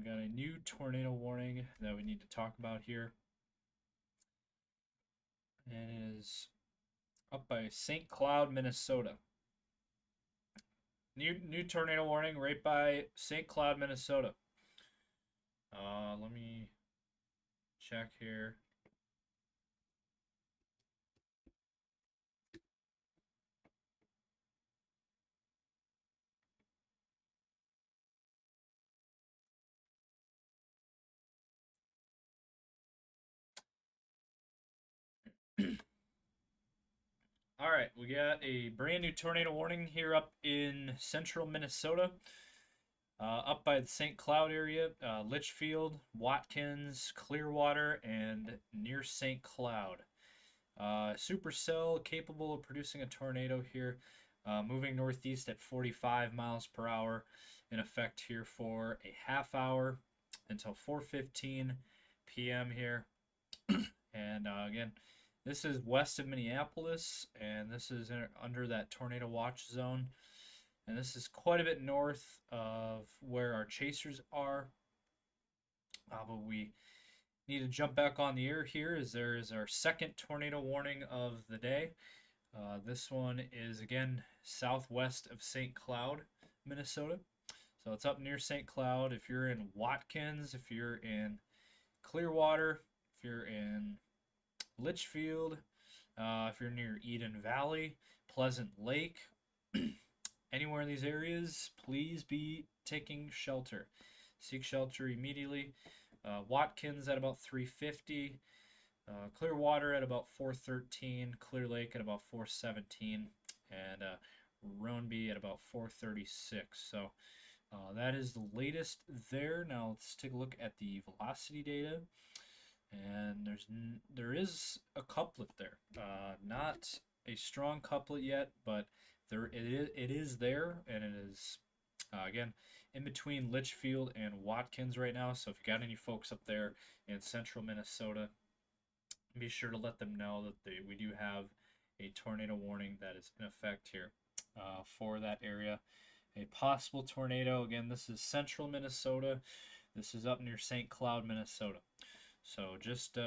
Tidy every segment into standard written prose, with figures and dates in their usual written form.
got a new tornado warning that we need to talk about here. And it is up by St. Cloud, Minnesota. New tornado warning right by St. Cloud, Minnesota. Let me check here. All right, we got a brand new tornado warning here up in central Minnesota, up by the St. Cloud area, Litchfield, Watkins, Clearwater, and near St. Cloud. Supercell capable of producing a tornado here, moving northeast at 45 miles per hour, in effect here for a half hour until 4:15 p.m. here. And again, this is west of Minneapolis, and this is under that tornado watch zone. And this is quite a bit north of where our chasers are. But we need to jump back on the air here as there is our second tornado warning of the day. This one is again southwest of St. Cloud, Minnesota. So it's up near St. Cloud. If you're in Watkins, if you're in Clearwater, if you're in Litchfield, if you're near Eden Valley, Pleasant Lake, anywhere in these areas, please be taking shelter. Seek shelter immediately. Watkins at about 350, Clearwater at about 413, Clear Lake at about 417, and Roanby at about 436. So that is the latest there. Now let's take a look at the velocity data. And there is a couplet there. Not a strong couplet yet, but it is there, and it is again in between Litchfield and Watkins right now. So if you got any folks up there in central Minnesota, be sure to let them know that we do have a tornado warning that is in effect here for that area. A possible tornado. Again, this is central Minnesota. This is up near St. Cloud, Minnesota. So just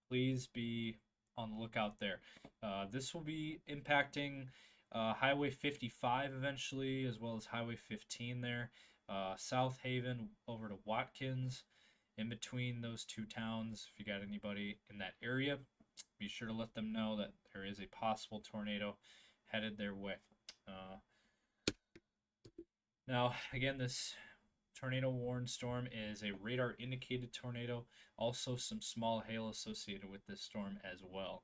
please be on the lookout there. This will be impacting Highway 55 eventually, as well as Highway 15 there. South Haven over to Watkins. In between those two towns, if you got anybody in that area, be sure to let them know that there is a possible tornado headed their way. Now, again, this tornado warned storm is a radar indicated tornado. Also, some small hail associated with this storm as well.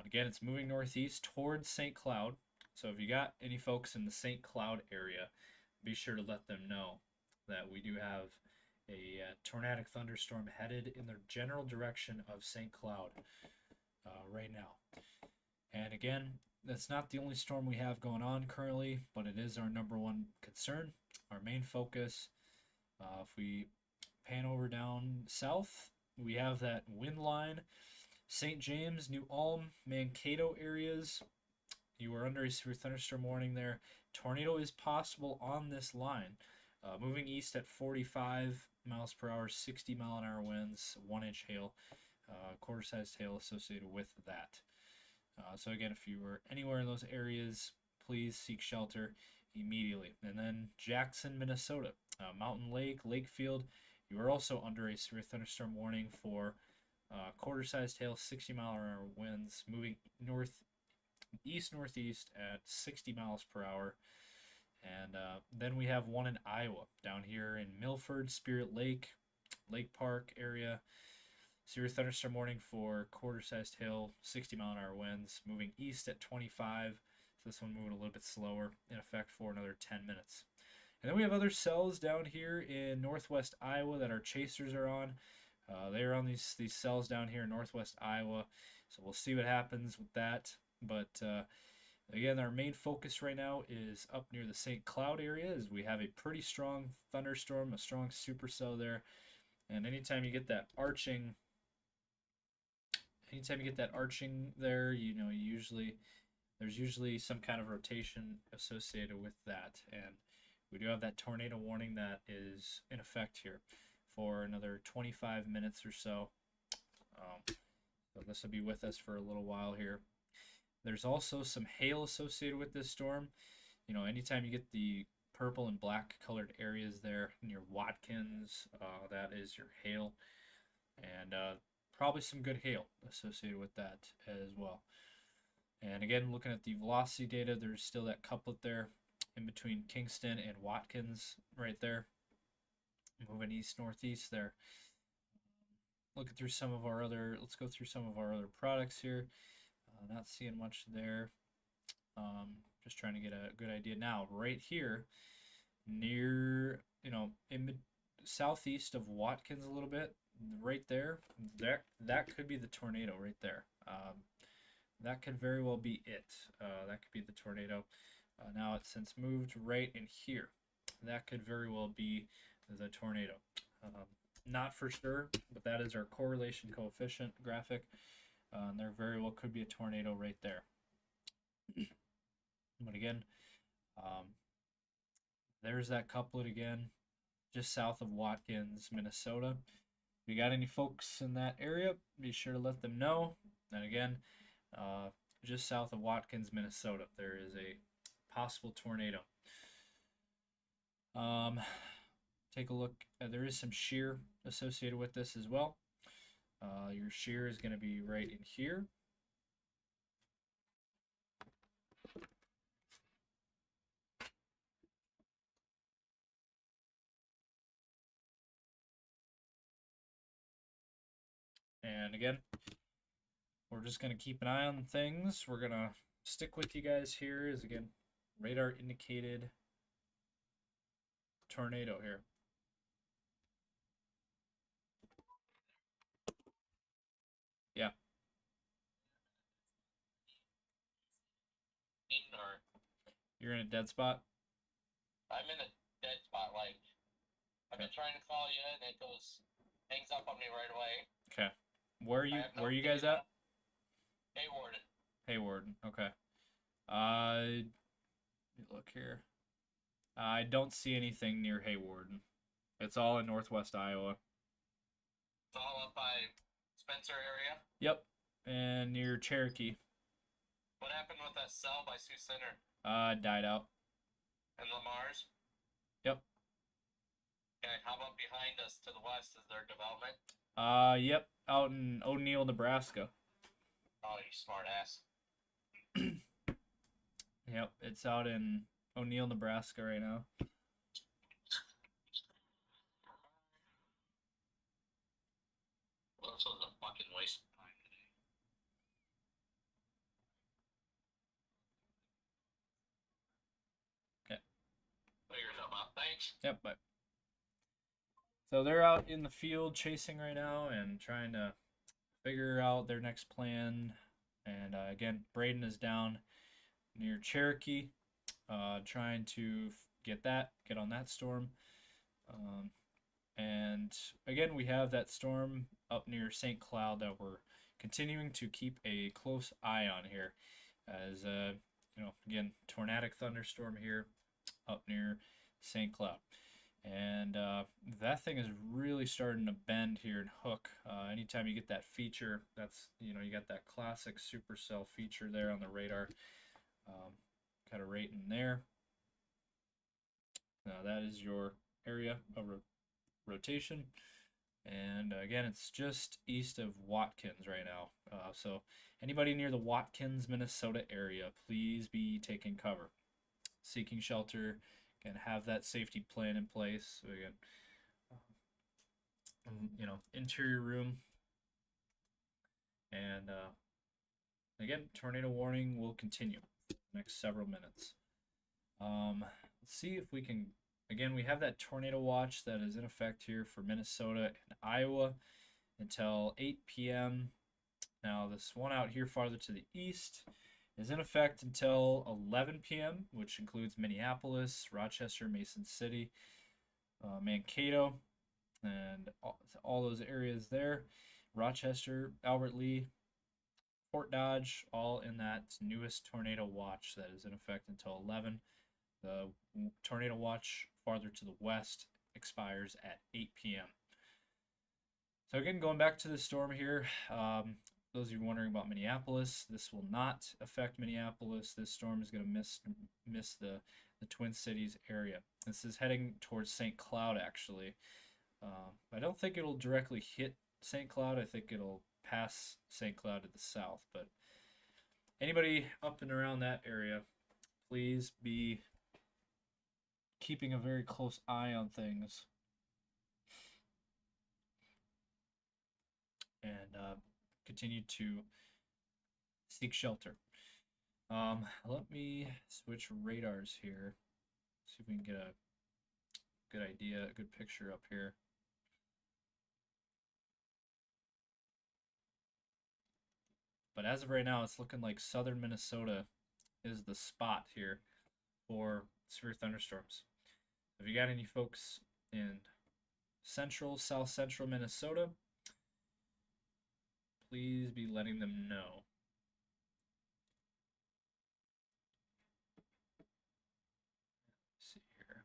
Again, it's moving northeast towards St. Cloud. So if you got any folks in the St. Cloud area, be sure to let them know that we do have a tornadic thunderstorm headed in the general direction of St. Cloud right now. And again, that's not the only storm we have going on currently, but it is our number one concern, our main focus. If we pan over down south, we have that wind line, St. James, New Ulm, Mankato areas. You are under a severe thunderstorm warning there. Tornado is possible on this line. Moving east at 45 miles per hour, 60 mile an hour winds, 1-inch hail, quarter-sized hail associated with that. So again, if you were anywhere in those areas, please seek shelter immediately. And then Jackson, Minnesota, Mountain Lake, Lakefield, you are also under a severe thunderstorm warning for quarter-sized hail, 60 mile an hour winds, moving northeast at 60 miles per hour. And then we have one in Iowa, down here in Milford, Spirit Lake, Lake Park area. Severe thunderstorm warning for quarter-sized hail, 60 mile an hour winds, moving east at 25. So this one moving a little bit slower, in effect for another 10 minutes. And then we have other cells down here in northwest Iowa that our chasers are on. They're on these cells down here in northwest Iowa. So we'll see what happens with that. But again, our main focus right now is up near the St. Cloud area, as we have a pretty strong thunderstorm, a strong supercell there. And anytime you get that arching there, there's usually some kind of rotation associated with that. And we do have that tornado warning that is in effect here for another 25 minutes or so. So this will be with us for a little while here. There's also some hail associated with this storm. You know, anytime you get the purple and black colored areas there near Watkins, that is your hail. And probably some good hail associated with that as well. And again, looking at the velocity data, there's still that couplet there in between Kingston and Watkins right there. Moving east-northeast there. Looking through some of our other, let's go through some of our other products here. Not seeing much there. Just trying to get a good idea now. Right here, near, you know, in southeast of Watkins a little bit, right there, that could be the tornado right there. That could very well be it. That could be the tornado. Now it's since moved right in here. That could very well be the tornado. Not for sure, but that is our correlation coefficient graphic. And there very well could be a tornado right there. But again, there's that couplet again, just south of Watkins, Minnesota. If you got any folks in that area, be sure to let them know. And again, just south of Watkins, Minnesota, there is a possible tornado. Take a look. There is some shear associated with this as well. Your shear is going to be right in here. And again, we're just going to keep an eye on things. We're going to stick with you guys here is, again, radar indicated tornado here. Yeah. You're in a dead spot? I'm in a dead spot. Like, I've been trying to call you and it hangs up on me right away. Okay. Where are you guys at? Haywarden. Haywarden. Okay. Let me look here. I don't see anything near Haywarden. It's all in northwest Iowa. It's all up by Spencer area? Yep. And near Cherokee. What happened with that cell by Sioux Center? Died out. And Lamar's? Yep. Okay, how about behind us to the west? Is there development? Yep. Out in O'Neill, Nebraska. Oh, you smart ass. Yep, it's out in O'Neill, Nebraska right now. Well, this was a fucking waste of time today. Okay. Figures out, Bob. Thanks. Yep, bye. So they're out in the field chasing right now and trying to figure out their next plan. And again, Braden is down near Cherokee, trying to get on that storm. And again, we have that storm up near St. Cloud that we're continuing to keep a close eye on here. As you know, again, tornadic thunderstorm here up near St. Cloud. And that thing is really starting to bend here and hook. Anytime you get that feature, that's, you know, you got that classic supercell feature there on the radar, kind of right in there. Now that is your area of rotation. And again, it's just east of Watkins right now. So anybody near the Watkins, Minnesota area, please be taking cover, seeking shelter, and have that safety plan in place. So again, you know, interior room. And again, tornado warning will continue for the next several minutes. Let's see if we can, again, we have that tornado watch that is in effect here for Minnesota and Iowa until 8 p.m. Now this one out here farther to the east is in effect until 11 p.m., which includes Minneapolis, Rochester, Mason City, Mankato, and all those areas there. Rochester, Albert Lee, Fort Dodge, all in that newest tornado watch that is in effect until 11. The tornado watch farther to the west expires at 8 p.m. So again, going back to the storm here, those of you wondering about Minneapolis, this will not affect Minneapolis. This storm is going to miss the Twin Cities area. This is heading towards St. Cloud, actually. I don't think it'll directly hit St. Cloud. I think it'll pass St. Cloud to the south. But anybody up and around that area, please be keeping a very close eye on things. And continue to seek shelter. Let me switch radars here. See if we can get a good idea, a good picture up here. But as of right now, it's looking like southern Minnesota is the spot here for severe thunderstorms. If you got any folks in central, south central Minnesota, please be letting them know. Let's see here.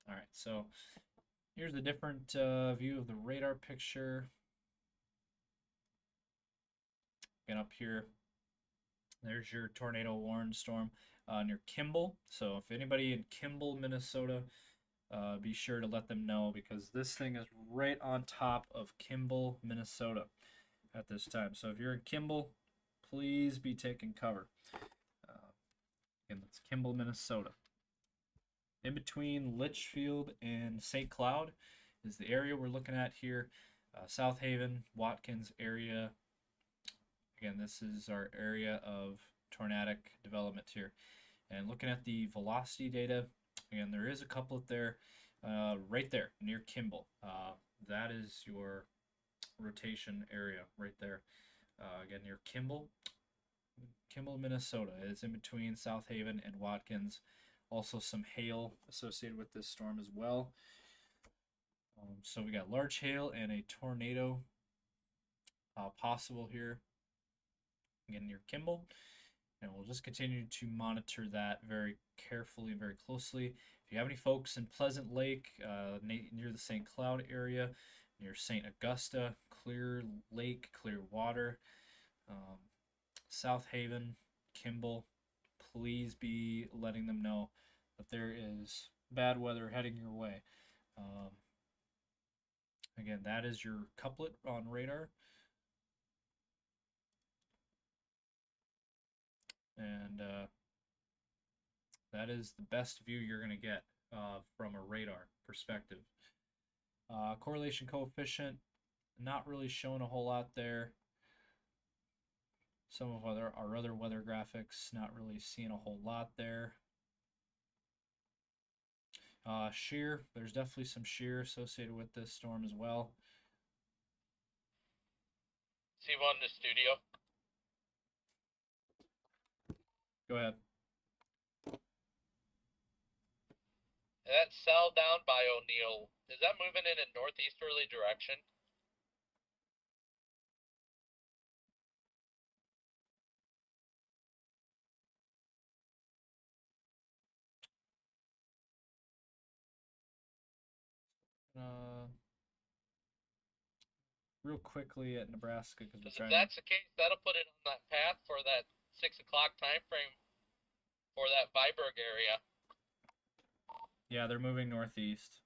All right, so here's a different view of the radar picture. Again, up here, there's your tornado warned storm near Kimball. So if anybody in Kimball, Minnesota, be sure to let them know, because this thing is right on top of Kimball, Minnesota at this time. So if you're in Kimball, please be taking cover. Again, that's Kimball, Minnesota. In between Litchfield and St. Cloud is the area we're looking at here. South Haven, Watkins area. Again, this is our area of tornadic development here. And looking at the velocity data, again, there is a couple up there, right there near Kimball. That is your rotation area right there. Again, near Kimball, Minnesota. It's in between South Haven and Watkins. Also some hail associated with this storm as well. So we got large hail and a tornado possible here, again near Kimball. And we'll just continue to monitor that very carefully and very closely. If you have any folks in Pleasant Lake, near the St. Cloud area, near St. Augusta, Clear Lake, Clear Water, South Haven, Kimball, please be letting them know that there is bad weather heading your way. Again, that is your couplet on radar. And that is the best view you're going to get from a radar perspective. Correlation coefficient, not really showing a whole lot there. Some of our other weather graphics, not really seeing a whole lot there. Shear, there's definitely some shear associated with this storm as well. C1 to studio. Go ahead. That cell down by O'Neill, is that moving in a northeasterly direction? Real quickly at Nebraska, because we're If trying. that's the case, that'll put it on that path for that 6 o'clock time frame for that Viborg area. Yeah, they're moving northeast.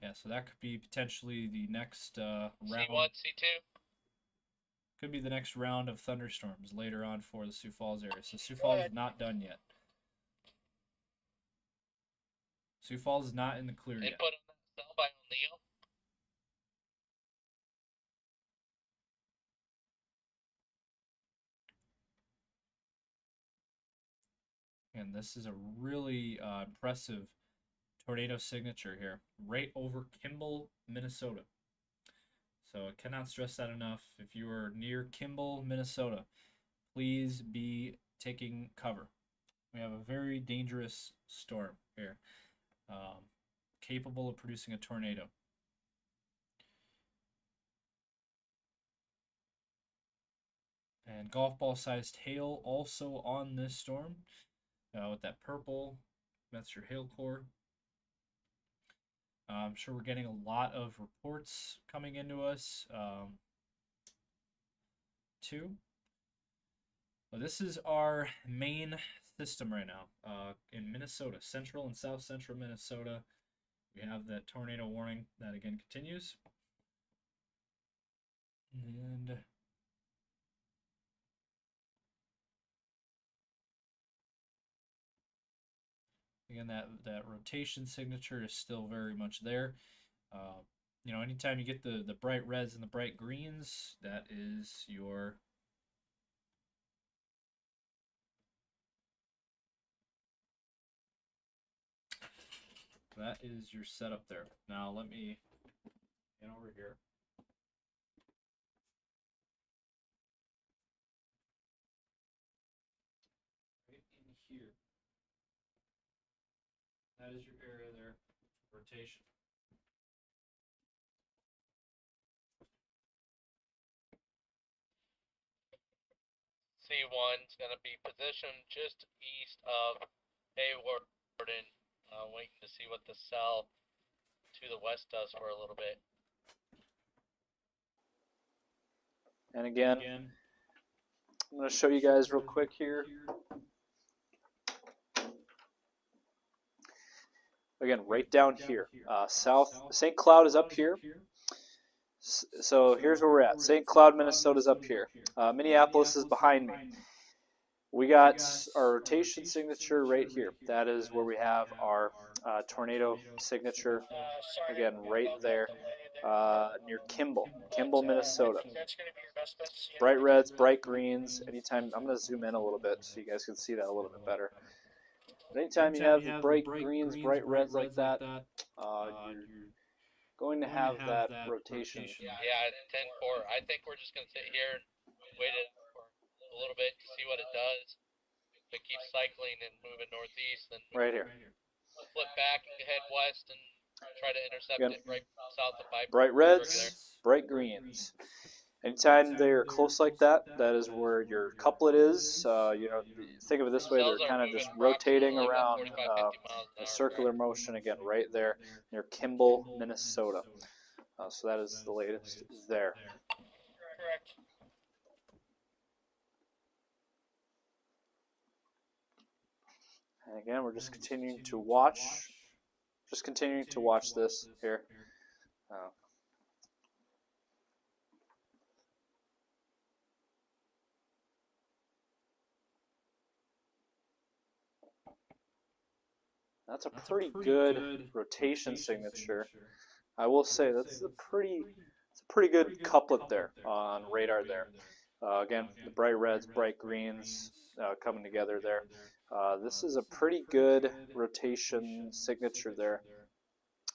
Yeah, so that could be potentially the next round. C1, C2. Could be the next round of thunderstorms later on for the Sioux Falls area. So Sioux Falls is not done yet. Sioux Falls is not in the clear They yet. put on that cell by O'Neill. And this is a really impressive tornado signature here, right over Kimball, Minnesota. So I cannot stress that enough. If you are near Kimball, Minnesota, please be taking cover. We have a very dangerous storm here. capable of producing a tornado. And golf ball sized hail also on this storm. With that purple, that's your hail core. I'm sure we're getting a lot of reports coming into us too. Well, this is our main system right now in Minnesota, central and south central Minnesota. We have that tornado warning that again continues. And again, that rotation signature is still very much there. You know, anytime you get the bright reds and the bright greens, that is your setup there. Now let me get over here. Right in here. That is your area there, rotation. C1's going to be positioned just east of Hawarden, waiting to see what the cell to the west does for a little bit. And again, I'm going to show you guys real quick here. Again, right down here. South, St. Cloud is up here. So here's where we're at. St. Cloud, Minnesota is up here. Minneapolis is behind me. We got our rotation signature right here. That is where we have our tornado signature. Again, right there near Kimball, Minnesota. Bright reds, bright greens. Anytime, I'm going to zoom in a little bit so you guys can see that a little bit better. But anytime you have bright greens, bright reds like that, you're going to have that rotation. Yeah, 10-4. I think we're just going to sit here and wait for a little bit to see what it does. If it keeps cycling and moving northeast, then right here. Flip back and head west and try to intercept it right south of Viper. Bright reds, bright greens. Anytime they're close like that, that is where your couplet is. You know, think of it this way: they're kind of just rotating around a circular motion. Again, right there near Kimball, Minnesota. So that is the latest there. Correct. And again, we're just continuing to watch. Just continuing to watch this here. That's a pretty good rotation signature. I will say that's a pretty good couplet there on radar there. Again, the bright reds, bright greens coming together there. This is a pretty good rotation signature there.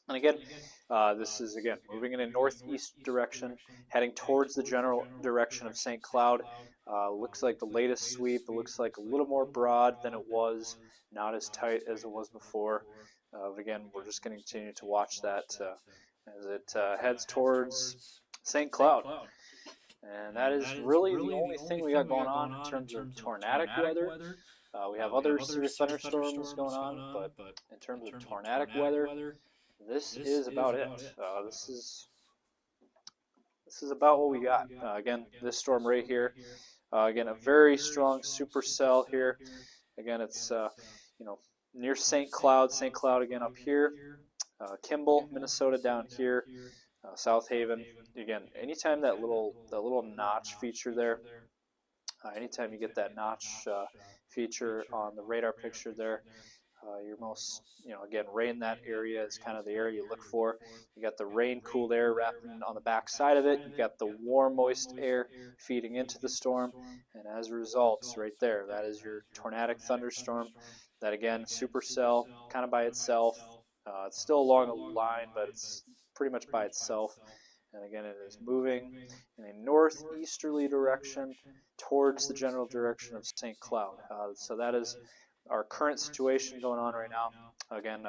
And again, this is again moving in a northeast direction, heading towards the general direction of St. Cloud. Looks like the latest sweep. It looks like a little more broad than it was, not as tight as it was before. But again, we're just going to continue to watch that as it heads towards St. Cloud. And that is really the only thing we got going on in terms of tornadic weather. We have other serious thunderstorms going on, but in terms of tornadic weather, this is about it. This is about what we got. Again, this storm right here. Again, a very strong supercell here. Again, it's you know, near St. Cloud. St. Cloud again up here. Kimball, Minnesota down here. South Haven. Again, anytime that little notch feature there. Anytime you get that notch feature on the radar picture there, your most, again, rain that area is kind of the area you look for. You got the rain cooled air wrapping on the back side of it. You got the warm moist air feeding into the storm, and as a result, right there, that is your tornadic thunderstorm. That again, supercell, kind of by itself. It's still along a line, but it's pretty much by itself. And again, it is moving in a northeasterly direction towards the general direction of St. Cloud. So that is our current situation going on right now. Again,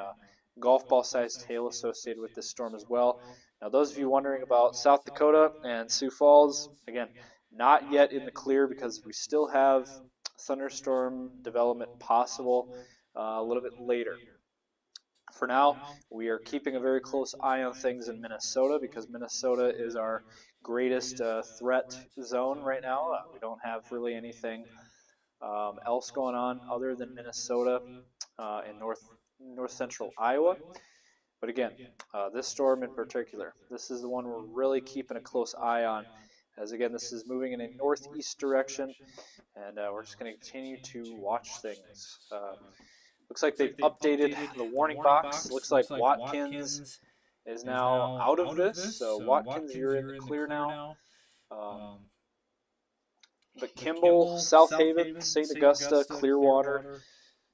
golf ball sized hail associated with this storm as well. Now, those of you wondering about South Dakota and Sioux Falls, again, not yet in the clear because we still have thunderstorm development possible a little bit later. For now, we are keeping a very close eye on things in Minnesota because Minnesota is our greatest threat zone right now. We don't have really anything else going on other than Minnesota in north central Iowa. But again, this storm in particular, this is the one we're really keeping a close eye on. As again, this is moving in a northeast direction, and we're just going to continue to watch things. Looks like they've updated the warning box. Looks like Watkins is now out of this. So Watkins, you're in the clear now. But Kimball, South Haven, St. Augusta, Clearwater,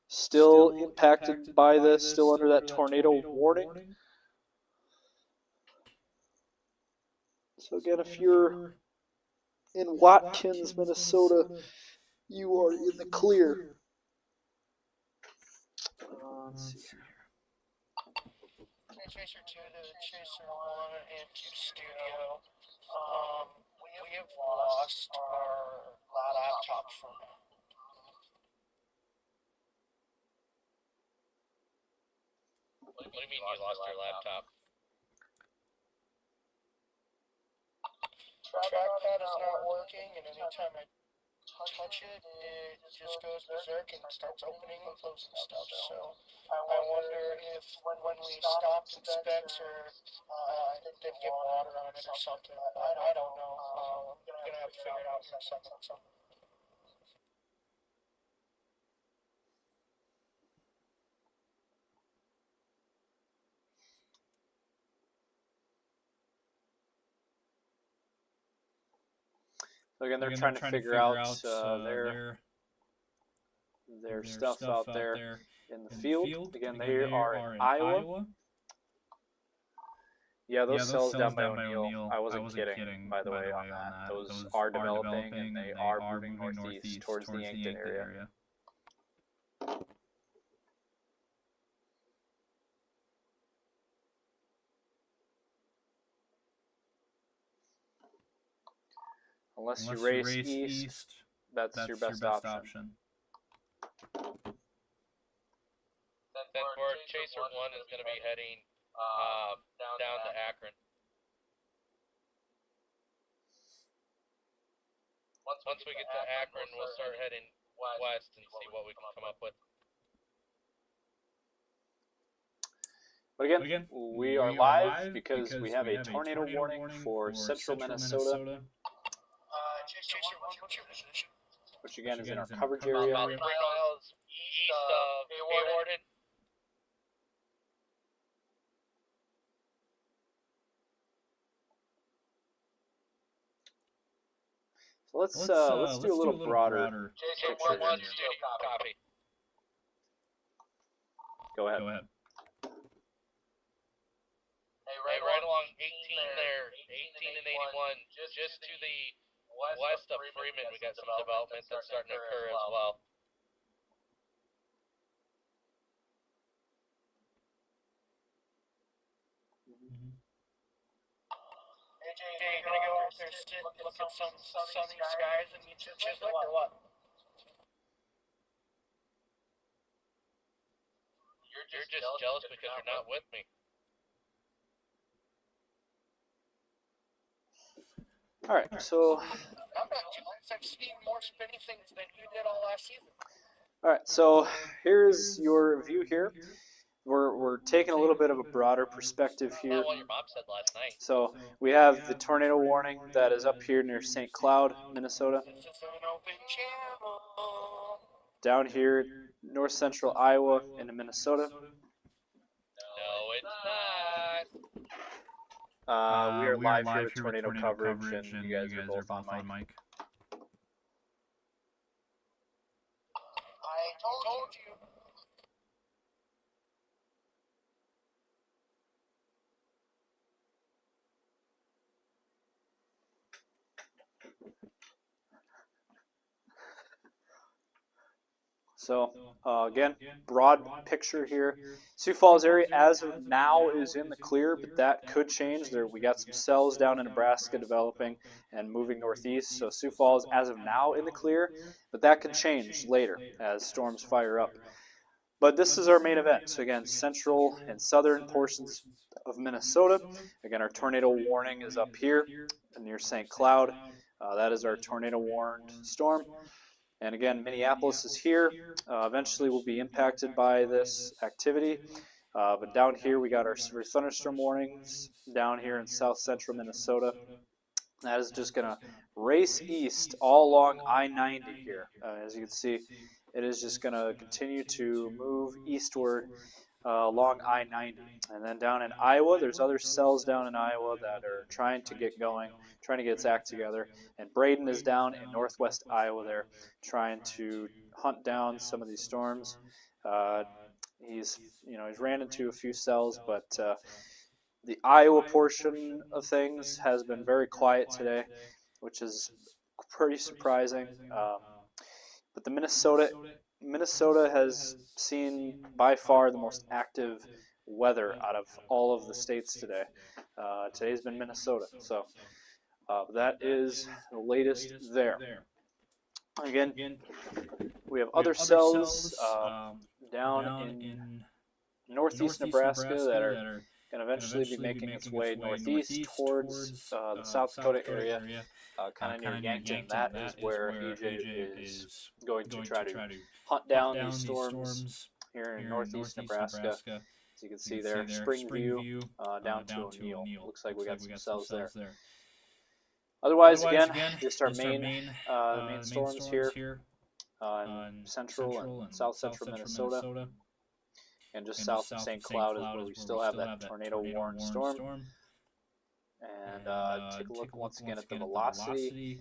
still impacted by this, still under that tornado warning. So again, if you're in Watkins, Minnesota, you are in the clear. Let's see here. Chaser 2 to Chaser 1 and Cube Studio. We have lost our laptop from What do you mean you lost your laptop? Trackpad is not working, and anytime I touch it, it just goes berserk and starts opening and closing stuff. So I wonder if when we stopped inspects or didn't get water on it or something. I don't know. I'm gonna have to figure it out in a second. So again, they're trying to figure out their stuff out there in the field. Again, they are in Iowa. Yeah, those cells down by O'Neill, I wasn't kidding, by the way, on that. Those are developing, and they are moving northeast towards the Yankton area. Unless you race east, that's your best option. Then for Chaser 1 is going to be heading down to Akron. Once we get to Akron, we'll start heading west and see what we can come up with. But again, we are live because we have a tornado warning for central Minnesota. Chaser 1, what's your position? Which again is in our coverage area. About 3 miles east of Hawarden. So let's do a little broader Chaser picture 1, here. copy. Go ahead. Hey, right along 18 there, 18 and 81, just to the west of Freeman, we got some development that's starting to occur as well. AJ, you're gonna go out there, sit, look at some sunny skies, and eat some chislic, or what? You're just jealous because you're not with me. All right, so I'm not jealous. I've seen more spinny things than you did all last season. all right, so here's your view here. We're taking a little bit of a broader perspective here. That's what your mom said last night. So we have the tornado warning that is up here near St. Cloud, Minnesota. This is an open channel. Down here, north central Iowa into Minnesota. No, it's not. We are live here with tornado coverage, and you guys are both on mic. I told you. So again, broad picture here. Sioux Falls area as of now is in the clear, but that could change. There, we got some cells down in Nebraska developing and moving northeast. So Sioux Falls as of now in the clear, but that could change later as storms fire up. But this is our main event. So again, central and southern portions of Minnesota. Again, our tornado warning is up here near St. Cloud. That is our tornado warned storm. And again, Minneapolis is here. Eventually we'll be impacted by this activity. But down here we got our severe thunderstorm warnings down here in south central Minnesota. That is just going to race east all along I-90 here. As you can see, it is just going to continue to move eastward along I-90. And then down in Iowa, there's other cells down in Iowa that are trying to get going, trying to get its act together. And Braden is down in northwest Iowa there, trying to hunt down some of these storms. He's ran into a few cells, but the Iowa portion of things has been very quiet today, which is pretty surprising. But the Minnesota has seen by far the most active weather out of all of the states today. Today's been Minnesota, so that is the latest there. Again, we have other cells down in northeast Nebraska that are going to eventually be making its way northeast towards the South Dakota area, kind of near Yankton. That is where AJ is going to try to hunt down these storms here in northeast Nebraska. As you can see there, Springview down to O'Neill. Looks like we got some cells there. Otherwise, again, just our main storms here in central and south central Minnesota. And just south of St. Cloud is where we still have that tornado warned storm. And take a look once again at the velocity.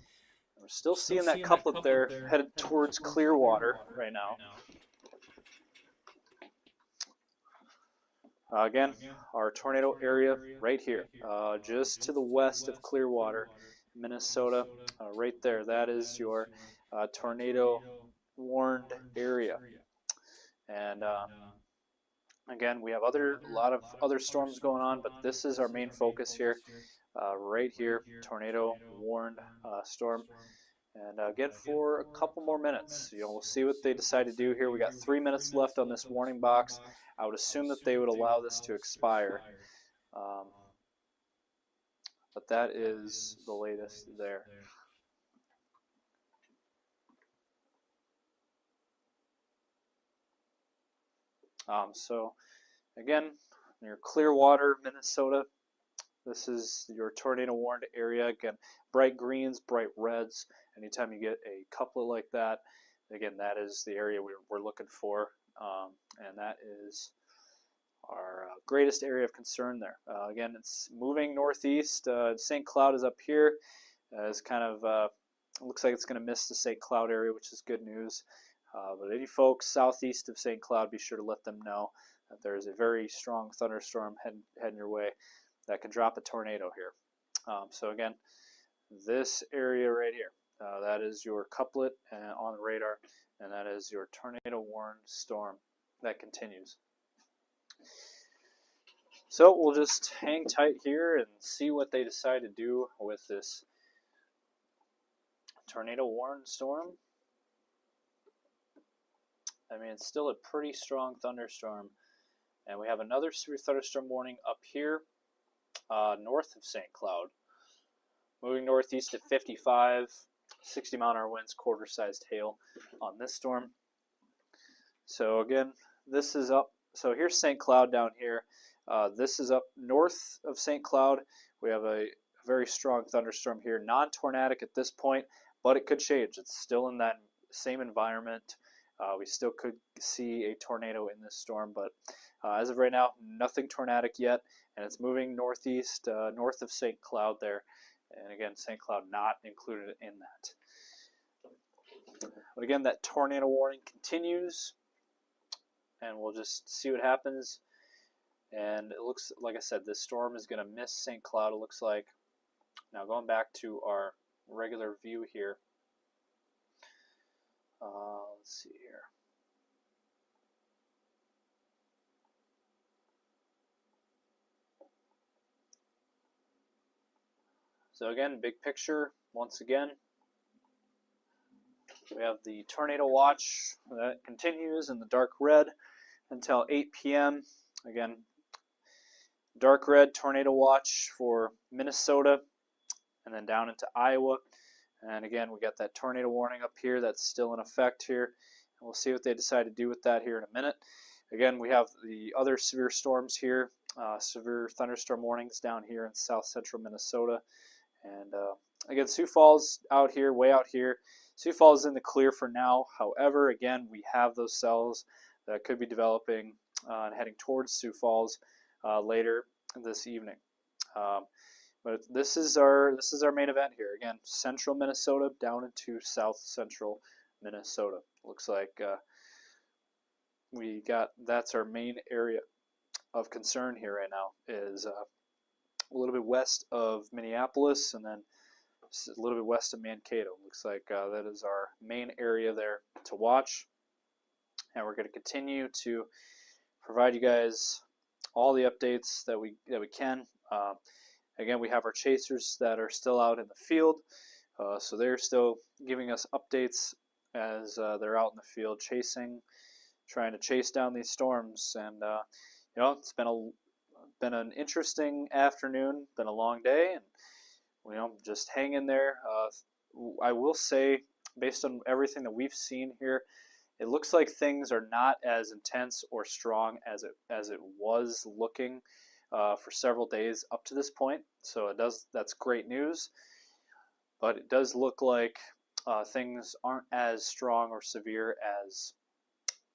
We're still seeing that couplet there headed towards Clearwater right now. Again, our tornado area right here, just to the west of Clearwater, Minnesota, right there. That is your tornado warned area. And again, we have a lot of other storms going on, but this is our main focus here, right here, tornado warned storm. And again, for a couple more minutes, we'll see what they decide to do here. We got 3 minutes left on this warning box. I would assume that they would allow this to expire, but that is the latest there. So again, near Clearwater, Minnesota, this is your tornado warned area. Again, bright greens, bright reds. Anytime you get a couplet like that, again, that is the area we're looking for, and that is our greatest area of concern there. Again, it's moving northeast. St. Cloud is up here. It's kind of looks like it's going to miss the St. Cloud area, which is good news. But any folks southeast of St. Cloud, be sure to let them know that there is a very strong thunderstorm heading your way that can drop a tornado here. So again, this area right here, that is your couplet on the radar, and that is your tornado warned storm that continues. So we'll just hang tight here and see what they decide to do with this tornado warned storm. I mean, it's still a pretty strong thunderstorm. And we have another severe thunderstorm warning up here, north of St. Cloud. Moving northeast at 55, 60 mile an hour winds, quarter-sized hail on this storm. So again, this is up. So here's St. Cloud down here. This is up north of St. Cloud. We have a very strong thunderstorm here. Non-tornadic at this point, but it could change. It's still in that same environment. We still could see a tornado in this storm, but as of right now, nothing tornadic yet, and it's moving northeast, north of St. Cloud there. And again, St. Cloud not included in that. But again, that tornado warning continues, and we'll just see what happens. And it looks, like I said, this storm is going to miss St. Cloud, it looks like. Now going back to our regular view here. Let's see here. So again, big picture, once again, we have the tornado watch that continues in the dark red until 8 p.m. Again, dark red tornado watch for Minnesota and then down into Iowa. And again, we got that tornado warning up here that's still in effect here. And we'll see what they decide to do with that here in a minute. Again, we have the other severe storms here, severe thunderstorm warnings down here in south central Minnesota. And again, Sioux Falls out here, way out here. Sioux Falls is in the clear for now. However, again, we have those cells that could be developing and heading towards Sioux Falls later this evening. But this is our main event here. Again, central Minnesota down into south central Minnesota. Looks like that's our main area of concern here right now. Is a little bit west of Minneapolis and then a little bit west of Mankato. Looks like that is our main area there to watch. And we're going to continue to provide you guys all the updates that we can. Again, we have our chasers that are still out in the field, so they're still giving us updates as they're out in the field trying to chase down these storms. And you know, it's been an interesting afternoon, been a long day, and you know, just hang in there. I will say, based on everything that we've seen here, it looks like things are not as intense or strong as it was looking for several days up to this point. So that's great news. But it does look like things aren't as strong or severe as,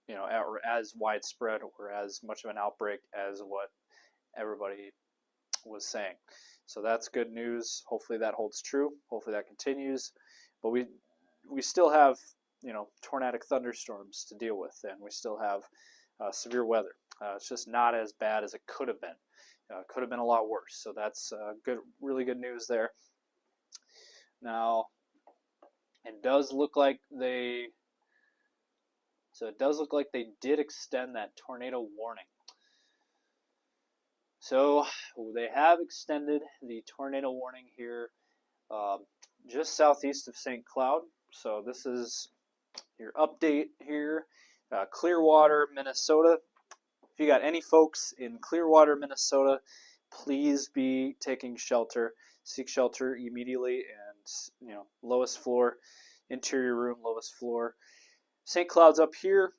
you know, or as widespread or as much of an outbreak as what everybody was saying. So that's good news. Hopefully that holds true. Hopefully that continues. But we still have, you know, tornadic thunderstorms to deal with, and we still have severe weather. It's just not as bad as it could have been. Could have been a lot worse. So that's good, really good news there. Now, it does look like they did extend that tornado warning. So they have extended the tornado warning here just southeast of St. Cloud. So this is your update here. Clearwater, Minnesota. If you got any folks in Clearwater, Minnesota, please be taking shelter. Seek shelter immediately, and you know, lowest floor, interior room, lowest floor. St. Cloud's up here,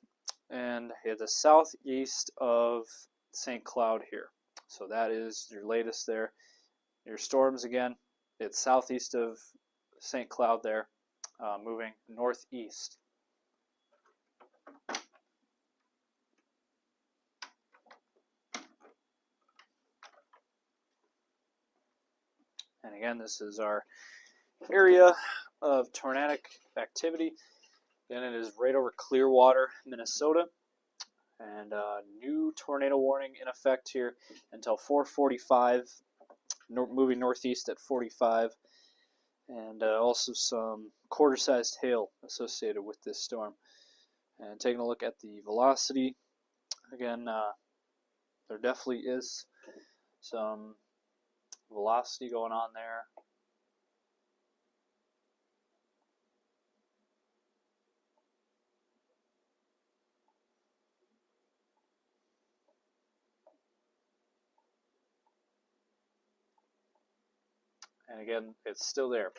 and the southeast of St. Cloud here. So that is your latest there. Your storms again. It's southeast of St. Cloud there, moving northeast. And again, this is our area of tornadic activity. Again, it is right over Clearwater, Minnesota. And new tornado warning in effect here until 4:45, moving northeast at 45. And also some quarter-sized hail associated with this storm. And taking a look at the velocity, again, there definitely is some velocity going on there. And again, it's still there.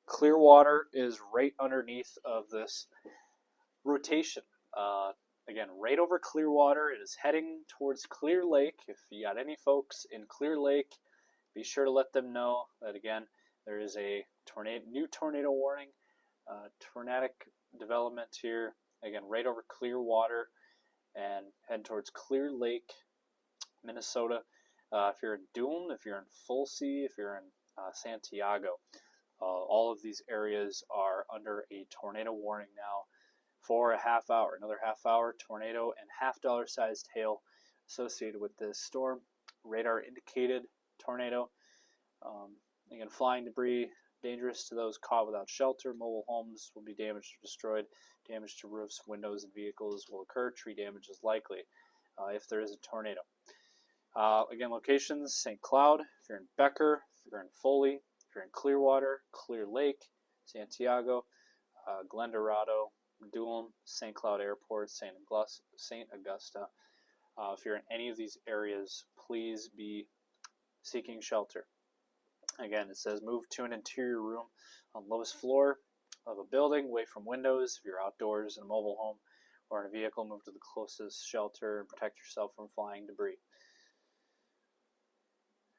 Clearwater is right underneath of this rotation. Again, right over Clearwater. It is heading towards Clear Lake. If you got any folks in Clear Lake, be sure to let them know that, again, there is a new tornado warning, tornadic development here. Again, right over Clearwater and heading towards Clear Lake, Minnesota. If you're in Dune, if you're in Fulsey, if you're in Santiago, all of these areas are under a tornado warning now for a half hour. Another half hour, tornado and $half sized hail associated with this storm. Radar indicated tornado. Again, flying debris, dangerous to those caught without shelter. Mobile homes will be damaged or destroyed. Damage to roofs, windows, and vehicles will occur. Tree damage is likely if there is a tornado. Again, locations, St. Cloud. If you're in Becker, if you're in Foley, if If you're in Clearwater, Clear Lake, Santiago, Glendorado, Dulum, St. Cloud Airport, St. Augusta. If you're in any of these areas, please be seeking shelter. Again, it says move to an interior room on lowest floor of a building, away from windows. If you're outdoors in a mobile home or in a vehicle, move to the closest shelter and protect yourself from flying debris.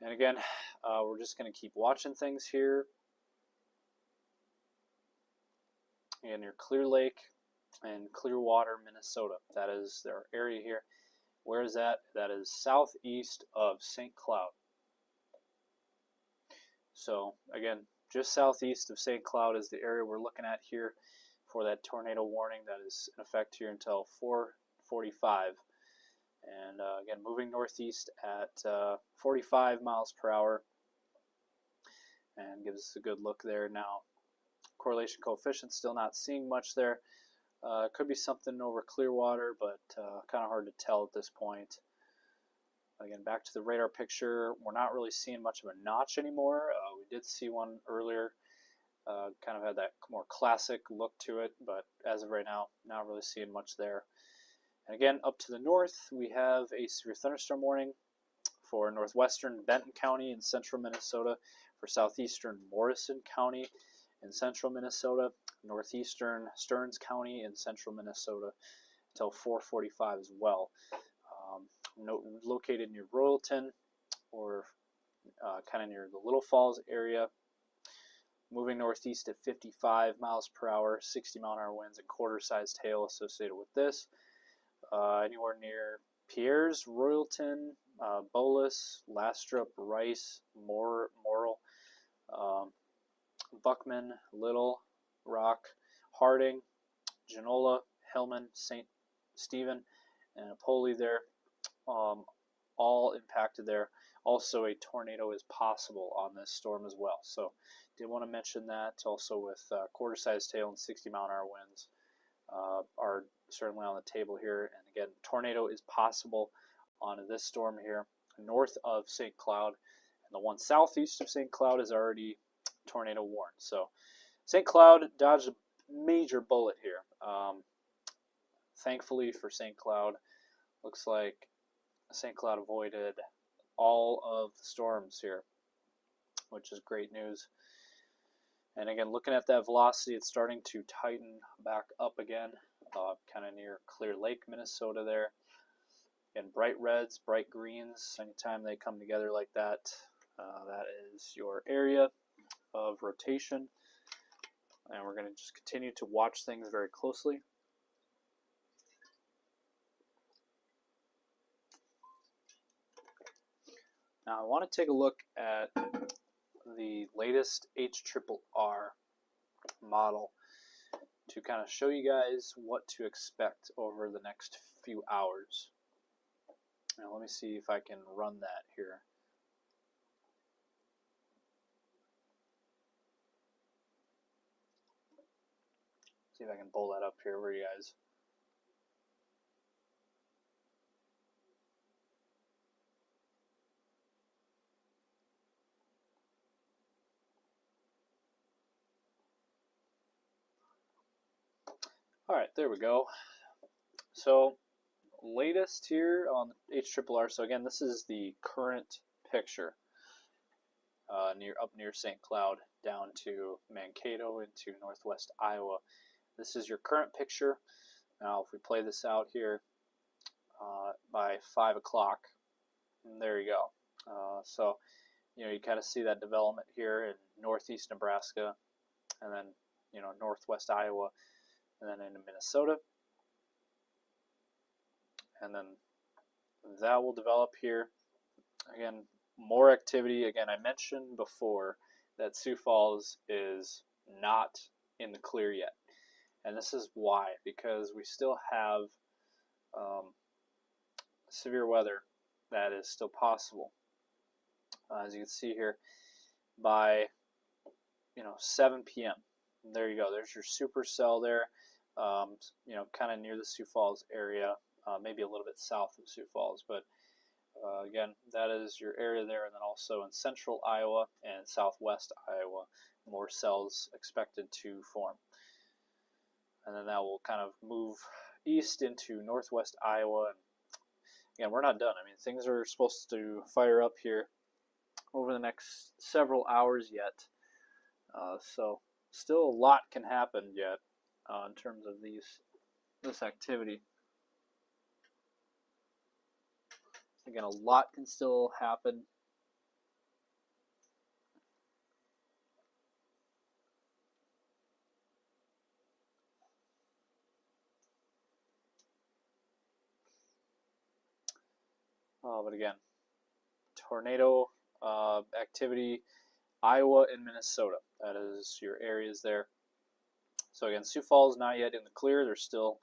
And again, we're just going to keep watching things here. And your Clear Lake and Clearwater, Minnesota. That is their area here. Where is that? That is southeast of St. Cloud. So again, just southeast of St. Cloud is the area we're looking at here for that tornado warning that is in effect here until 4:45. And again, moving northeast at 45 miles per hour, and gives us a good look there. Now, correlation coefficient, still not seeing much there. Could be something over Clearwater, but kind of hard to tell at this point. Again, back to the radar picture, we're not really seeing much of a notch anymore. We did see one earlier, kind of had that more classic look to it, but as of right now, not really seeing much there. And again, up to the north, we have a severe thunderstorm warning for northwestern Benton County in central Minnesota, for southeastern Morrison County in central Minnesota, northeastern Stearns County in central Minnesota until 4:45 as well. Located near Royalton, or kind of near the Little Falls area. Moving northeast at 55 miles per hour, 60 mile an hour winds, and quarter-sized hail associated with this. Anywhere near Pierres, Royalton, Bolus, Lastrup, Rice, Morrill, Buckman, Little Rock, Harding, Genola, Hillman, St. Stephen, and Napoli there. All impacted there. Also, a tornado is possible on this storm as well. So, did want to mention that. Also, with quarter-sized hail and 60 mile an hour winds are certainly on the table here. And again, tornado is possible on this storm here north of St. Cloud, and the one southeast of St. Cloud is already tornado warned. So, St. Cloud dodged a major bullet here. Thankfully for St. Cloud, looks like St. Cloud avoided all of the storms here, which is great news. And again, looking at that velocity, it's starting to tighten back up again, kind of near Clear Lake, Minnesota there. And bright reds, bright greens, anytime they come together like that, that is your area of rotation. And we're going to just continue to watch things very closely. Now I want to take a look at the latest HRRR model to kind of show you guys what to expect over the next few hours. Now let me see if I can run that here. See if I can pull that up here for you guys. Alright, there we go. So, latest here on HRRR. So again, this is the current picture. Up near St. Cloud, down to Mankato into northwest Iowa. This is your current picture. Now, if we play this out here by 5 o'clock, there you go. So, you kind of see that development here in northeast Nebraska, and then, northwest Iowa, and then into Minnesota. And then that will develop here. Again, more activity. Again, I mentioned before that Sioux Falls is not in the clear yet. And this is why, because we still have severe weather that is still possible. As you can see here, by 7 p.m. There you go. There's your supercell there. Kind of near the Sioux Falls area, maybe a little bit south of Sioux Falls, but Again, that is your area there, and then also in central Iowa and southwest Iowa, more cells expected to form. And then that will kind of move east into northwest Iowa. And again, we're not done. I mean, things are supposed to fire up here over the next several hours yet. So still a lot can happen yet in terms of this activity. Again, a lot can still happen. But again, tornado activity, Iowa and Minnesota. That is your areas there. So again, Sioux Falls not yet in the clear. There's still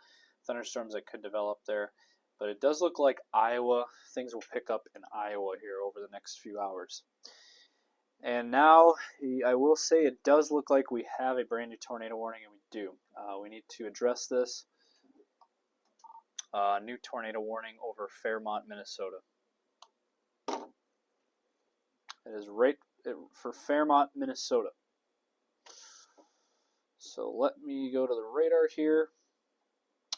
thunderstorms that could develop there. But it does look like Iowa, things will pick up in Iowa here over the next few hours. And now, I will say it does look like we have a brand new tornado warning, and we do. We need to address this. New tornado warning over Fairmont, Minnesota. It is right for Fairmont, Minnesota. So let me go to the radar here.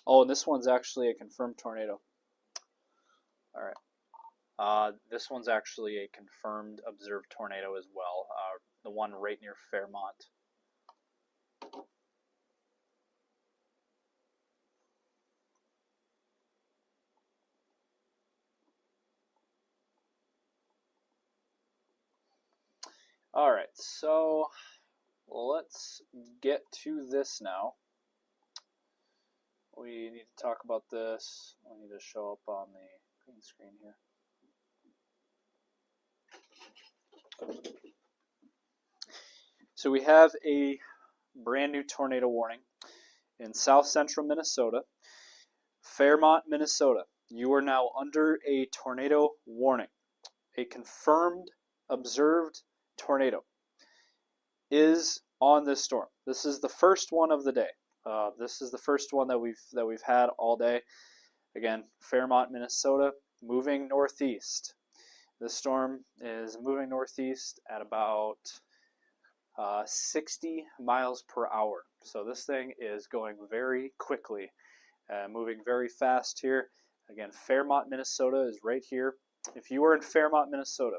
Oh, and this one's actually a confirmed tornado. All right. This one's actually a confirmed observed tornado as well. The one right near Fairmont. All right, so let's get to this now. We need to talk about this. We need to show up on the green screen here. So we have a brand new tornado warning in south central Minnesota. Fairmont, Minnesota. You are now under a tornado warning. A confirmed, observed tornado is on this storm. This is the first one of the day. This is the first one that we've had all day. Again, Fairmont, Minnesota, moving northeast. This storm is moving northeast at about 60 miles per hour. So this thing is going very quickly, moving very fast here. Again, Fairmont, Minnesota is right here. If you are in Fairmont, Minnesota,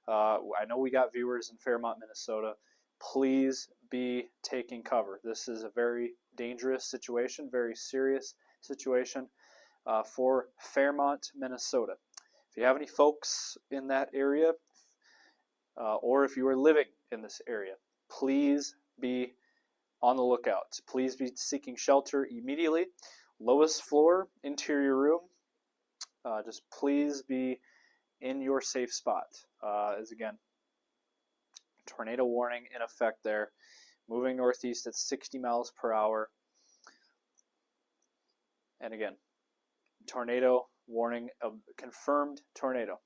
I know we got viewers in Fairmont, Minnesota. Please be taking cover. This is a very dangerous situation, very serious situation for Fairmont, Minnesota. If you have any folks in that area, or if you are living in this area, please be on the lookout. Please be seeking shelter immediately. Lowest floor, interior room. Just please be in your safe spot. As again, tornado warning in effect there. Moving northeast at 60 miles per hour. And again, tornado warning, confirmed tornado.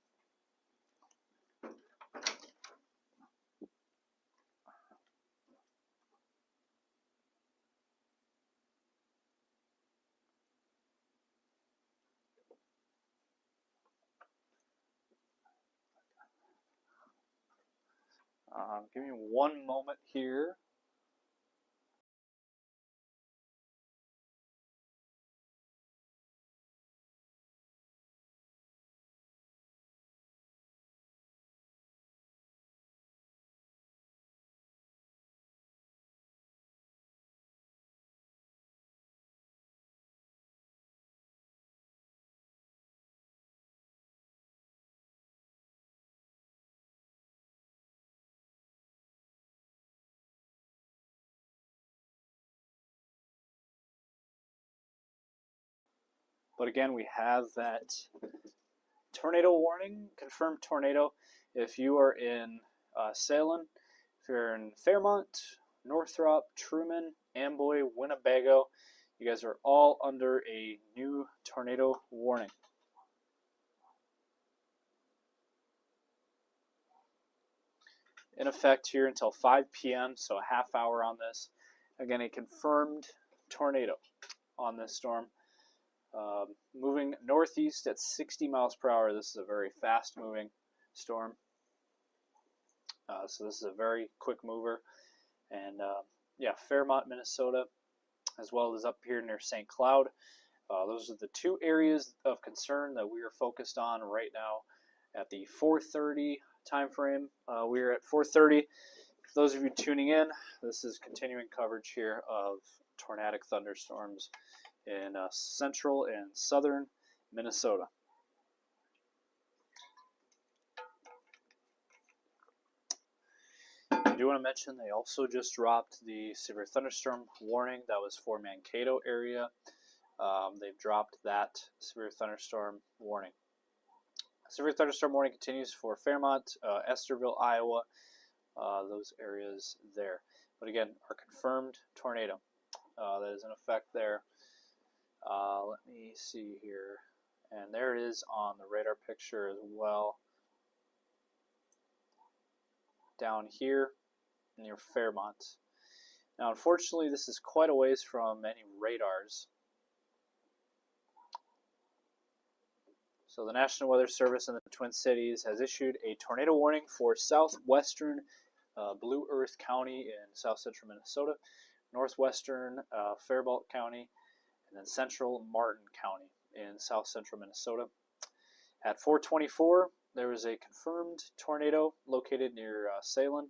Give me one moment here. But again, we have that tornado warning, confirmed tornado. If you are in Salem, if you're in Fairmont, Northrop, Truman, Amboy, Winnebago, you guys are all under a new tornado warning. In effect here until 5 p.m., so a half hour on this. Again, a confirmed tornado on this storm. Moving northeast at 60 miles per hour. This is a very fast moving storm. So this is a very quick mover. And yeah, Fairmont, Minnesota, as well as up here near St. Cloud. Those are the two areas of concern that we are focused on right now at the 4:30 time frame. We are at 4:30. For those of you tuning in, this is continuing coverage here of tornadic thunderstorms in central and southern Minnesota. I do want to mention they also just dropped the severe thunderstorm warning that was for Mankato area. They've dropped that severe thunderstorm warning. Severe thunderstorm warning continues for Fairmont, Estherville, Iowa, those areas there. But again, our confirmed tornado that is in effect there. Let me see here. And there it is on the radar picture as well. Down here near Fairmont. Now, unfortunately, this is quite a ways from any radars. So the National Weather Service in the Twin Cities has issued a tornado warning for southwestern Blue Earth County in south central Minnesota, northwestern Faribault County, and then central Martin County in south central Minnesota. At 4:24, there was a confirmed tornado located near Salem,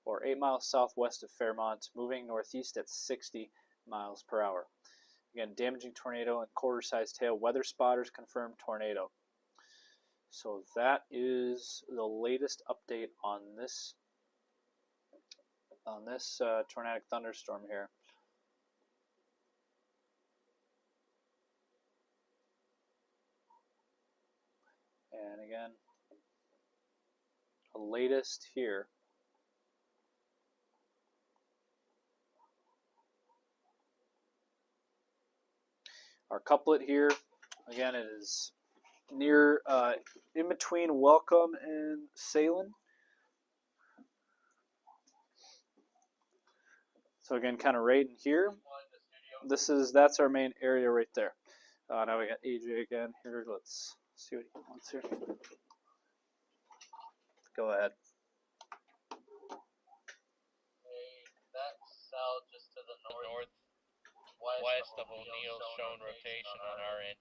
or 8 miles southwest of Fairmont, moving northeast at 60 miles per hour. Again, damaging tornado and quarter-sized tail. Weather spotters confirmed tornado. So that is the latest update on this tornadic thunderstorm here. And again, the latest here. Our couplet here, again, it is near, in between Welcome and Salem. So again, kind of right in here. That's our main area right there. Now we got AJ again here. Let's see what he wants here. Go ahead. That's south just to the northwest of O'Neill's shown rotation on our end.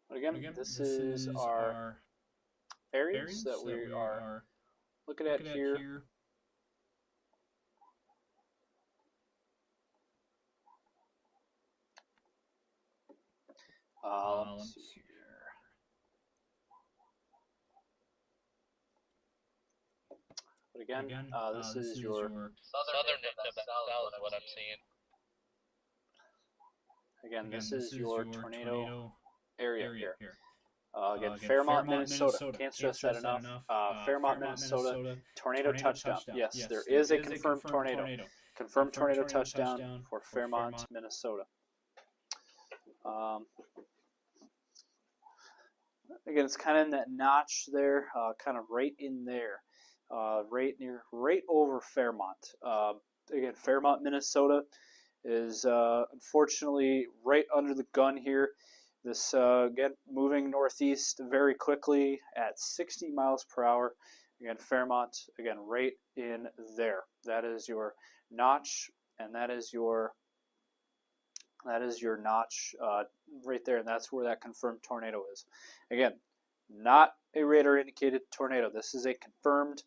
But again, this is our areas that we are looking at here. Let's see here. But again, this is your southern tip of south is what I'm seeing. Again, this is your tornado area here. Again, Fairmont, Minnesota. Can't stress that enough. Fairmont, Minnesota. Tornado touchdown. Yes, there is a confirmed tornado. Confirmed tornado touchdown for Fairmont, Minnesota. Again, it's kind of in that notch there, kind of right in there, right over Fairmont. Again, Fairmont, Minnesota is unfortunately right under the gun here. This again moving northeast very quickly at 60 miles per hour. Again, Fairmont, again right in there. That is your notch, and that is your notch right there, and that's where that confirmed tornado is. Again, not a radar indicated tornado. This is a confirmed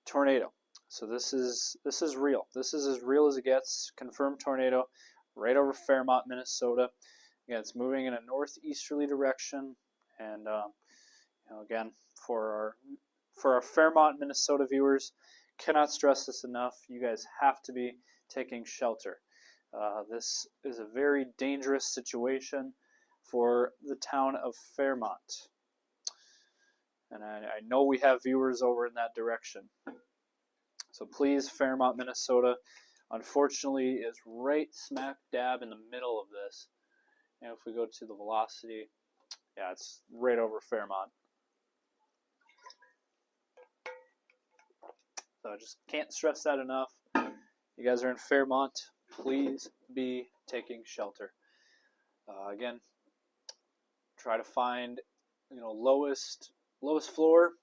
tornado. So this is real. This is as real as it gets. Confirmed tornado right over Fairmont, Minnesota. Again, it's moving in a northeasterly direction, and again, for our Fairmont, Minnesota viewers, cannot stress this enough. You guys have to be taking shelter. This is a very dangerous situation for the town of Fairmont. And I know we have viewers over in that direction. So please, Fairmont, Minnesota, unfortunately, is right smack dab in the middle of this. And if we go to the velocity, yeah, it's right over Fairmont. So I just can't stress that enough. You guys are in Fairmont, please be taking shelter. Again, try to find, lowest floor.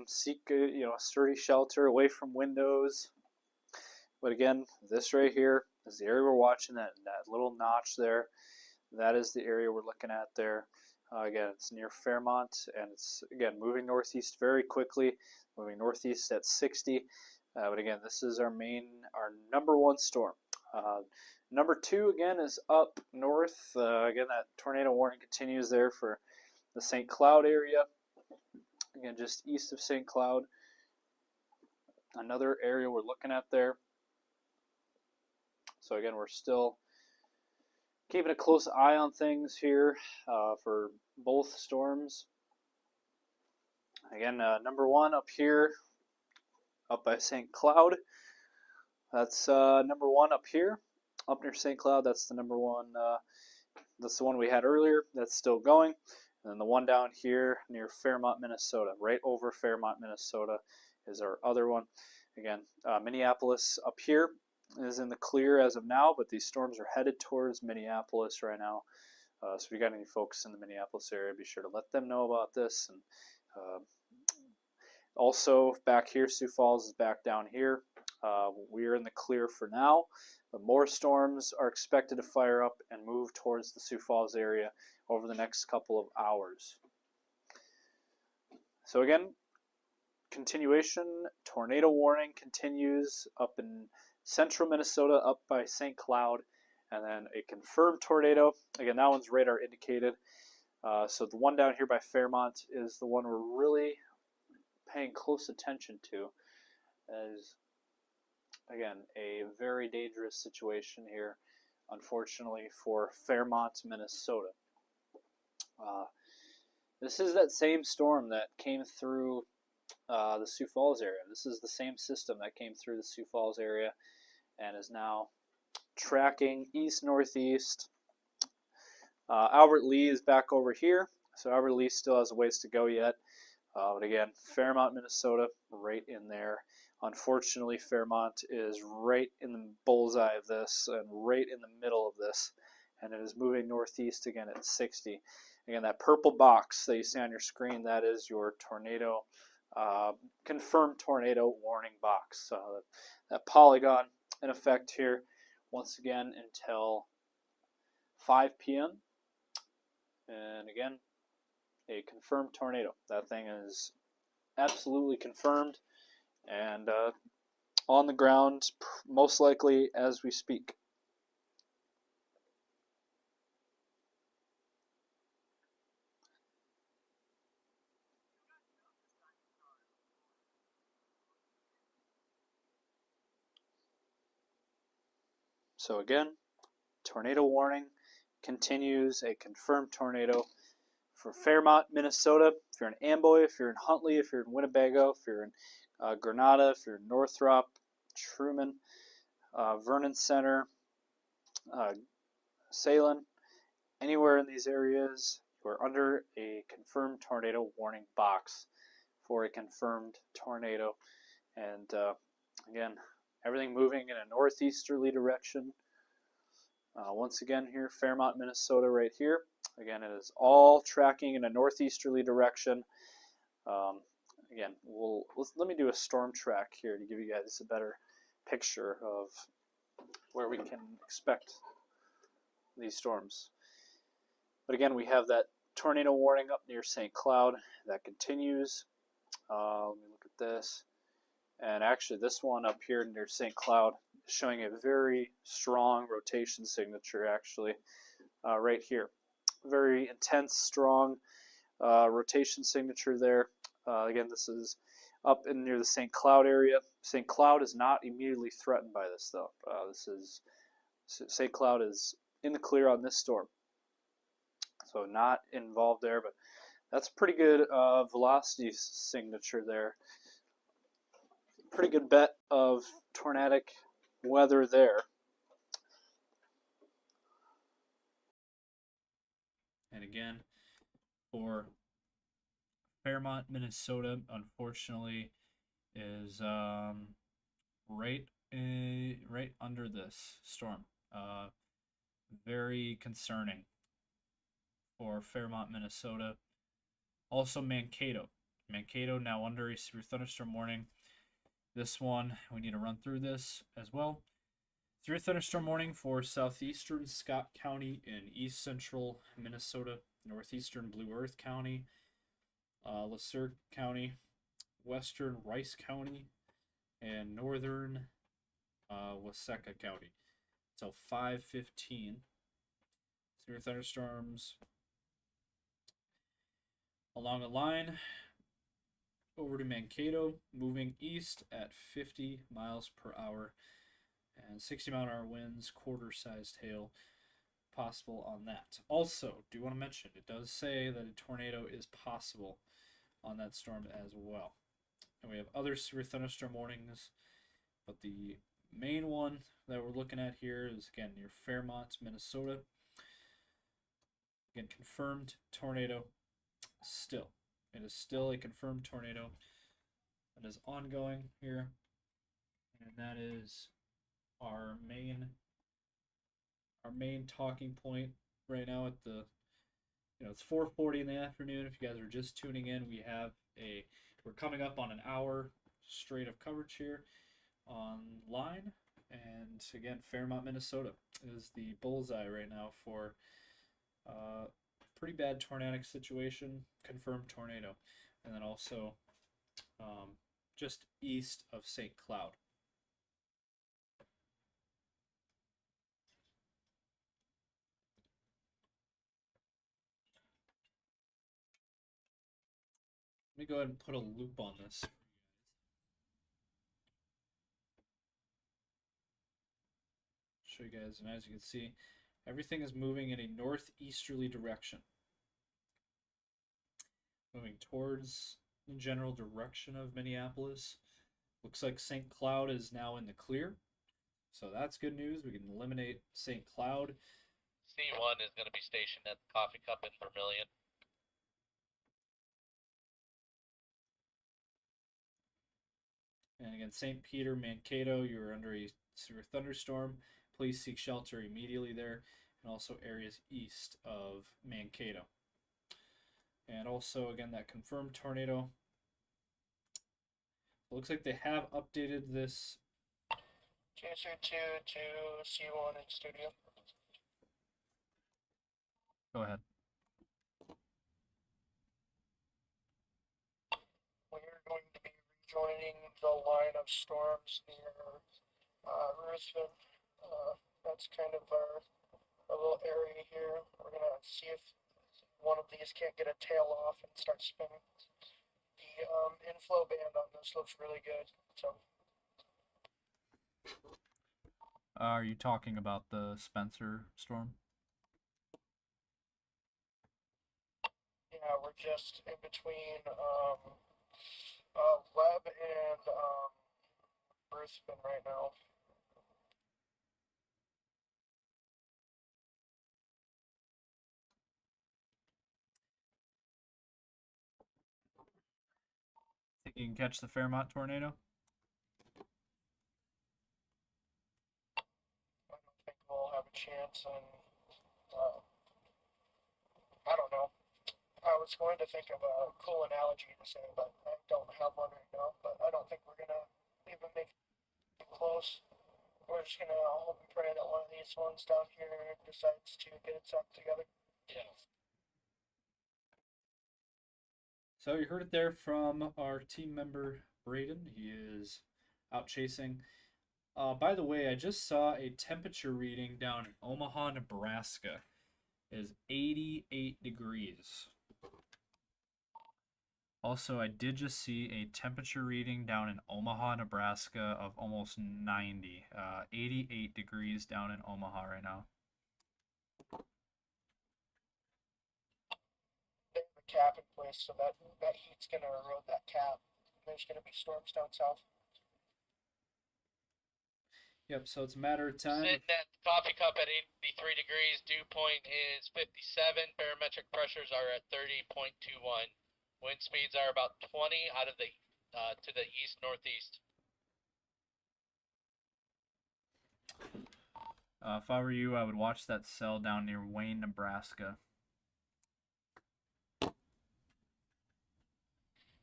Seek a sturdy shelter away from windows. But again, this right here is the area we're watching. That little notch there, that is the area we're looking at there. Again, it's near Fairmont, and it's again moving northeast very quickly. Moving northeast at 60. But again, this is our number one storm. Number two, again, is up north. Again, that tornado warning continues there for the St. Cloud area. Again, just east of St. Cloud. Another area we're looking at there. So again, we're still keeping a close eye on things here for both storms. Again, number one up here, up by St. Cloud. That's number one up here, up near St. Cloud. That's the number one. That's the one we had earlier. That's still going. And then the one down here near Fairmont, Minnesota, right over Fairmont, Minnesota, is our other one. Again, Minneapolis up here is in the clear as of now, but these storms are headed towards Minneapolis right now. So if you got any folks in the Minneapolis area, be sure to let them know about this. And also back here, Sioux Falls is back down here. We're in the clear for now, but more storms are expected to fire up and move towards the Sioux Falls area over the next couple of hours. So again, continuation, tornado warning continues up in central Minnesota, up by St. Cloud, and then a confirmed tornado. Again, that one's radar indicated. So the one down here by Fairmont is the one we're really paying close attention to, as again, a very dangerous situation here, unfortunately, for Fairmont, Minnesota. This is that same storm that came through the Sioux Falls area. This is the same system that came through the Sioux Falls area and is now tracking east-northeast. Albert Lee is back over here, so Albert Lee still has a ways to go yet. But again, Fairmont, Minnesota, right in there. Unfortunately, Fairmont is right in the bullseye of this and right in the middle of this, and it is moving northeast again at 60. Again, that purple box that you see on your screen, that is your tornado, confirmed tornado warning box. That polygon in effect here once again until 5 p.m. And again, a confirmed tornado. That thing is absolutely confirmed and on the ground, most likely as we speak. So again, tornado warning continues, a confirmed tornado for Fairmont, Minnesota. If you're in Amboy, if you're in Huntley, if you're in Winnebago, if you're in Granada, if you're in Northrop, Truman, Vernon Center, Salem, anywhere in these areas, you're under a confirmed tornado warning box for a confirmed tornado. And again, everything moving in a northeasterly direction. Once again here, Fairmont, Minnesota right here. Again, it is all tracking in a northeasterly direction. Again, let me do a storm track here to give you guys a better picture of where we can expect these storms. But again, we have that tornado warning up near St. Cloud. That continues. Let me look at this. And actually, this one up here near St. Cloud is showing a very strong rotation signature, actually, right here. Very intense, strong rotation signature there. Again, this is up in near the St. Cloud area. St. Cloud is not immediately threatened by this, though. St. Cloud is in the clear on this storm. So not involved there, but That's a pretty good velocity signature there. Pretty good bet of tornadic weather there. And again, for Fairmont, Minnesota, unfortunately, is right under this storm. Very concerning for Fairmont, Minnesota. Also Mankato. Mankato now under a severe thunderstorm warning. This one, we need to run through this as well. Severe thunderstorm warning for southeastern Scott County in east central Minnesota, northeastern Blue Earth County, LeSueur County, western Rice County, and northern Waseca County. Until 5:15. Severe thunderstorms along a line over to Mankato, moving east at 50 miles per hour and 60-mile-an-hour winds, quarter-sized hail possible on that. Also, do want to mention, it does say that a tornado is possible on that storm as well. And we have other severe thunderstorm warnings, but the main one that we're looking at here is, again, near Fairmont, Minnesota. Again, confirmed tornado still. It is still a confirmed tornado that is ongoing here. And that is our main talking point right now at the, it's 4:40 in the afternoon. If you guys are just tuning in, we're coming up on an hour straight of coverage here online. And again, Fairmont, Minnesota is the bullseye right now for pretty bad tornadic situation, confirmed tornado. And then also just east of St. Cloud. Let me go ahead and put a loop on this. Show you guys, and as you can see, everything is moving in a northeasterly direction. Moving towards the general direction of Minneapolis. Looks like St. Cloud is now in the clear. So that's good news. We can eliminate St. Cloud. C1 is going to be stationed at the Coffee Cup in Vermilion. And again, St. Peter, Mankato, you're under a severe thunderstorm. Please seek shelter immediately there, and also areas east of Mankato. And also, again, that confirmed tornado. It looks like they have updated this. Chaser 2 to C1 in studio. Go ahead. We're going to be rejoining the line of storms near Ruthven. That's kind of our little area here. We're going to see if one of these can't get a tail off and start spinning. The inflow band on this looks really good. So. Are you talking about the Spencer storm? Yeah, we're just in between Webb and Ruthven right now. Think you can catch the Fairmont tornado? I don't think we'll have a chance, and I don't know. I was going to think of a cool analogy to say, but I don't have one right now. But I don't think we're gonna even make it close. We're just gonna hope and pray that one of these ones down here decides to get itself together. Yeah. So you heard it there from our team member Braden. He is out chasing. By the way, I just saw a temperature reading down in Omaha, Nebraska. It is 88 degrees. Also, I did just see a temperature reading down in Omaha, Nebraska of almost 90. 88 degrees down in Omaha right now. They have a cap in place, so that heat's gonna erode that cap. There's gonna be storms down south. Yep. So it's a matter of time. Sitting at the coffee cup at 83 degrees. Dew point is 57. Barometric pressures are at 30.21. Wind speeds are about 20 out of the to the east northeast. If I were you, I would watch that cell down near Wayne, Nebraska.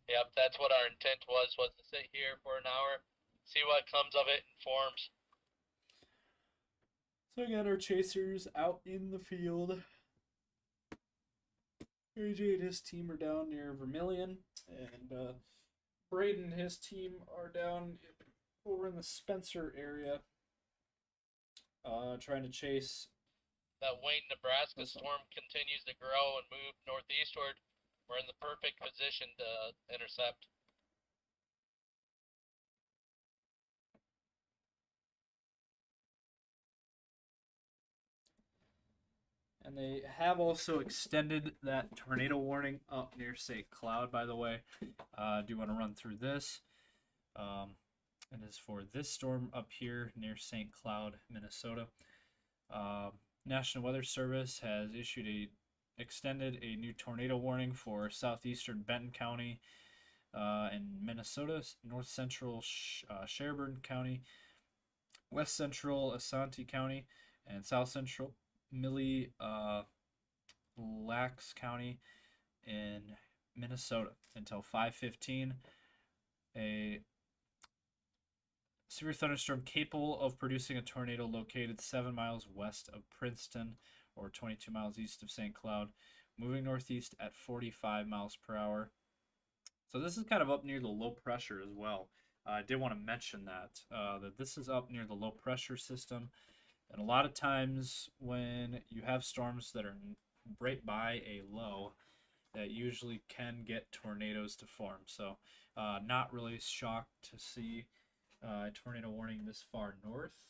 Yep, that's what our intent was to sit here for an hour, see what comes of it and forms. So again, our chasers out in the field. AJ and his team are down near Vermilion, and Braden and his team are down over in the Spencer area, trying to chase. That Wayne, Nebraska storm continues to grow and move northeastward. We're in the perfect position to intercept. And they have also extended that tornado warning up near St. Cloud, by the way. I do want to run through this. It is for this storm up here near St. Cloud, Minnesota. National Weather Service has extended a new tornado warning for southeastern Benton County in Minnesota, north central Sherburne County, west central Asante County, and south central Mille Lacs County in Minnesota until 5:15. A severe thunderstorm capable of producing a tornado located 7 miles west of Princeton or 22 miles east of St. Cloud, moving northeast at 45 miles per hour. So this is kind of up near the low pressure as well. I did want to mention that this is up near the low pressure system. And a lot of times when you have storms that are right by a low, that usually can get tornadoes to form. So not really shocked to see a tornado warning this far north.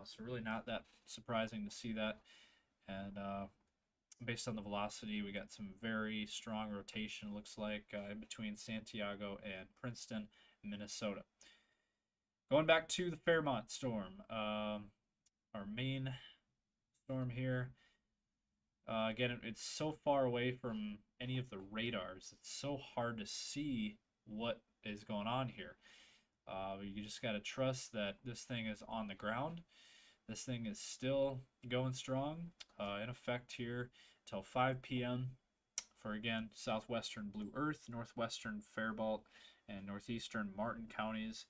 So really not that surprising to see that. And based on the velocity, we got some very strong rotation, looks like, in between Santiago and Princeton, Minnesota. Going back to the Fairmont storm. Our main storm here. Again, it's so far away from any of the radars. It's so hard to see what is going on here. You just got to trust that this thing is on the ground. This thing is still going strong, in effect here till 5 p.m. for, again, southwestern Blue Earth, northwestern Faribault, and northeastern Martin counties.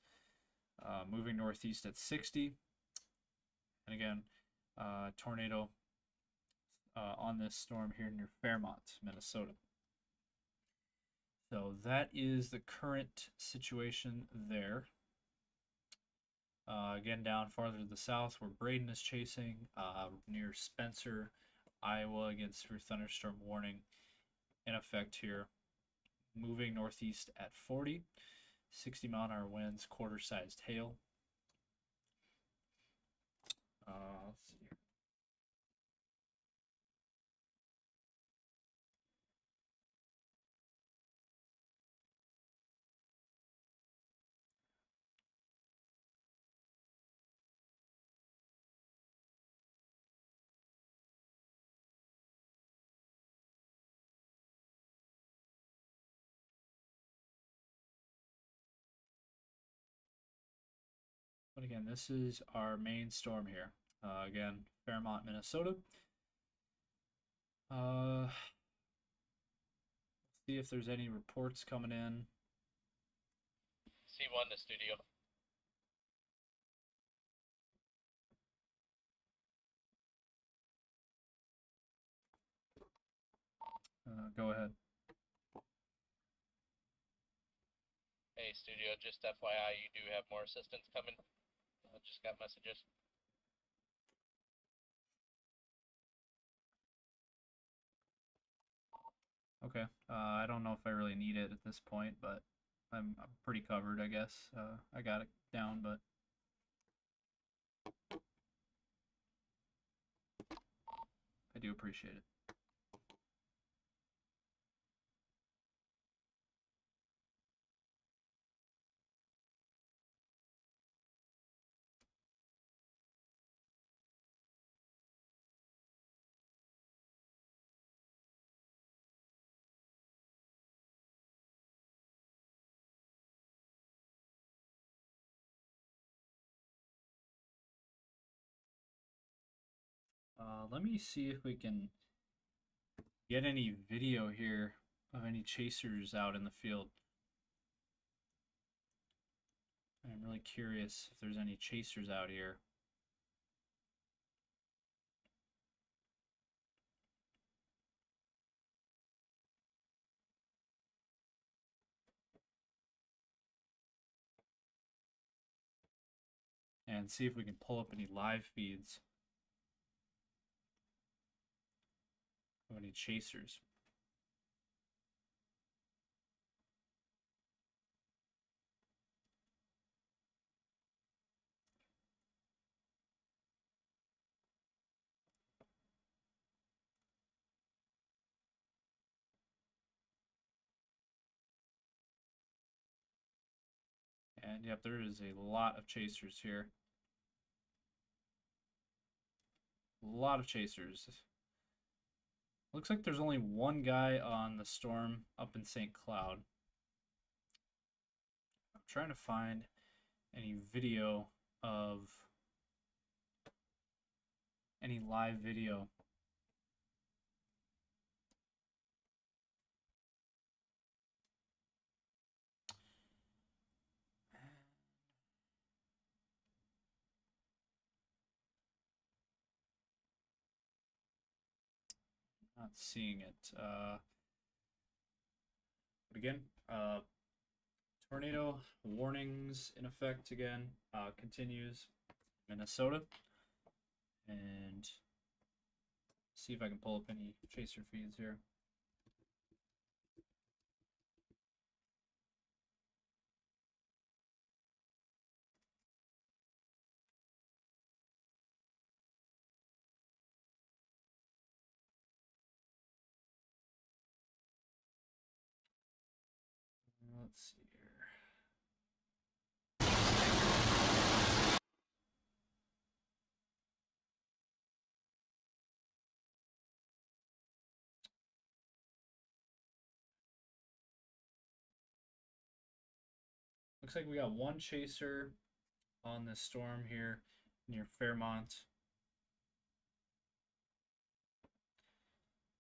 Moving northeast at 60. And again, tornado on this storm here near Fairmont, Minnesota. So that is the current situation there. Again, down farther to the south where Braden is chasing, near Spencer, Iowa, again, severe thunderstorm warning in effect here. Moving northeast at 40, 60 mile an hour winds, quarter-sized hail. Let's see here. But again, this is our main storm here. Again, Fairmont, Minnesota. See if there's any reports coming in. C1 to studio. Go ahead. Hey, studio, just FYI, you do have more assistance coming. Just got messages. Okay. I don't know if I really need it at this point, but I'm pretty covered, I guess. I got it down, but I do appreciate it. Let me see if we can get any video here of any chasers out in the field. I'm really curious if there's any chasers out here. And see if we can pull up any live feeds of any chasers. And yep, there is a lot of chasers here. A lot of chasers. Looks like there's only one guy on the storm up in St. Cloud. I'm trying to find any video of any live video. Not seeing it. But again, tornado warnings in effect again. Continues Minnesota. And see if I can pull up any chaser feeds here. Let's see here. Looks like we got one chaser on this storm here near Fairmont.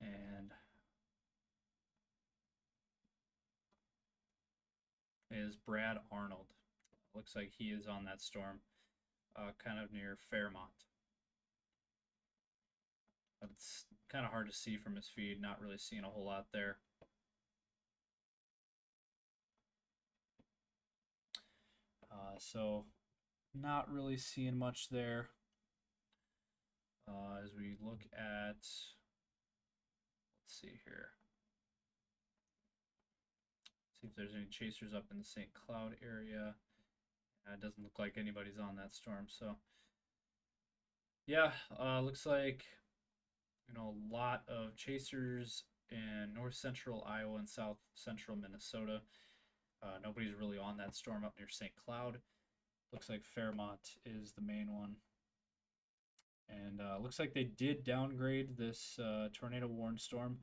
And is Brad Arnold. Looks like he is on that storm, kind of near Fairmont. But it's kind of hard to see from his feed, not really seeing a whole lot there. So not really seeing much there. As we look at, let's see here. See if there's any chasers up in the St. Cloud area. It doesn't look like anybody's on that storm, so yeah, looks like, you know, a lot of chasers in north central Iowa and south central Minnesota. Nobody's really on that storm up near St. Cloud. Looks like Fairmont is the main one. And looks like they did downgrade this tornado warned storm.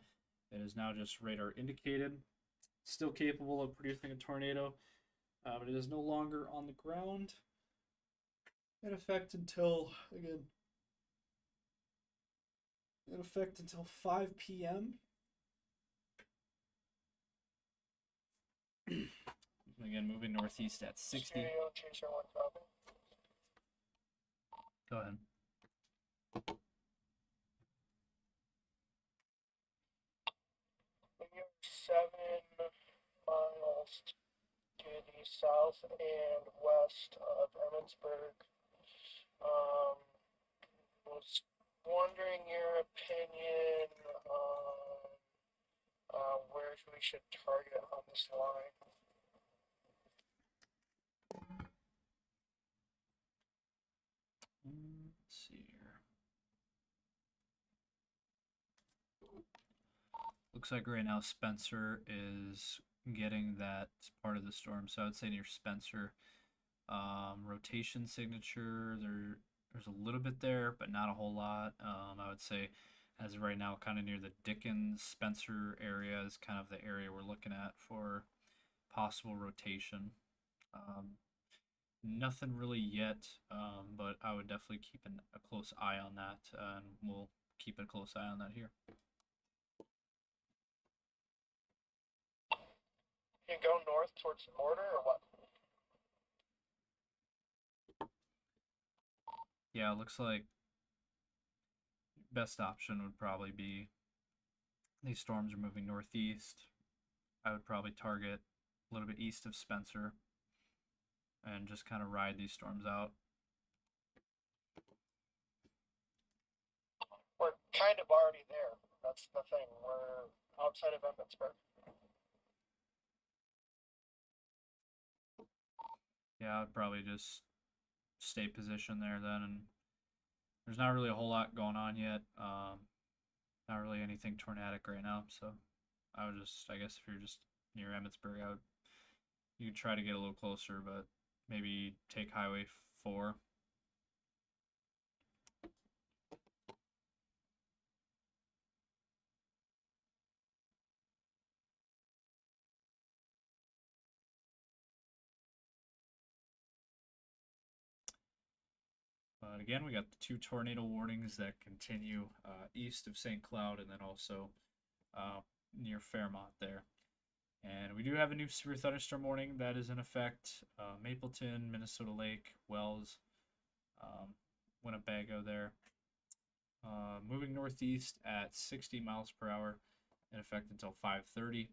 It is now just radar indicated. Still capable of producing a tornado, but it is no longer on the ground in effect until, again, in effect until 5 p.m. Again, moving northeast at 60. Studio chaser 1 copy. Go ahead. We are 7 miles to the south and west of Emmitsburg. Was wondering your opinion on where we should target on this line. Let's see here. Looks like right now Spencer is getting that part of the storm, so I would say near Spencer. Rotation signature, there's a little bit there, but not a whole lot. I would say as of right now, kind of near the Dickens Spencer area is kind of the area we're looking at for possible rotation. nothing really yet, but I would definitely keep a close eye on that, and we'll keep a close eye on that here. You go north towards the border or what? Yeah, it looks like best option would probably be these storms are moving northeast. I would probably target a little bit east of Spencer and just kind of ride these storms out. We're kind of already there. That's the thing. We're outside of Emmitsburg. Yeah, I'd probably just stay positioned there then, and there's not really a whole lot going on yet. Not really anything tornadic right now, so I would just, I guess if you're just near Emmitsburg, you could try to get a little closer, but maybe take Highway 4. But again, we got the 2 tornado warnings that continue east of St. Cloud and then also near Fairmont there. And we do have a new severe thunderstorm warning that is in effect. Mapleton, Minnesota Lake, Wells, Winnebago there. Moving northeast at 60 miles per hour in effect until 5:30.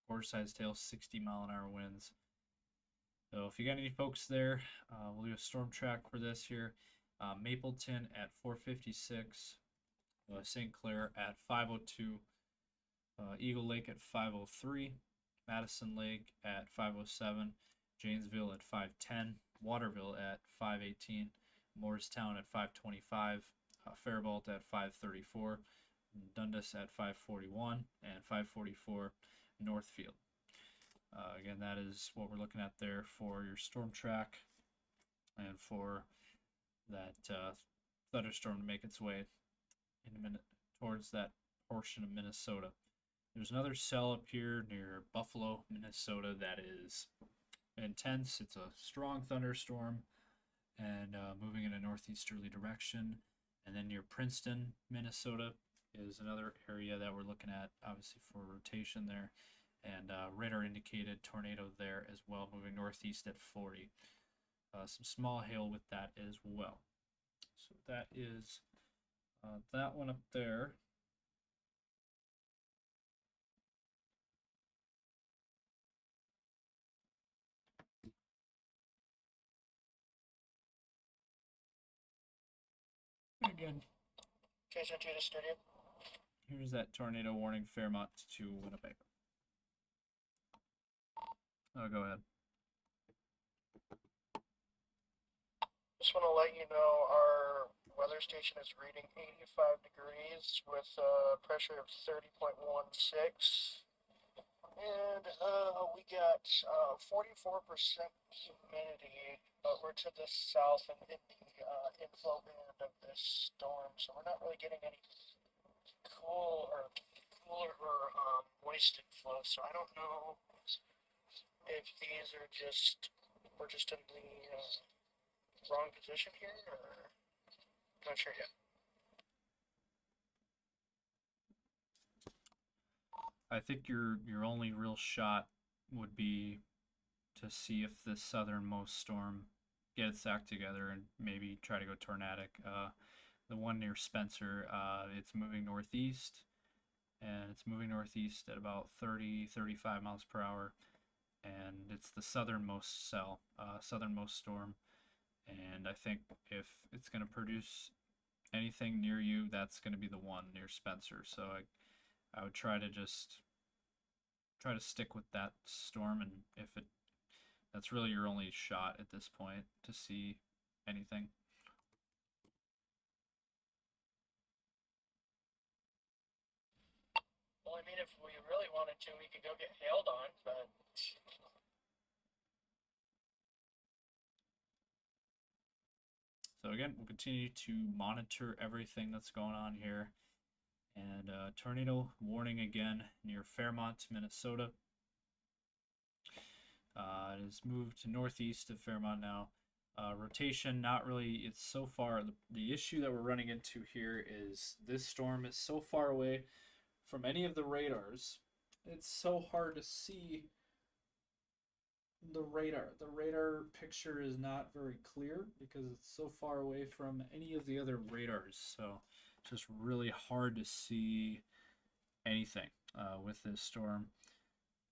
Quarter size tail, 60-mile-an-hour winds. So if you got any folks there, we'll do a storm track for this here. Mapleton at 456, St. Clair at 502, Eagle Lake at 503, Madison Lake at 507, Janesville at 510, Waterville at 518, Morristown at 525, Faribault at 534, Dundas at 541, and 544 Northfield. Again, that is what we're looking at there for your storm track and for that thunderstorm to make its way towards that portion of Minnesota. There's another cell up here near Buffalo, Minnesota that is intense. It's a strong thunderstorm and moving in a northeasterly direction. And then near Princeton, Minnesota is another area that we're looking at, obviously for rotation there. And radar indicated tornado there as well, moving northeast at 40. Some small hail with that as well. So that is that one up there. Again, Jason to the studio. here's that tornado warning, Fairmont to Winnebago. Oh, go ahead. Just want to let you know our weather station is reading 85 degrees with a pressure of 30.16. And we got 44% humidity, but we're to the south and in the inflow band of this storm, so we're not really getting any cooler or moist inflow. So I don't know if these are just we're just in the wrong position here, or not sure yet. I think your only real shot would be to see if the southernmost storm gets its act together and maybe try to go tornadic. The one near Spencer, it's moving northeast, and it's moving northeast at about 30-35 miles per hour, and it's the southernmost cell, southernmost storm. And I think if it's going to produce anything near you, that's going to be the one near Spencer. So I would try to stick with that storm, and that's really your only shot at this point to see anything. Well, I mean, if we really wanted to, we could go get hailed on, but So again, we'll continue to monitor everything that's going on here. And tornado warning again near Fairmont, Minnesota. It has moved to northeast of Fairmont now. Rotation, not really. It's so far. The issue that we're running into here is this storm is so far away from any of the radars. It's so hard to see the radar. The radar picture is not very clear because it's so far away from any of the other radars. So it's just really hard to see anything with this storm.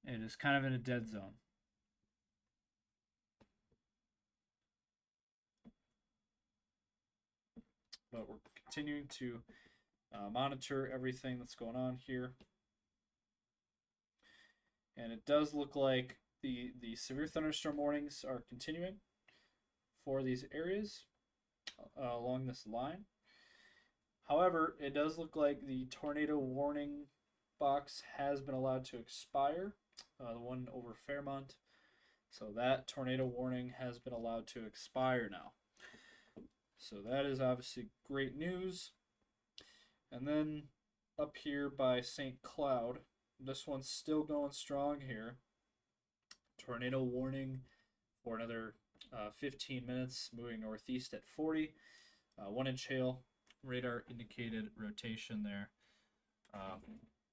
It is kind of in a dead zone. But we're continuing to monitor everything that's going on here. And it does look like the severe thunderstorm warnings are continuing for these areas along this line. However, it does look like the tornado warning box has been allowed to expire, the one over Fairmont. So that tornado warning has been allowed to expire now. So that is obviously great news. And then up here by St. Cloud, this one's still going strong here. Tornado warning for another 15 minutes, moving northeast at 40. 1 inch hail, radar indicated rotation there.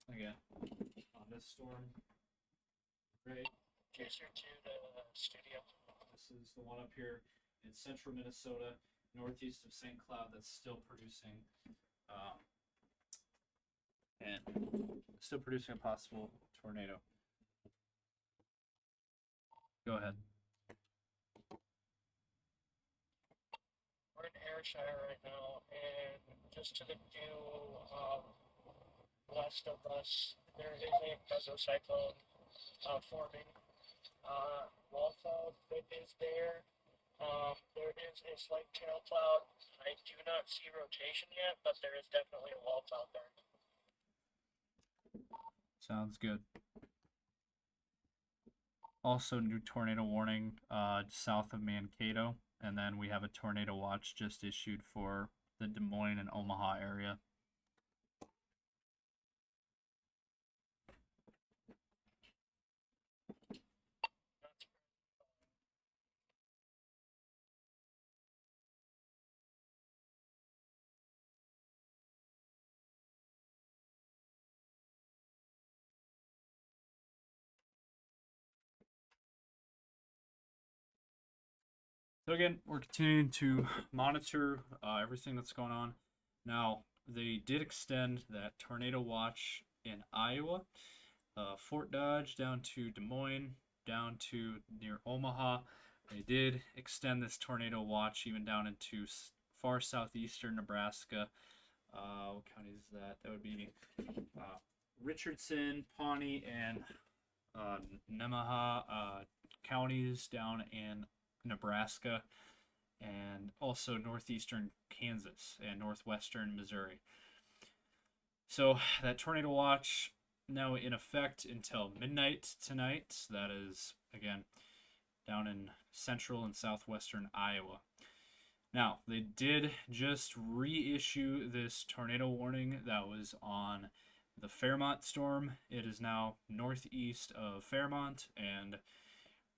Again, on this storm, right? Closer to the studio. This is the one up here in central Minnesota, northeast of St. Cloud, that's still producing, and still producing a possible tornado. Go ahead. We're in Ayrshire right now, and just to the view west of us, there is a mesocyclone forming. Wall that is there. There is a slight tail cloud. I do not see rotation yet, but there is definitely a wall cloud there. Sounds good. Also, new tornado warning south of Mankato, and then we have a tornado watch just issued for the Des Moines and Omaha area. So again, we're continuing to monitor everything that's going on. Now, they did extend that tornado watch in Iowa, Fort Dodge down to Des Moines, down to near Omaha. They did extend this tornado watch even down into far southeastern Nebraska. What county is that? That would be Richardson, Pawnee, and Nemaha counties down in Nebraska, and also northeastern Kansas and northwestern Missouri. So that tornado watch now in effect until midnight tonight. That is, again, down in central and southwestern Iowa. Now, they did just reissue this tornado warning that was on the Fairmont storm. It is now northeast of Fairmont and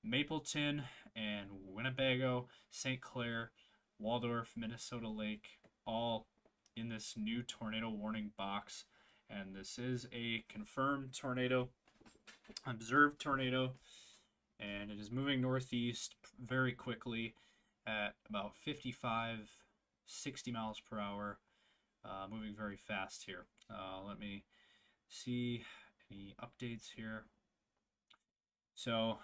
Mapleton and Winnebago, St. Clair, Waldorf, Minnesota Lake, all in this new tornado warning box. And this is a confirmed tornado, observed tornado, and it is moving northeast very quickly at about 55, 60 miles per hour, moving very fast here. Let me see any updates here. So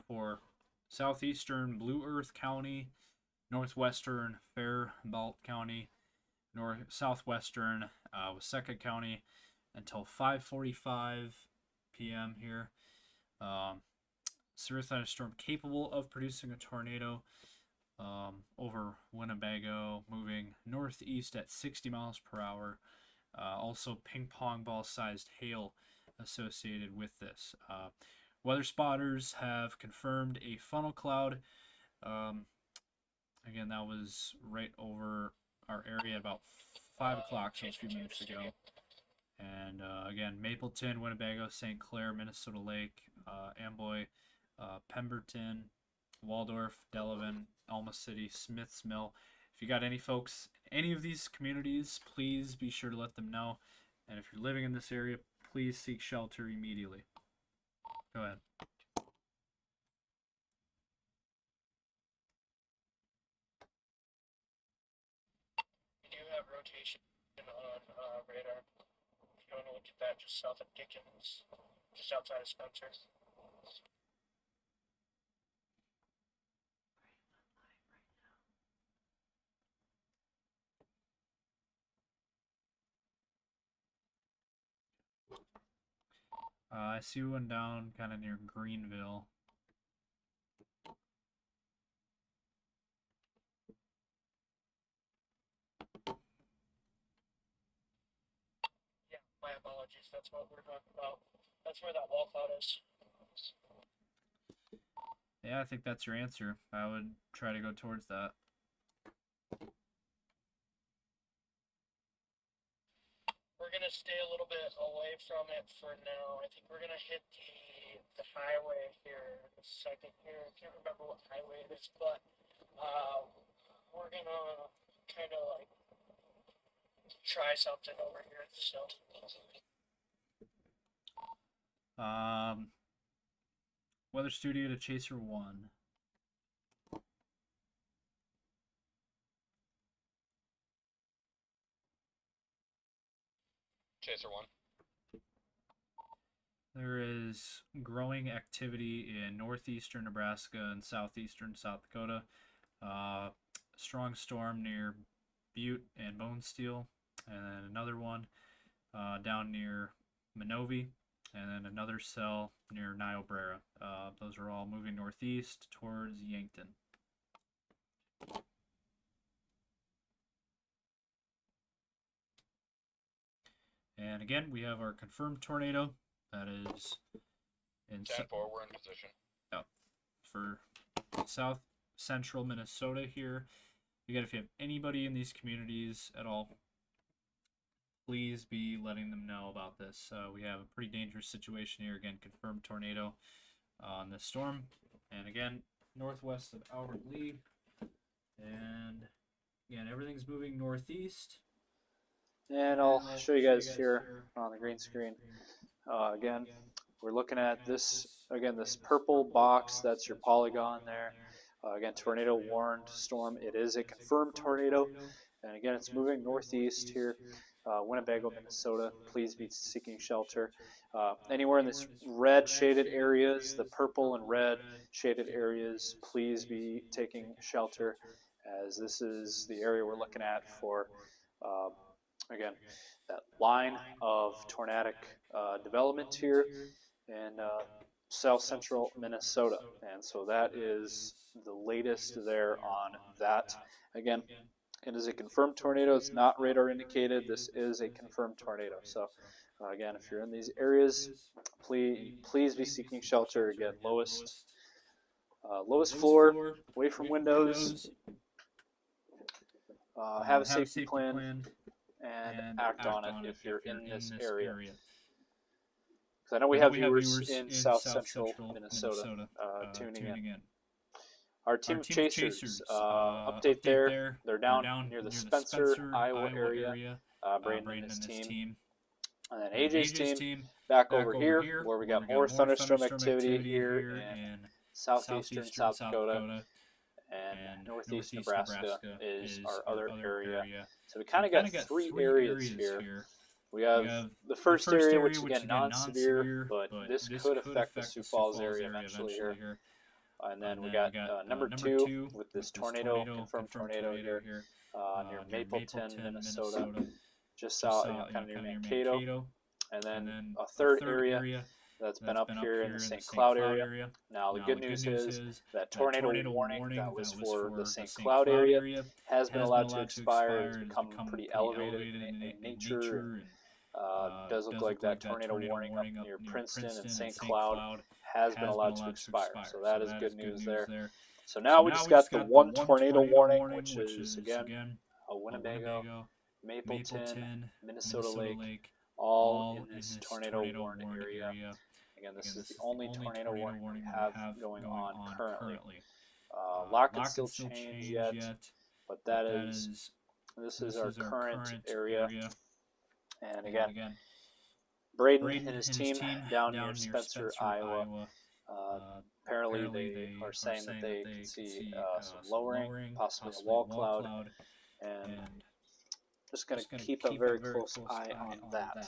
for southeastern Blue Earth County, northwestern Faribault County, southwestern Waseca County until 5:45 p.m. here. Severe thunderstorm capable of producing a tornado over Winnebago, moving northeast at 60 miles per hour. Also ping pong ball sized hail associated with this. Weather spotters have confirmed a funnel cloud. Again, that was right over our area about 5 o'clock, so a few minutes ago. And again, Mapleton, Winnebago, St. Clair, Minnesota Lake, Amboy, Pemberton, Waldorf, Delavan, Alma City, Smiths Mill. If you got any folks, any of these communities, please be sure to let them know. And if you're living in this area, please seek shelter immediately. Go ahead. We do have rotation on radar. If you want to look at that, just south of Dickens, just outside of Spencer. I see one down kind of near Greenville. Yeah, my apologies. That's what we're talking about. That's where that wall cloud is. Yeah, I think that's your answer. I would try to go towards that. We're gonna stay a little bit away from it for now. I think we're gonna hit the highway here in a second here. I can't remember what highway it is, but we're gonna kind of like try something over here. So Weather Studio to Chaser 1. Chaser 1. There is growing activity in northeastern Nebraska and southeastern South Dakota. Strong storm near Butte and Bone Steel, and then another one down near Menovi, and then another cell near Niobrara. Those are all moving northeast towards Yankton. And again, we have our confirmed tornado. That is in 10-4, we're in position. for south central Minnesota here. Again, if you have anybody in these communities at all, please be letting them know about this. We have a pretty dangerous situation here. Again, confirmed tornado on this storm. And again, northwest of Albert Lee. And again, everything's moving northeast. And I'll show you guys here on the green screen. Again, we're looking at this, again, this purple box, that's your polygon there. Again, tornado warned storm. It is a confirmed tornado. And again, it's moving northeast here. Winnebago, Minnesota. Please be seeking shelter. Anywhere in this red shaded areas, the purple and red shaded areas, please be taking shelter, as this is the area we're looking at for, again, that line of tornadic development here in south central Minnesota. And so that is the latest there on that. Again, it is a confirmed tornado. It's not radar indicated. This is a confirmed tornado. So again, if you're in these areas, please be seeking shelter. Again, lowest floor, away from windows. Have a safety plan and act on it if you're in this area. Because I know we have viewers in south central Minnesota tuning in. Our team of chasers, update there. They're down near the Spencer, Iowa area. Braden and his team. And then AJ's team back over here, where we got more thunderstorm activity here in southeastern South Dakota. And northeast Nebraska is our other area. So we kind of got three areas here. We have the first area, which again, non-severe, but this could affect the Sioux Falls area eventually here. And then we got number 2 with this tornado, confirmed tornado here near Mapleton, Minnesota, just south, kind of near Mankato. And then a third area that's been up here in the St. Cloud area. Now the good news is that tornado warning that was for the St. Cloud area has been allowed to expire. It's become pretty elevated in nature. Does look like that tornado warning up near Princeton and St. Cloud has been allowed to expire. So that is good news there. So now we just got the one tornado warning, which is again a Winnebago, Mapleton, Minnesota Lake, all in this tornado warned area. Again, this is the only tornado warning we have going on currently. A Lot can still change yet, but this is our current area. And again, Braden and his team down near Spencer, Iowa. Apparently they are saying that they can see some lowering, possibly a wall cloud, and just going to keep a very close eye on that.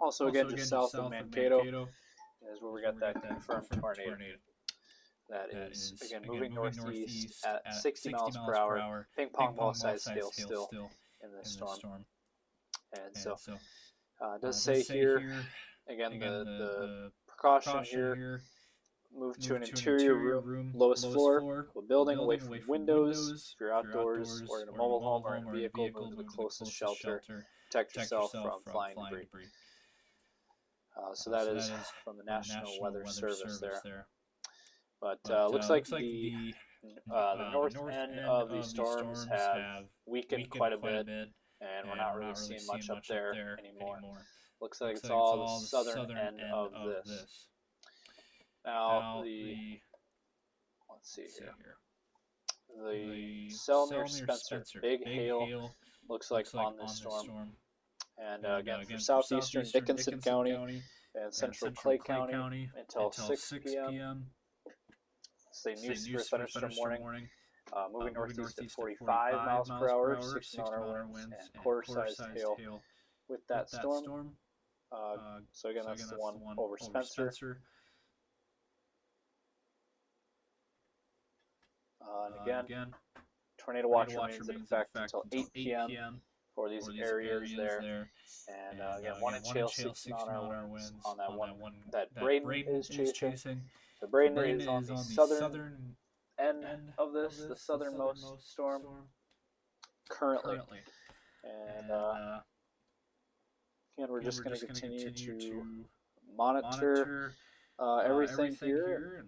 Also, again, just south of Mankato is where we got that confirmed tornado. That is, again, moving northeast at 60 miles per hour, ping pong ball size hail still in this storm. And so, it does say here, again, the precaution here, move to an interior room, lowest floor of a building, away from windows. If you're outdoors or in a mobile home or in a vehicle, move to the closest shelter. Protect yourself from flying debris. So that is from the National Weather Service there. But looks like the north end of these storms have weakened quite a bit, and we're not really seeing much up there anymore. Looks like it's all the southern end of this. Now let's see here. The cell near Spencer, big hail looks like on this storm. And again, for southeastern Dickinson County and central Clay County until 6 p.m. Say news for thunderstorm warning. Moving northeast at 45 miles per hour, 60-mile-an-hour winds, and quarter-sized hail with that storm. So again, that's the one over Spencer. And again, tornado watch remains in effect until 8 p.m. for these areas there. And again, 1-inch hail, 60-mile-an-hour winds on that one that Braden is chasing. So Braden is on the southern end of this, the southernmost storm currently. And again, we're just going to continue to monitor everything here.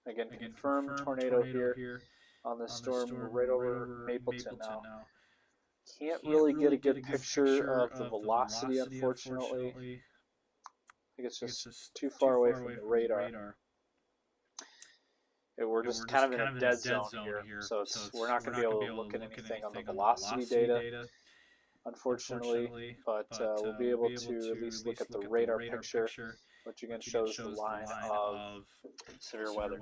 Again, confirmed tornado here on this storm right over Mapleton now. Can't really get a good picture of the velocity, unfortunately. I think it's just too far away from the radar. We're just kind of in a dead zone here, so we're not going to be able to look at anything on the velocity data, unfortunately, but we'll be able to at least look at the radar picture, which again shows the line of severe weather.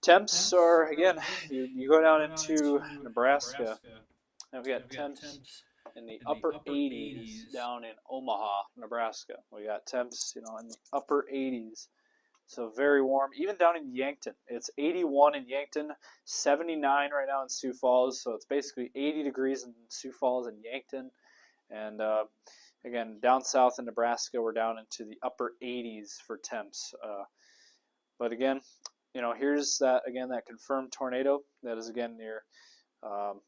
Temps are, again, you go down into Nebraska, and we got temps in the upper 80s down in Omaha, Nebraska. We got temps, in the upper 80s. So very warm. Even down in Yankton, it's 81 in Yankton, 79 right now in Sioux Falls. So it's basically 80 degrees in Sioux Falls and Yankton. And again, down south in Nebraska, we're down into the upper 80s for temps. But again, here's that confirmed tornado that is again near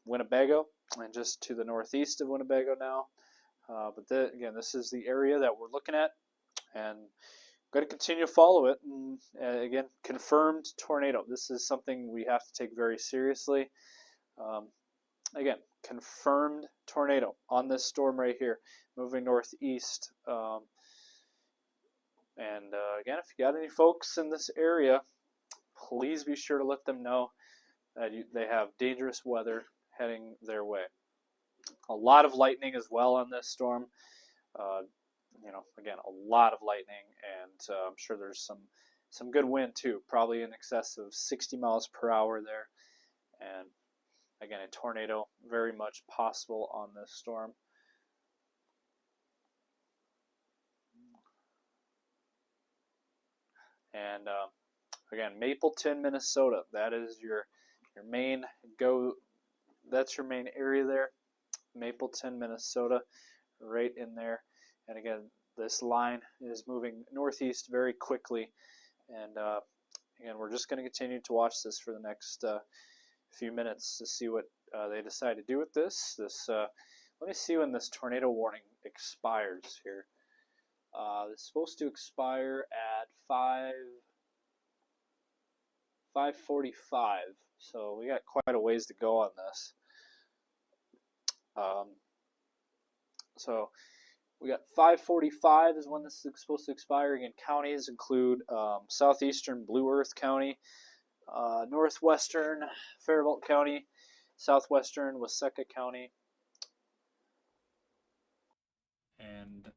Winnebago and just to the northeast of Winnebago now. But this is the area that we're looking at, and we're going to continue to follow it. And again, confirmed tornado. This is something we have to take very seriously. Again, confirmed tornado on this storm right here, moving northeast. And again, if you got any folks in this area, please be sure to let them know that they have dangerous weather heading their way. A lot of lightning as well on this storm. Again, a lot of lightning, and I'm sure there's some good wind too, probably in excess of 60 miles per hour there. And again, a tornado very much possible on this storm. And again, Mapleton, Minnesota. That is your main go. That's your main area there. Mapleton, Minnesota, right in there. And again, this line is moving northeast very quickly. And again, we're just going to continue to watch this for the next few minutes to see what they decide to do with this. Let me see when this tornado warning expires here. It's supposed to expire at 5:45, so we got quite a ways to go on this. So We got 5:45 is when this is supposed to expire. Again, counties include southeastern Blue Earth County, northwestern Faribault County, southwestern Waseca County, and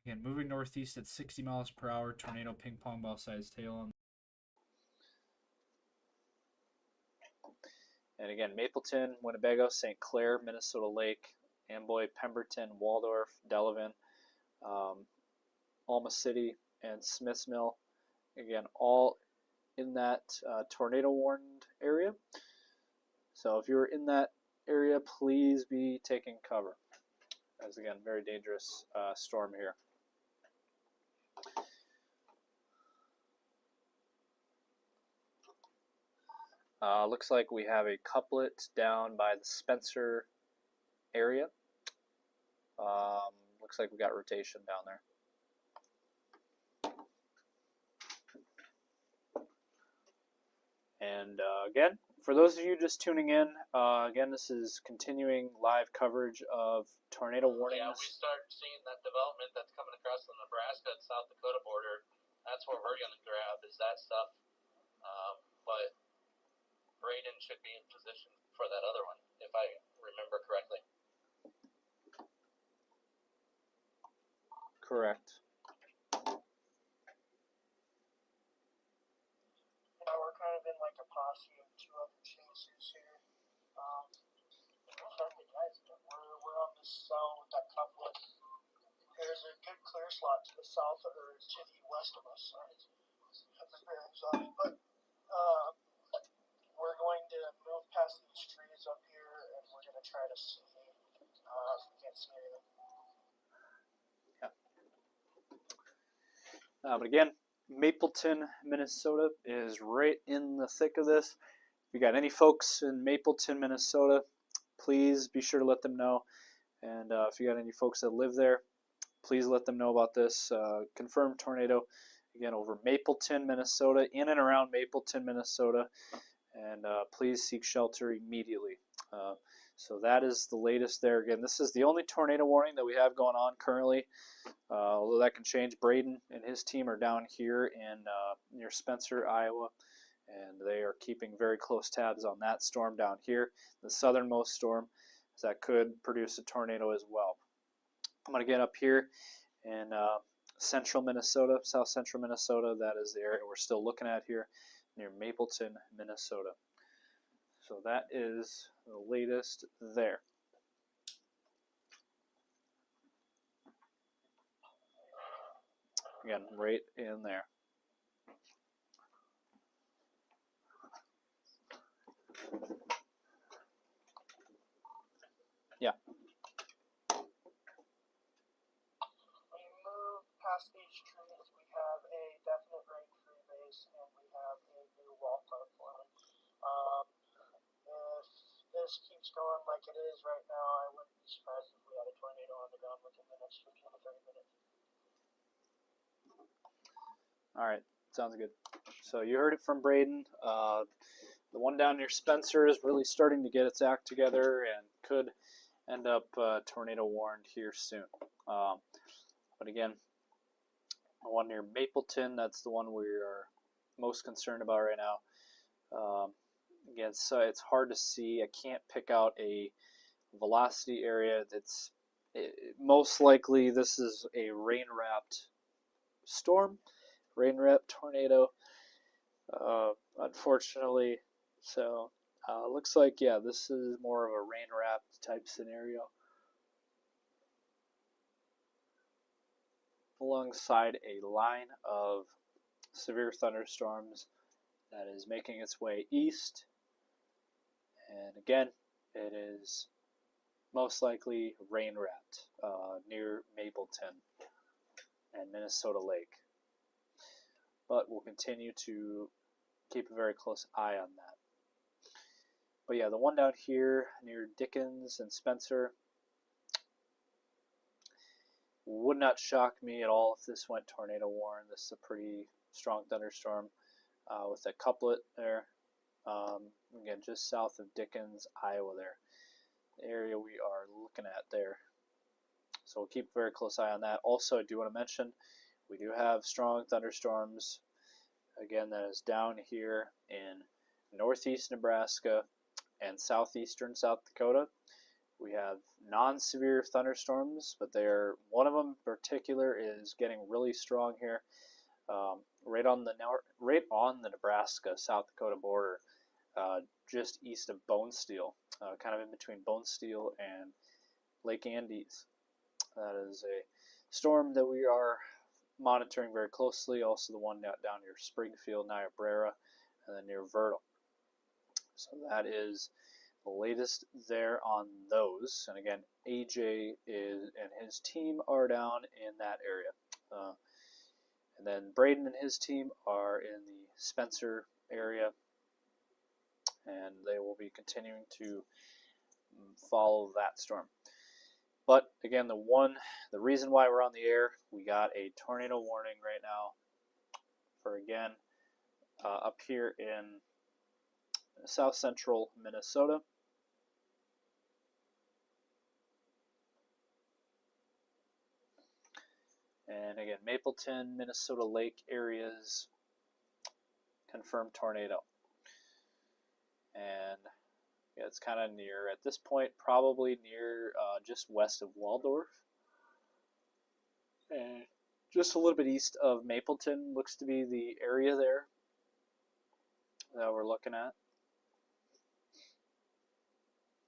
again, moving northeast at 60 miles per hour, tornado ping pong ball sized tail on. and again, Mapleton, Winnebago, St. Clair, Minnesota Lake, Amboy, Pemberton, Waldorf, Delavan, Alma City, and Smiths Mill. Again, all in that tornado warned area. So if you're in that area, please be taking cover. As again, very dangerous storm here. Looks like we have a couplet down by the Spencer area. Looks like we got rotation down there. And again, for those of you just tuning in, again, this is continuing live coverage of tornado warnings. Yeah, we start seeing that development that's coming across the Nebraska and South Dakota border. That's what we're going to grab, is that stuff. But Braden should be in position for that other one, if I remember correctly. Correct. Yeah, we're kind of in like a posse of two other chasers here. We're on this zone with that couplet. There's a good clear slot to the south or to the west of us. Have the bearings on it, but we're going to move past these trees up here, and we're going to try to see if we can't see anything. But again, Mapleton, Minnesota is right in the thick of this. If you got any folks in Mapleton, Minnesota, please be sure to let them know. And if you got any folks that live there, please let them know about this confirmed tornado. Again, over Mapleton, Minnesota, in and around Mapleton, Minnesota. And please seek shelter immediately. So that is the latest there. Again, this is the only tornado warning that we have going on currently. Although that can change. Braden and his team are down here in near Spencer, Iowa, and they are keeping very close tabs on that storm down here, the southernmost storm that could produce a tornado as well. I'm going to get up here in central Minnesota, south central Minnesota. That is the area we're still looking at here near Mapleton, Minnesota. So that is the latest there. Again, right in there. Yeah. We move past these trees, we have a definite rain-free base, and we have a new wall platform. If this keeps going like it is right now, I wouldn't be surprised if we had a tornado on the ground within the next 15 to 30 minutes. All right, sounds good. So you heard it from Braden. The one down near Spencer is really starting to get its act together and could end up tornado warned here soon. But again, the one near Mapleton, that's the one we are most concerned about right now. Again, so it's hard to see. I can't pick out a velocity area. Most likely this is a rain-wrapped storm, rain-wrapped tornado. Unfortunately, so looks like, yeah, this is more of a rain-wrapped type scenario. Alongside a line of severe thunderstorms that is making its way east. And again, it is most likely rain-wrapped near Mapleton and Minnesota Lake. But we'll continue to keep a very close eye on that. But yeah, the one down here near Dickens and Spencer would not shock me at all if this went tornado warned. This is a pretty strong thunderstorm with a couplet there. Again, just south of Dickens, Iowa there. The area we are looking at there. So we'll keep a very close eye on that. Also, I do want to mention we do have strong thunderstorms. Again, that is down here in northeast Nebraska and southeastern South Dakota. We have non-severe thunderstorms, but one of them in particular is getting really strong here, right on the Nebraska South Dakota border, just east of Bonesteel, kind of in between Bonesteel and Lake Andes. That is a storm that we are monitoring very closely. Also, the one down near Springfield, Niobrara, and then near Viertel. So that is the latest there on those. And again, AJ and his team are down in that area. And then Braden and his team are in the Spencer area, and they will be continuing to follow that storm. But again, the reason why we're on the air, we got a tornado warning right now for, again, up here in south central Minnesota. And again, Mapleton, Minnesota Lake areas, confirmed tornado. And yeah, it's kind of near, at this point, probably near just west of Waldorf. And just a little bit east of Mapleton looks to be the area there that we're looking at.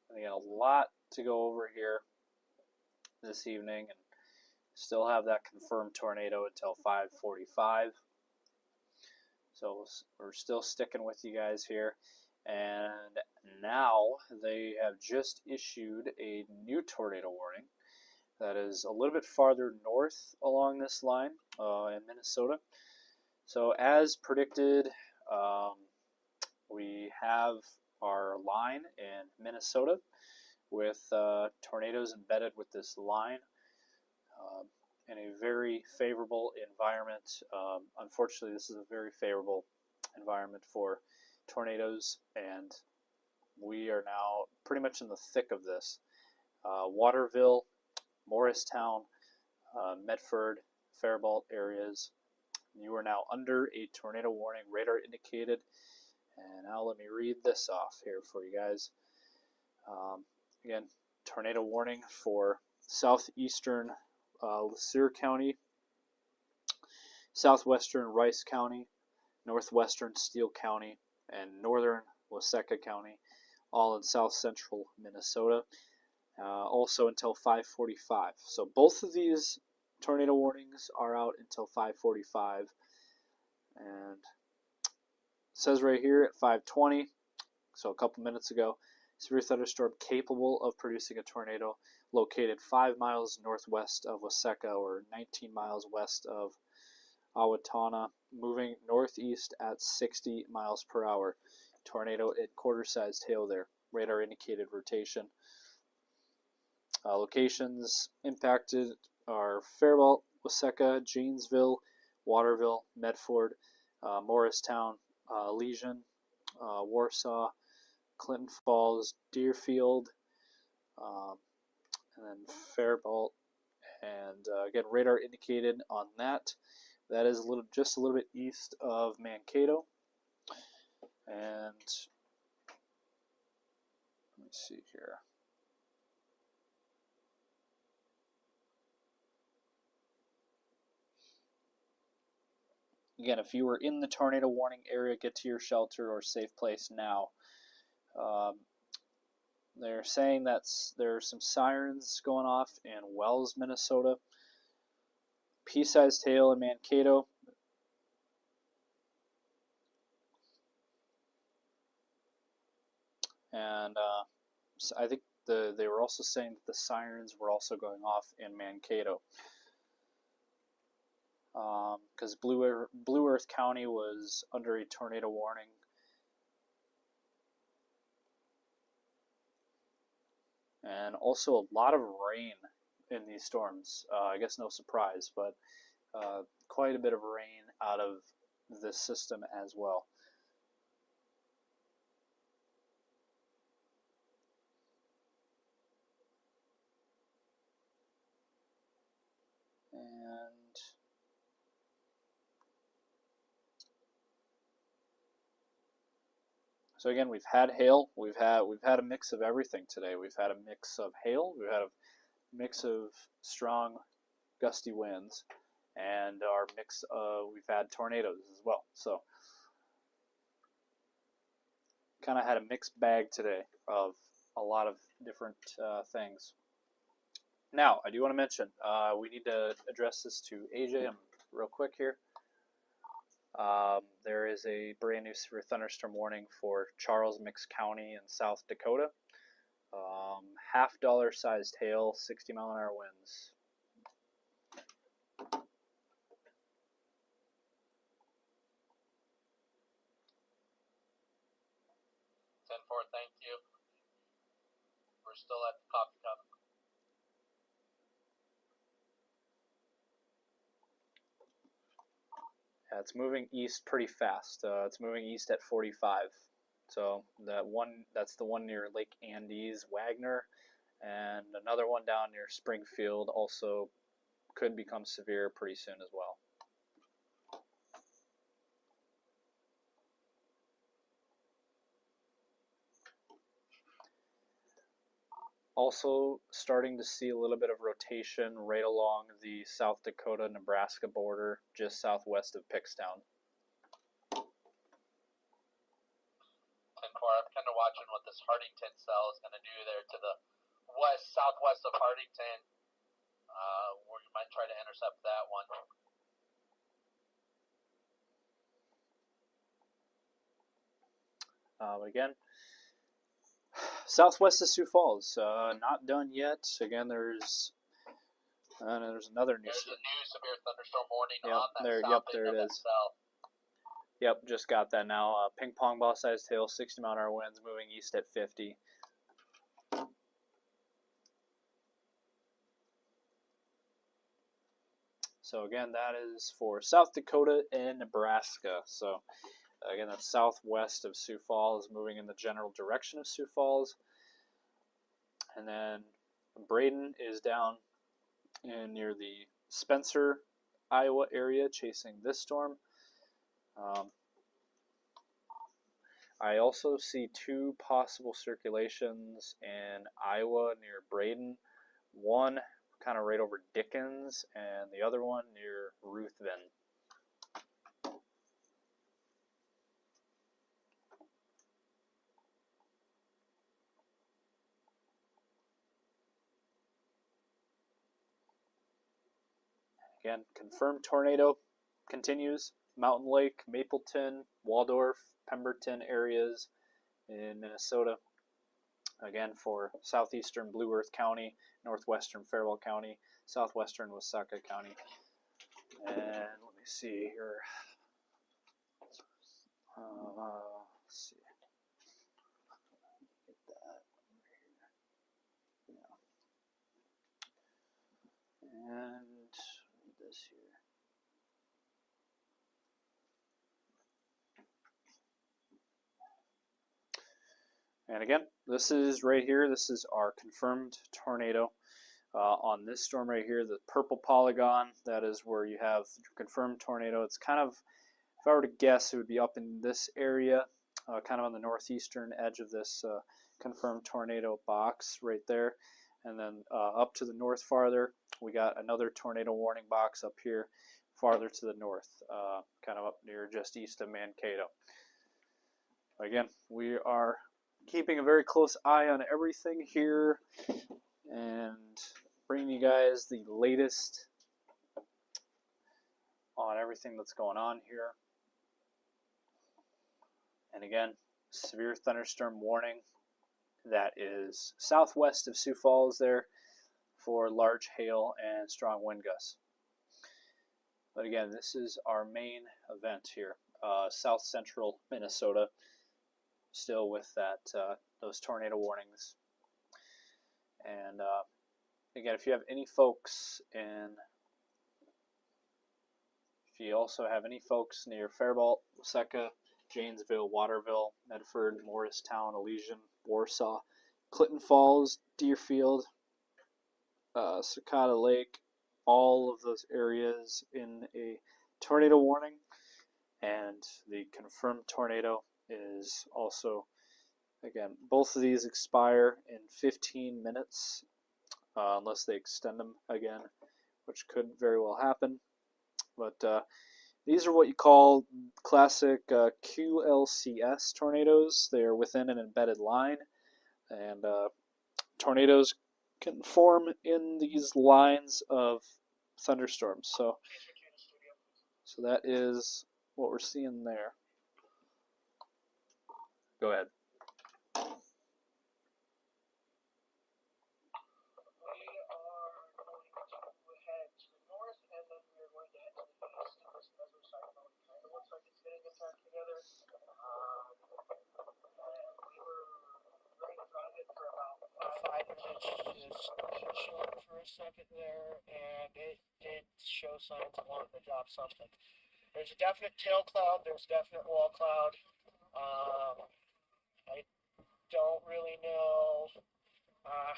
And again, a lot to go over here this evening, and still have that confirmed tornado until 5:45. So we're still sticking with you guys here. And now they have just issued a new tornado warning that is a little bit farther north along this line in Minnesota. So as predicted, we have our line in Minnesota with tornadoes embedded with this line in a very favorable environment. Unfortunately, this is a very favorable environment for tornadoes, and we are now pretty much in the thick of this. Waterville, Morristown, Medford, Faribault areas, you are now under a tornado warning, radar indicated. And now let me read this off here for you guys. Again, tornado warning for southeastern Le County, southwestern Rice County, northwestern Steele County, and northern Waseca County, all in south central Minnesota, also until 5:45. So both of these tornado warnings are out until 5:45, and it says right here at 5:20, so a couple minutes ago, severe thunderstorm capable of producing a tornado located 5 miles northwest of Waseca or 19 miles west of Owatonna, moving northeast at 60 miles per hour. Tornado at quarter-sized hail there. Radar indicated rotation. Locations impacted are Faribault, Waseca, Janesville, Waterville, Medford, Morristown, Legion, Warsaw, Clinton Falls, Deerfield, and then Faribault. And again, radar indicated on that. That is just a little bit east of Mankato. And let me see here. Again, if you were in the tornado warning area, get to your shelter or safe place now. They're saying that there are some sirens going off in Wells, Minnesota. Pea-sized hail in Mankato. And I think they were also saying that the sirens were also going off in Mankato. Because Blue Earth County was under a tornado warning. And also a lot of rain in these storms. I guess no surprise, but quite a bit of rain out of this system as well. So again, we've had hail. We've had a mix of everything today. We've had a mix of hail. We've had a mix of strong, gusty winds, and we've had tornadoes as well. So kind of had a mixed bag today of a lot of different things. Now, I do want to mention we need to address this to AJ real quick here. There is a brand new severe thunderstorm warning for Charles Mix County in South Dakota. $half sized hail, 60-mile-an-hour winds. 10-4, thank you. We're still at the coffee cup. Yeah, it's moving east pretty fast. It's moving east at 45. So that's the one near Lake Andes, Wagner, and another one down near Springfield also could become severe pretty soon as well. Also starting to see a little bit of rotation right along the South Dakota-Nebraska border, just southwest of Pickstown. 10-4, I'm kind of watching what this Hardington cell is going to do there to the southwest of Hardington, where you might try to intercept that one. Again, southwest of Sioux Falls, not done yet. Again, there's another new. There's a new severe thunderstorm warning Yep, on that there. south Yep, end there of it that is. cell. Yep, just got that now. Ping pong ball sized hail, 60-mile-an-hour winds, moving east at 50. So again, that is for South Dakota and Nebraska. So again, that's southwest of Sioux Falls, moving in the general direction of Sioux Falls. And then Braden is down in near the Spencer, Iowa area, chasing this storm. I also see two possible circulations in Iowa near Braden. One kind of right over Dickens, and the other one near Ruthven. Again, confirmed tornado continues. Mountain Lake, Mapleton, Waldorf, Pemberton areas in Minnesota. Again, for southeastern Blue Earth County, northwestern Faribault County, southwestern Wasaka County. And let me see here. Let's see. Get that over here. Yeah. And this here. And again, this is right here. This is our confirmed tornado. On this storm right here, the purple polygon, that is where you have confirmed tornado. It's kind of, if I were to guess, it would be up in this area, kind of on the northeastern edge of this confirmed tornado box right there. And then up to the north farther, we got another tornado warning box up here farther to the north, kind of up near just east of Mankato. Again, we are keeping a very close eye on everything here and bringing you guys the latest on everything that's going on here. And again, severe thunderstorm warning that is southwest of Sioux Falls there for large hail and strong wind gusts. But again, this is our main event here, south central Minnesota, still with that those tornado warnings. And again, if you have any folks if you also have any folks near Faribault, Wasaka, Janesville, Waterville, Medford, Morristown, Elysian, Warsaw, Clinton Falls, Deerfield, Sakata Lake, all of those areas in a tornado warning, and the confirmed tornado is also, again, both of these expire in 15 minutes unless they extend them again, which could very well happen. But these are what you call classic QLCS tornadoes. They are within an embedded line, and tornadoes can form in these lines of thunderstorms. So that is what we're seeing there. Go ahead. For a second there, and it did show signs of wanting to drop something. There's a definite tail cloud. There's definite wall cloud. I don't really know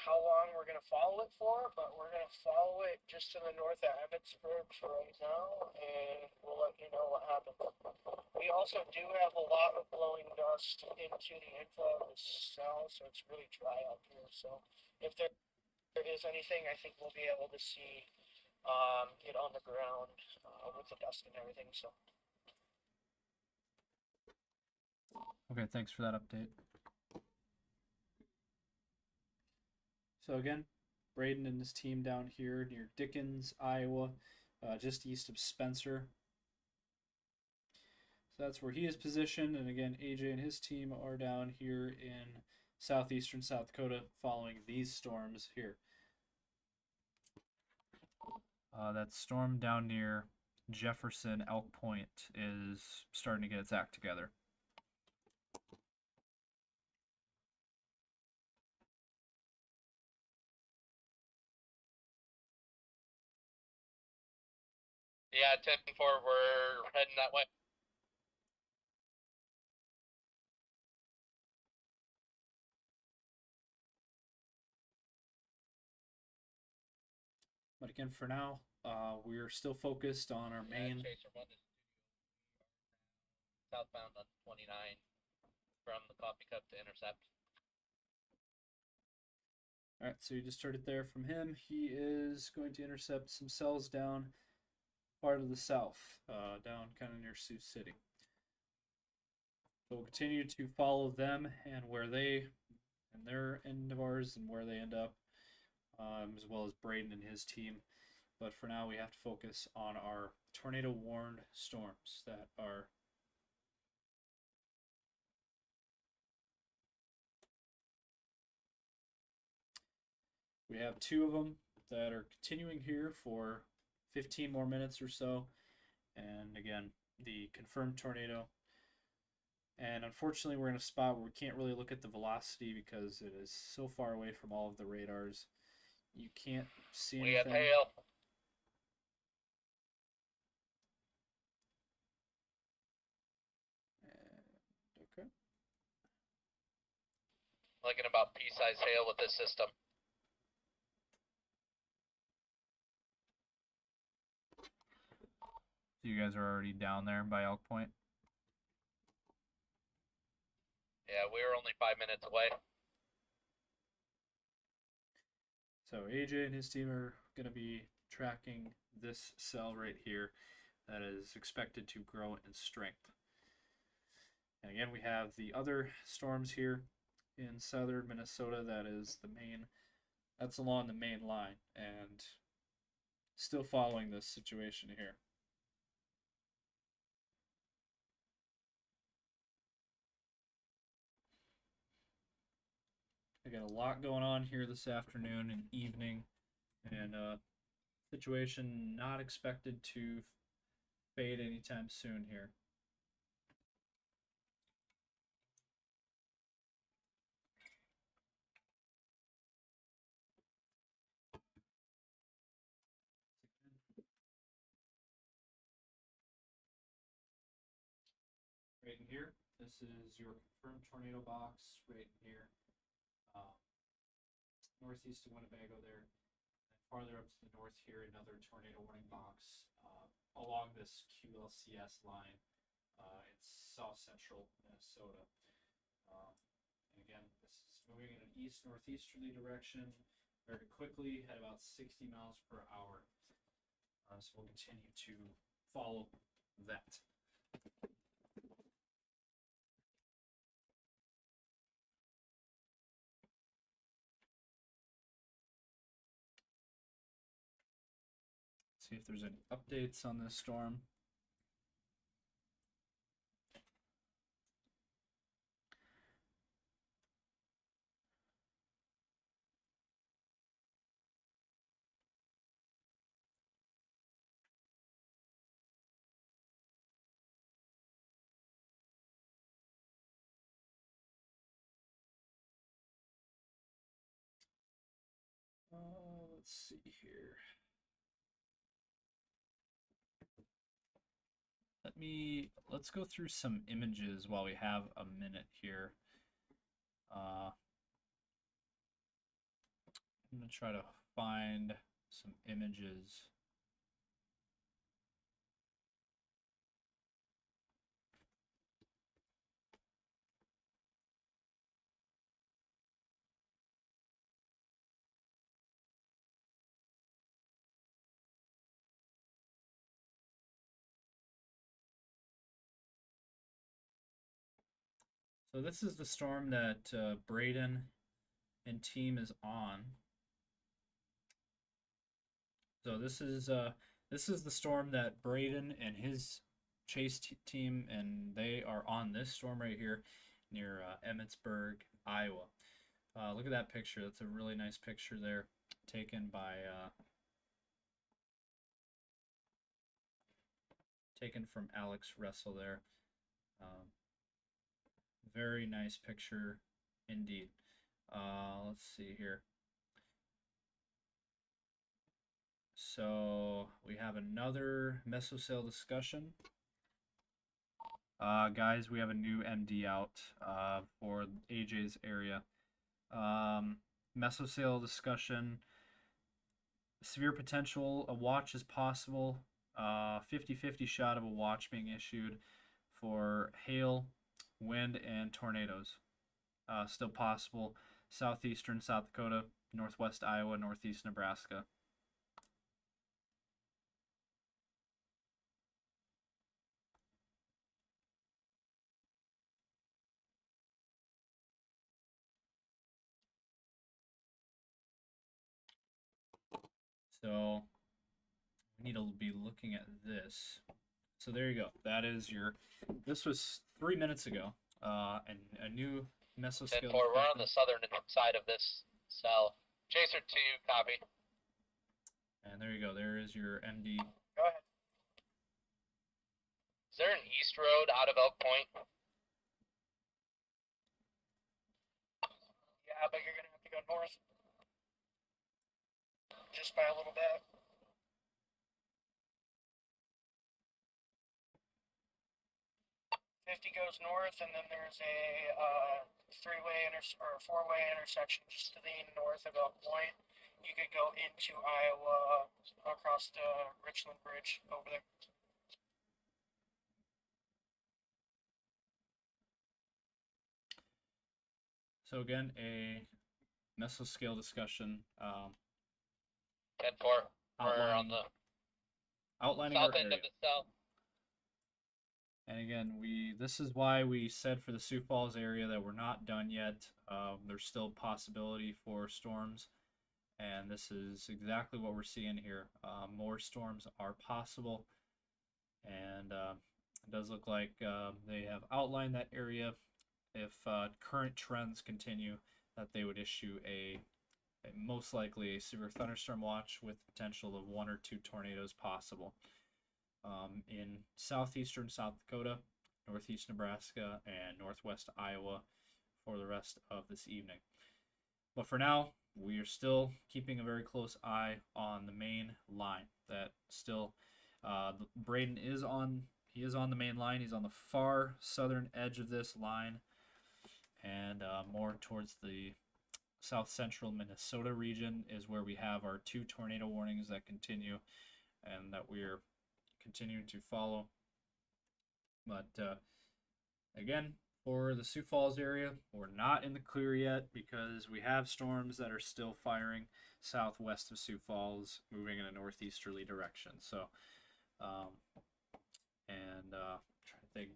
how long we're going to follow it for, but we're going to follow it just to the north of Emmitsburg for right now, and we'll let you know what happens. We also do have a lot of blowing dust into the inflow of the cell, so it's really dry out here. So if there is anything, I think we'll be able to see it on the ground with the dust and everything. So. Okay, thanks for that update. So again, Braden and his team down here near Dickens, Iowa, just east of Spencer. So that's where he is positioned, and again, AJ and his team are down here in southeastern South Dakota following these storms here. That storm down near Jefferson, Elk Point is starting to get its act together. Yeah, 10-4, we're heading that way. But again, for now, we're still focused on our main. Chaser 1 is southbound on 29 from the Coffee Cup to intercept. All right, so you just heard it there from him. He is going to intercept some cells down part of the south, down kind of near Sioux City. So we'll continue to follow them and where they and their end of ours and where they end up, as well as Braden and his team. But for now, we have to focus on our tornado-warned storms that are we have 2 of them that are continuing here for 15 more minutes or so. And again, the confirmed tornado. And unfortunately, we're in a spot where we can't really look at the velocity because it is so far away from all of the radars. You can't see anything. We have hail. Okay. Looking about pea-sized hail with this system. So you guys are already down there by Elk Point? Yeah, we were only 5 minutes away. So AJ and his team are going to be tracking this cell right here that is expected to grow in strength. And again, we have the other storms here in southern Minnesota. That is the main, that's along the main line and still following this situation here. I got a lot going on here this afternoon and evening, and situation not expected to fade anytime soon here. Right in here, this is your confirmed tornado box right in here. Northeast of Winnebago there. And farther up to the north here, another tornado warning box along this QLCS line in south central Minnesota. And again, this is moving in an east northeasterly direction very quickly at about 60 miles per hour. So we'll continue to follow that. See if there's any updates on this storm. Let's see here. Let's go through some images while we have a minute here. I'm gonna try to find some images. So this is the storm that Braden and team is on. So this is the storm that Braden and his chase team, and they are on this storm right here near Emmitsburg, Iowa. Look at that picture. That's a really nice picture there, taken from Alex Russell there. Very nice picture indeed. Let's see here. So we have another mesocell discussion. Guys, we have a new MD out for AJ's area. Mesocell discussion. Severe potential. A watch is possible. 50-50 shot of a watch being issued for hail, wind, and tornadoes. Still possible. Southeastern South Dakota, northwest Iowa, northeast Nebraska. So we need to be looking at this. So there you go. That is this was 3 minutes ago. And a new mesoscale. 10-4, we're on the southern side of this cell. Chaser 2, copy. And there you go. There is your MD. Go ahead. Is there an east road out of Elk Point? Yeah, but you're gonna have to go north. Just by a little bit. 50 goes north, and then there's a four-way intersection just to the north of Elk Point. You could go into Iowa across the Richland Bridge over there. So again, a mesoscale discussion. 10-4. We're on the outlining south our end area. of the cell. And again, this is why we said for the Sioux Falls area that we're not done yet. There's still possibility for storms, and this is exactly what we're seeing here. More storms are possible, and it does look like they have outlined that area. If current trends continue, that they would issue a most likely a severe thunderstorm watch with potential of 1 or 2 tornadoes possible. In southeastern South Dakota, northeast Nebraska, and northwest Iowa for the rest of this evening. But for now, we are still keeping a very close eye on the main line. That still, Braden is on. He is on the main line. He's on the far southern edge of this line, and more towards the south central Minnesota region is where we have our 2 tornado warnings that continue, and that we're continuing to follow. But again, for the Sioux Falls area, we're not in the clear yet because we have storms that are still firing southwest of Sioux Falls, moving in a northeasterly direction. So, trying to think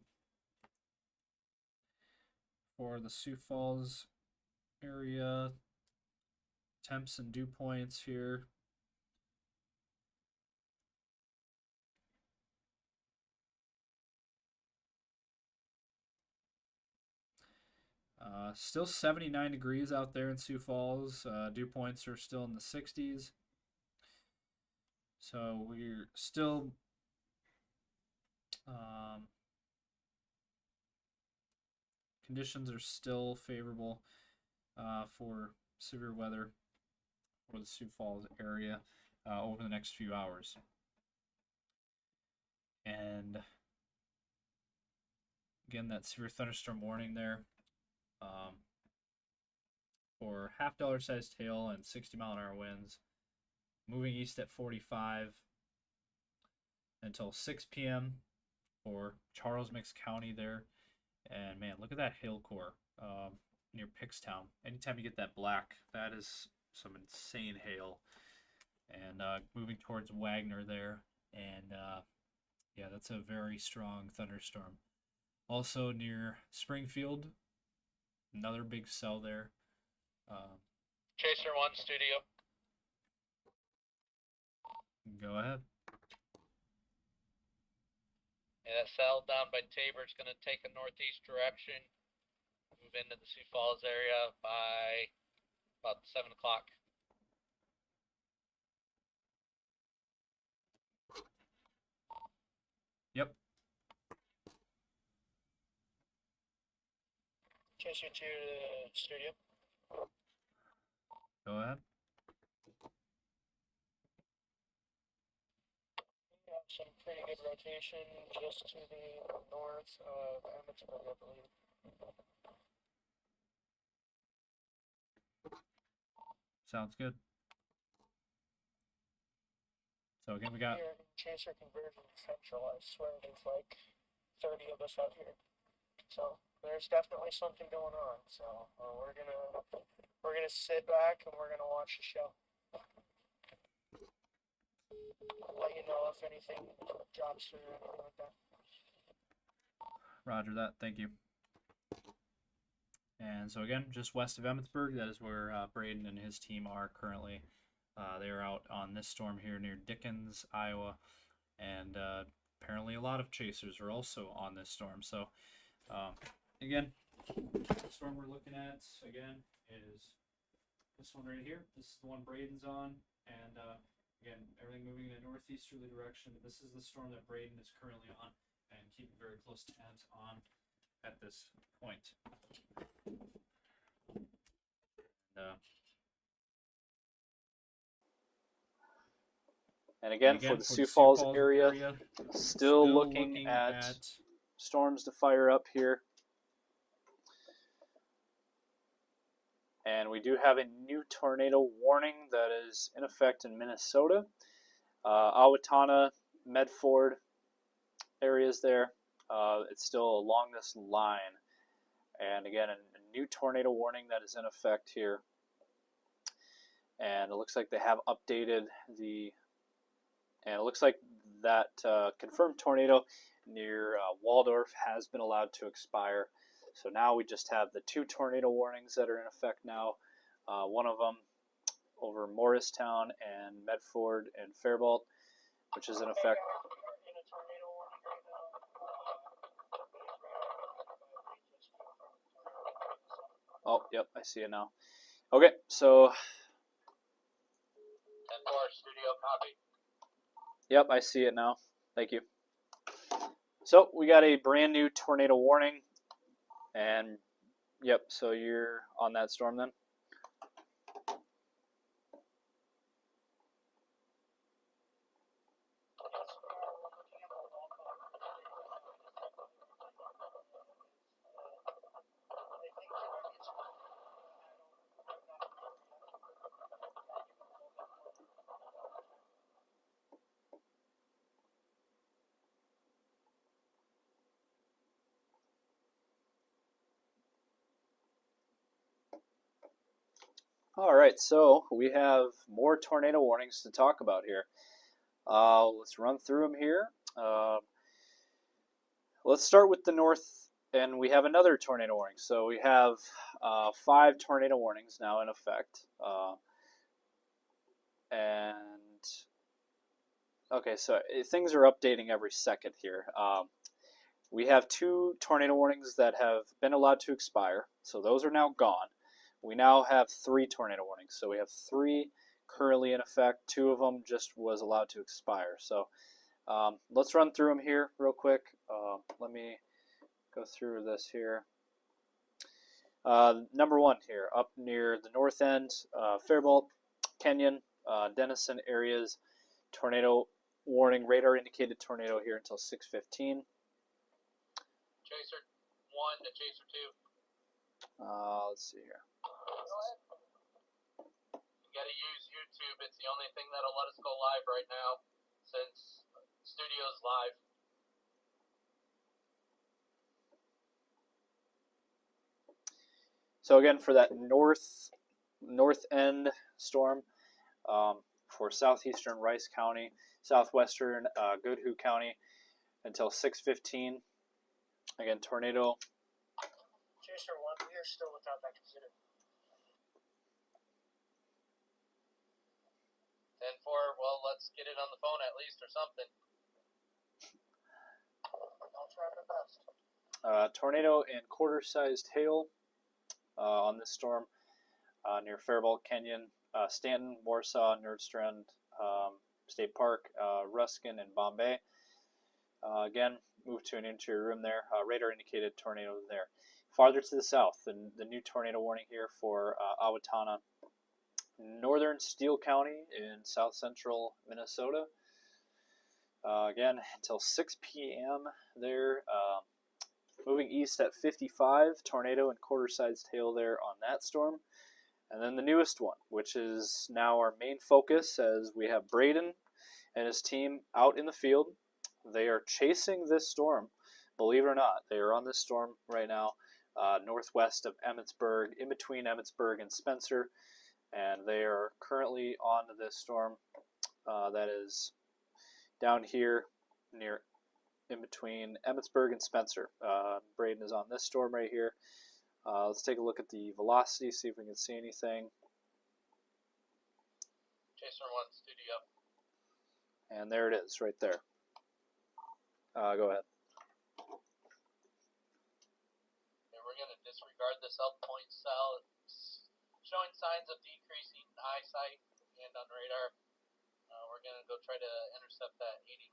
for the Sioux Falls area, temps and dew points here. Still 79 degrees out there in Sioux Falls. Dew points are still in the 60s. So we're still conditions are still favorable for severe weather for the Sioux Falls area over the next few hours. And again, that severe thunderstorm warning there. For half-dollar sized hail and 60-mile-an-hour winds, moving east at 45 until 6 p.m. for Charles Mix County there. And man, look at that hail core near Pickstown. Anytime you get that black, that is some insane hail. And moving towards Wagner there. And yeah, that's a very strong thunderstorm. Also near Springfield, another big cell there. Chaser 1 studio. Go ahead. Yeah, that cell down by Tabor is going to take a northeast direction, move into the Sioux Falls area by about 7 o'clock. Yep. Chaser 2 to the studio. Go ahead. We have some pretty good rotation just to the north of Emmitsburg, I believe. Sounds good. So again, we got Here in Chaser Conversion Central, I swear there's like 30 of us out here. So there's definitely something going on. So we're gonna sit back and we're gonna watch the show. I'll let you know if anything drops through or anything like that. Roger that. Thank you. And so again, just west of Emmitsburg, that is where Braden and his team are currently. They are out on this storm here near Dickens, Iowa, and apparently a lot of chasers are also on this storm. So again, the storm we're looking at again is this one right here. This is the one Braden's on, and again, everything moving in a northeasterly direction. This is the storm that Braden is currently on, and keeping very close tabs on at this point. And again, for the Sioux Falls area, still looking at storms to fire up here. And we do have a new tornado warning that is in effect in Minnesota. Owatonna, Medford areas there. It's still along this line. And again, a new tornado warning that is in effect here. And it looks like they have updated the... And it looks like that confirmed tornado near Waldorf has been allowed to expire. So now we just have the 2 tornado warnings that are in effect now. One of them over Morristown and Medford and Faribault, which is in effect. Oh, yep, I see it now. Okay, so. 10-4 studio copy. Yep, I see it now. Thank you. So we got a brand new tornado warning. And yep, so you're on that storm then? All right, so we have more tornado warnings to talk about here. Let's run through them here. Let's start with the north, and we have another tornado warning. So we have 5 tornado warnings now in effect. And okay, so things are updating every second here. We have 2 tornado warnings that have been allowed to expire, so those are now gone. We now have 3 tornado warnings, so we have 3 currently in effect. 2 of them just was allowed to expire. So let's run through them here real quick. Let me go through this here. Number 1 here, up near the north end, Faribault, Kenyon, Denison areas, tornado warning, radar indicated tornado here until 6:15. Chaser 1 to Chaser 2. Let's see here. You gotta use YouTube. It's the only thing that'll let us go live right now, since studio's live. So again, for that north end storm, for southeastern Rice County, southwestern Goodhue County, until 6:15. Again, tornado. Chaser 1, we are still without that considered. 10-4, well, let's get it on the phone at least or something. I'll try my best. Tornado and quarter-sized hail on this storm near Faribault, Kenyon, Stanton, Warsaw, Nordstrand State Park, Ruskin, and Bombay. Again, move to an interior room there. Radar indicated tornado there. Farther to the south, the new tornado warning here for Owatonna, northern Steele County in south central Minnesota. Again, until 6 p.m. there. Moving east at 55, tornado and quarter-sized hail there on that storm. And then the newest one, which is now our main focus, as we have Braden and his team out in the field. They are chasing this storm, believe it or not. They are on this storm right now, northwest of Emmitsburg, in between Emmitsburg and Spencer. And they are currently on this storm that is down here near in between Emmitsburg and Spencer. Braden is on this storm right here. Let's take a look at the velocity, see if we can see anything. Chaser 1 studio. And there it is, right there. Go ahead. And we're going to disregard the south point cell. It's showing signs of decreasing eyesight and on radar. We're going to go try to intercept that 81.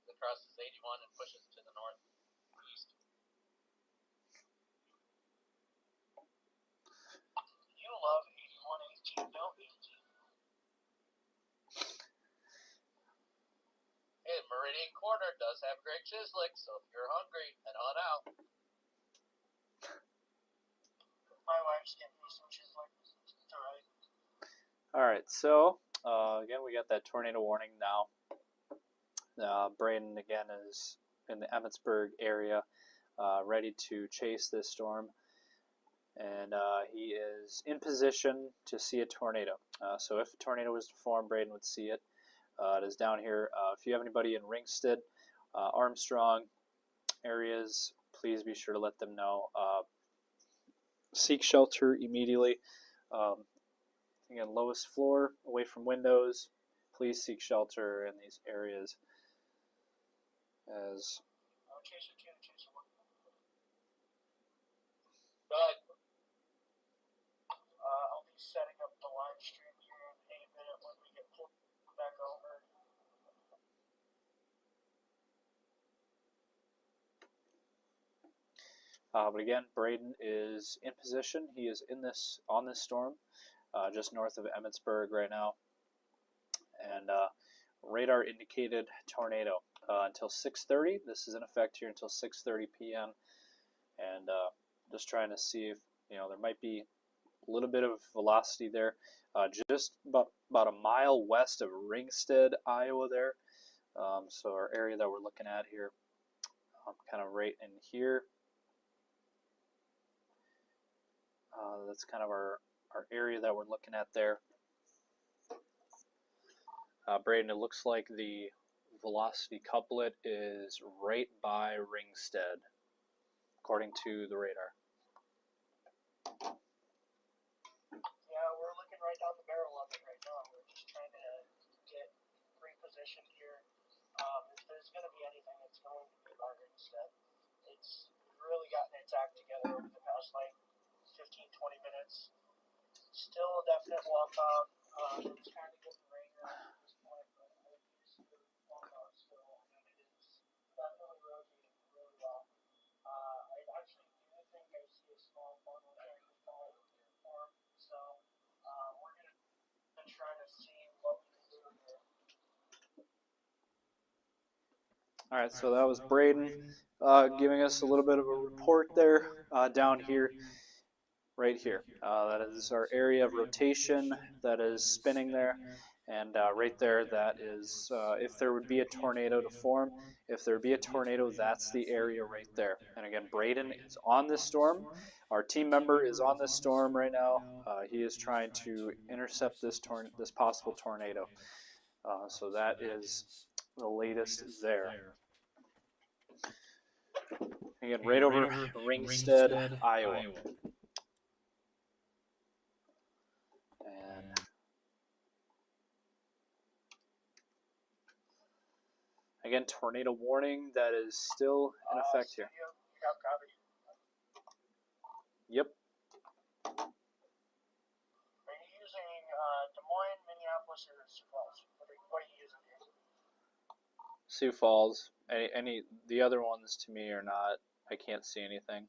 It crosses 81 and pushes to the northeast. You love 8118, don't you? Hey, Meridian Corner does have Greg Chislick, so if you're hungry, head on out. My wife's getting me some chislic. It's alright. Alright, so again, we got that tornado warning now. Braden again is in the Emmitsburg area, ready to chase this storm, and he is in position to see a tornado. So if a tornado was to form, Braden would see it. It is down here. If you have anybody in Ringsted, Armstrong areas, please be sure to let them know. Seek shelter immediately. Again, lowest floor, away from windows. Please seek shelter in these areas. As Chaser 2, Chaser 1. Go ahead. I'll be setting up the live stream here in a minute when we get pulled back over. but again, Braden is in position. He is on this storm, just north of Emmitsburg right now, and radar indicated tornado until 6:30. This is in effect here until 6:30 p.m. And just trying to see if there might be a little bit of velocity there, just about a mile west of Ringsted, Iowa. There, so our area that we're looking at here, kind of right in here. That's kind of our our area that we're looking at there. Braden, it looks like the velocity couplet is right by Ringstead, according to the radar. Yeah, we're looking right down the barrel of it right now. We're just trying to get repositioned here. If there's going to be anything, it's going to be by Ringstead. It's really gotten its act together over the past, 15, 20 minutes. Still a definite walkout. It's kind of getting rainer at this point, but I use the walkout still, and it is definitely rotating really well. I actually do think I see a small funnel trying to fall here form, so we're going to try to see what we can do here. All right, so that was Braden giving us a little bit of a report there down here, right here. That is our area of rotation that is spinning there, and right there, that is if there would be a tornado to form. If there would be a tornado, that's the area right there. And again, Braden is on this storm. Our team member is on this storm right now. He is trying to intercept this possible tornado. So that is the latest there. Again, right over Ringstead, Iowa. And again, tornado warning that is still in effect here. Yep. Are you using Des Moines, Minneapolis, or Sioux Falls? What are you using here? Sioux Falls. Any the other ones to me are not. I can't see anything.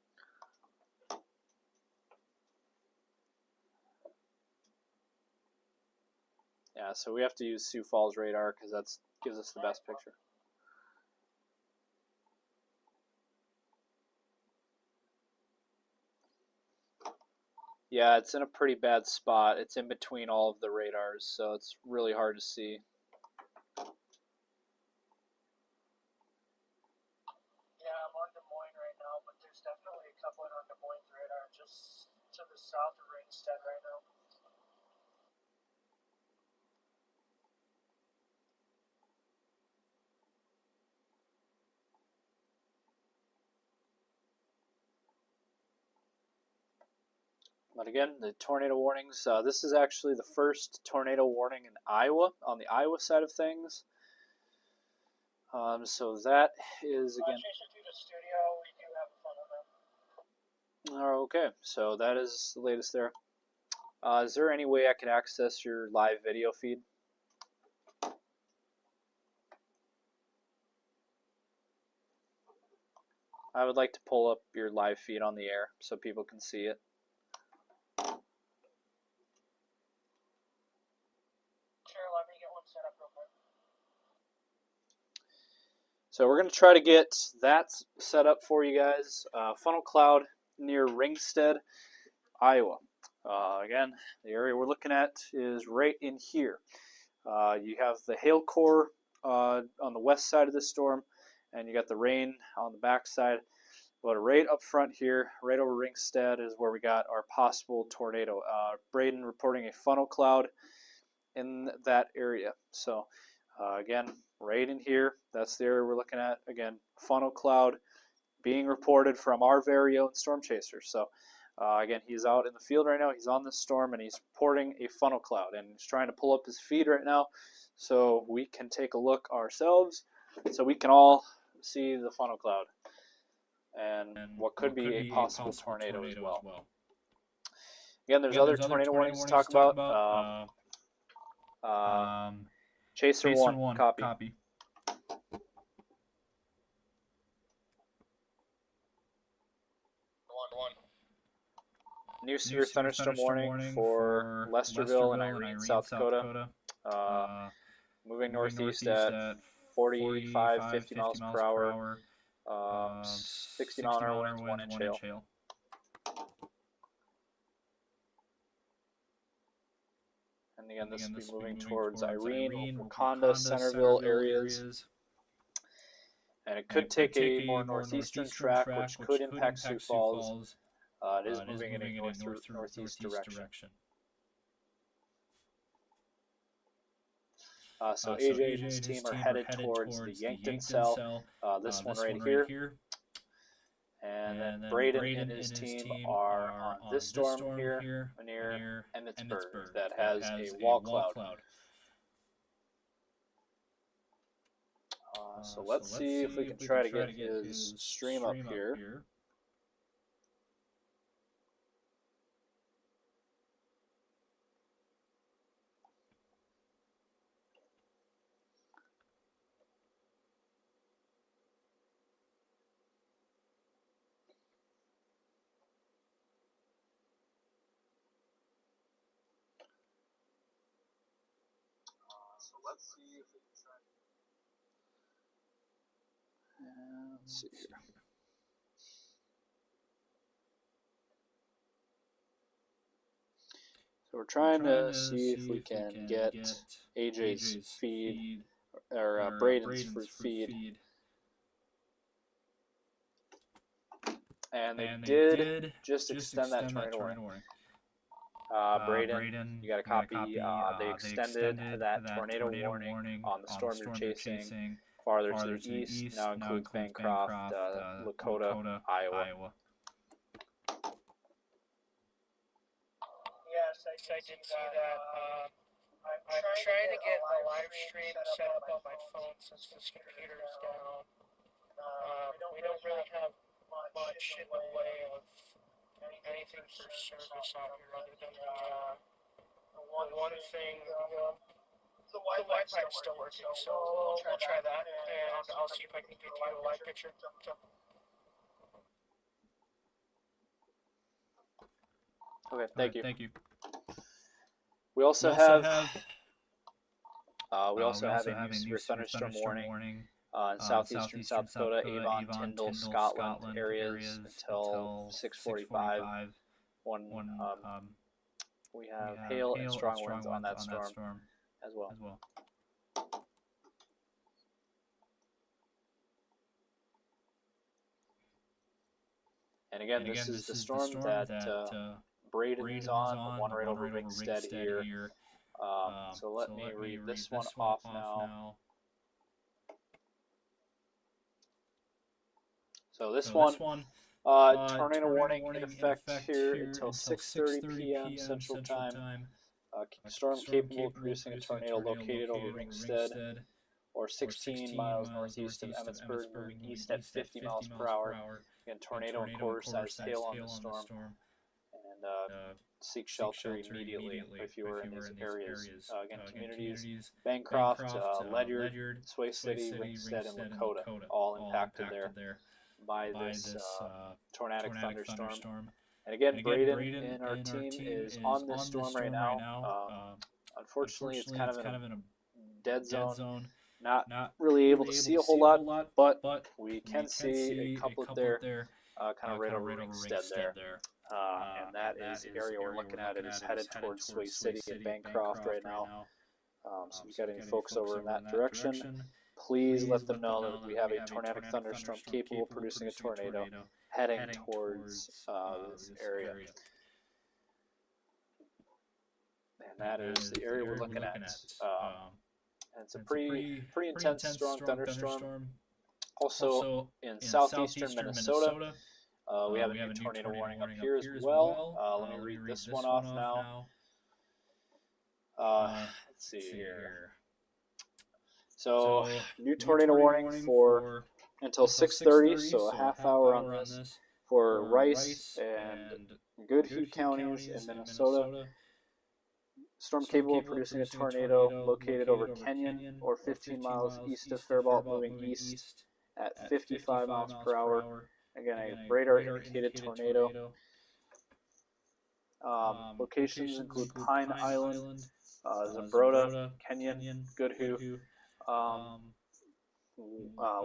Yeah, so we have to use Sioux Falls radar because that gives us the best picture. Yeah, it's in a pretty bad spot. It's in between all of the radars, so it's really hard to see. Yeah, I'm on Des Moines right now, but there's definitely a couplet on Des Moines radar just to the south of Ringstead right now. But again, the tornado warnings, this is actually the first tornado warning in Iowa, on the Iowa side of things. So that is, again... Chasing through the studio, we do have a funnel now. Okay, so that is the latest there. Is there any way I can access your live video feed? I would like to pull up your live feed on the air so people can see it. Sure, let me get one set up real quick. So we're going to try to get that set up for you guys. Funnel cloud near Ringstead, Iowa. Again, the area we're looking at is right in here. You have the hail core on the west side of the storm, and you got the rain on the back side. But right up front here, right over Ringstead, is where we got our possible tornado. Braden reporting a funnel cloud in that area. So again, right in here, that's the area we're looking at. Again, funnel cloud being reported from our very own storm chaser. So again, he's out in the field right now. He's on this storm, and he's reporting a funnel cloud. And he's trying to pull up his feed right now so we can take a look ourselves, so we can all see the funnel cloud and what could be a possible tornado as well. Again, there's other tornado warnings to talk about. Chaser 1, copy. New severe thunderstorm warning for Lesterville and Irene, South Dakota. Moving northeast at 45, 50 miles per hour. 60 mile an hour winds, 1 inch hail. And again, this will be moving towards Irene, Wakanda, Centerville areas. And it could take a more northeastern track, which could impact Sioux Falls. It is moving in a northeast direction. So AJ and his team are headed towards the Yankton cell. This one right here. And then Braden and his team are on this storm here near Emmitsburg that has a wall cloud. So let's see if we can try to get his stream up here. Let's see if we can try. Let's see here. So we're trying to see if we can get AJ's feed or Braden's feed. And they did just extend that tornado warning. Braden, you got a copy. They extended that tornado warning on the storm you're chasing farther to the east. Now includes Bancroft, Lakota, Iowa. Yes, I did see that. I'm trying to get a live stream set up on my phone since this computer is down. We don't really have much in the way of anything for service out here other than the one thing. The Wi-Fi is still working, so we'll try that, and I'll see if I can get you a live picture. Okay, thank you. Thank you. We also have a new severe thunderstorm warning in southeastern South Dakota, Avon, Tyndall, Scotland areas until 6:45. We have hail and strong winds on that storm as well. And again, this is the storm that Braden is on, the one right over Ringstead here. So let me read this one off now. So this one, tornado warning in effect here until 6:30 p.m. Central Time. Storm capable of producing a tornado located over Ringstead or 16 miles northeast of Emmitsburg, moving east at 50 miles per hour. Again, tornado and quarter-sized hail on the storm. And seek shelter immediately if you are in these areas. Again, communities, Bancroft, Ledyard, Sway City, Ringstead, and Lakota, all impacted there by this tornadic thunderstorm. And again, Braden and our team is on this storm right now. Unfortunately, it's kind of in a dead zone. Not really able to see a whole lot, but we can see a couplet there, kind of right over Ringstead there. And that is the area we're looking at. It is headed towards Sway City and Bancroft right now. So if you got any folks over in that direction, please let them know that we have a tornadic thunderstorm capable of producing a tornado heading towards this area. And that is the area we're looking at. And it's a pretty intense strong thunderstorm. Also in southeastern Minnesota, we have a new tornado warning up here as well. Let me read this one off now. Let's see here. So, new tornado warning for until 6:30, so a half hour on this for Rice and Goodhue counties in Minnesota. Storm capable of producing a tornado located over Kenyon or 15 miles east of Faribault, moving east at 55 miles per hour. Again, a radar indicated tornado. Locations include Pine Island, Zumbrota, Kenyon, Goodhue,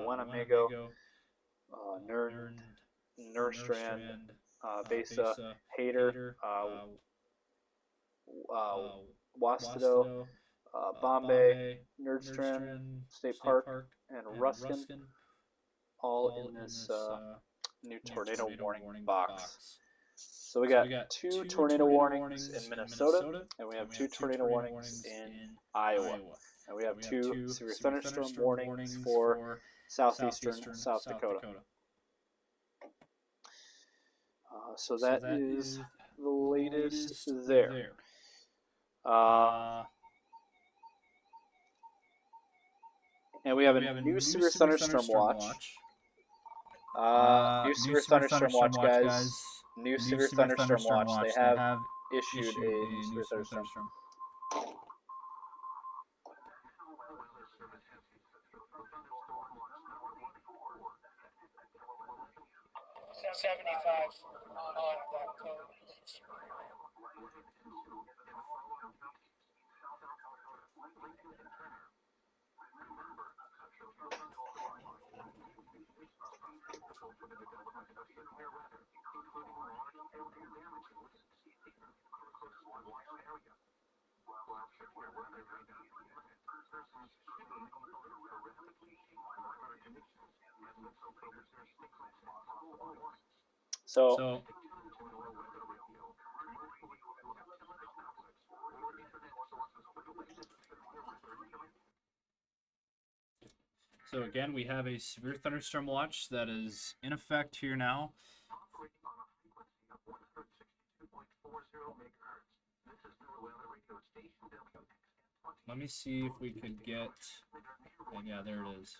Wendigo, Nerstrand, Besa, Hayter, Wastado, Bombay, Nerdstrand, State Park, and Ruskin, all in this new tornado warning box. So we got two tornado warnings in Minnesota, and we have two tornado warnings in Iowa. And we have two severe thunderstorm warnings for southeastern South Dakota. So that is the latest there. And we have a new severe thunderstorm watch. New severe thunderstorm watch, guys. New severe thunderstorm watch. They have issued a new severe thunderstorm. 75 on that code. So again, we have a severe thunderstorm watch that is in effect here now. Let me see if we could get, and yeah, there it is.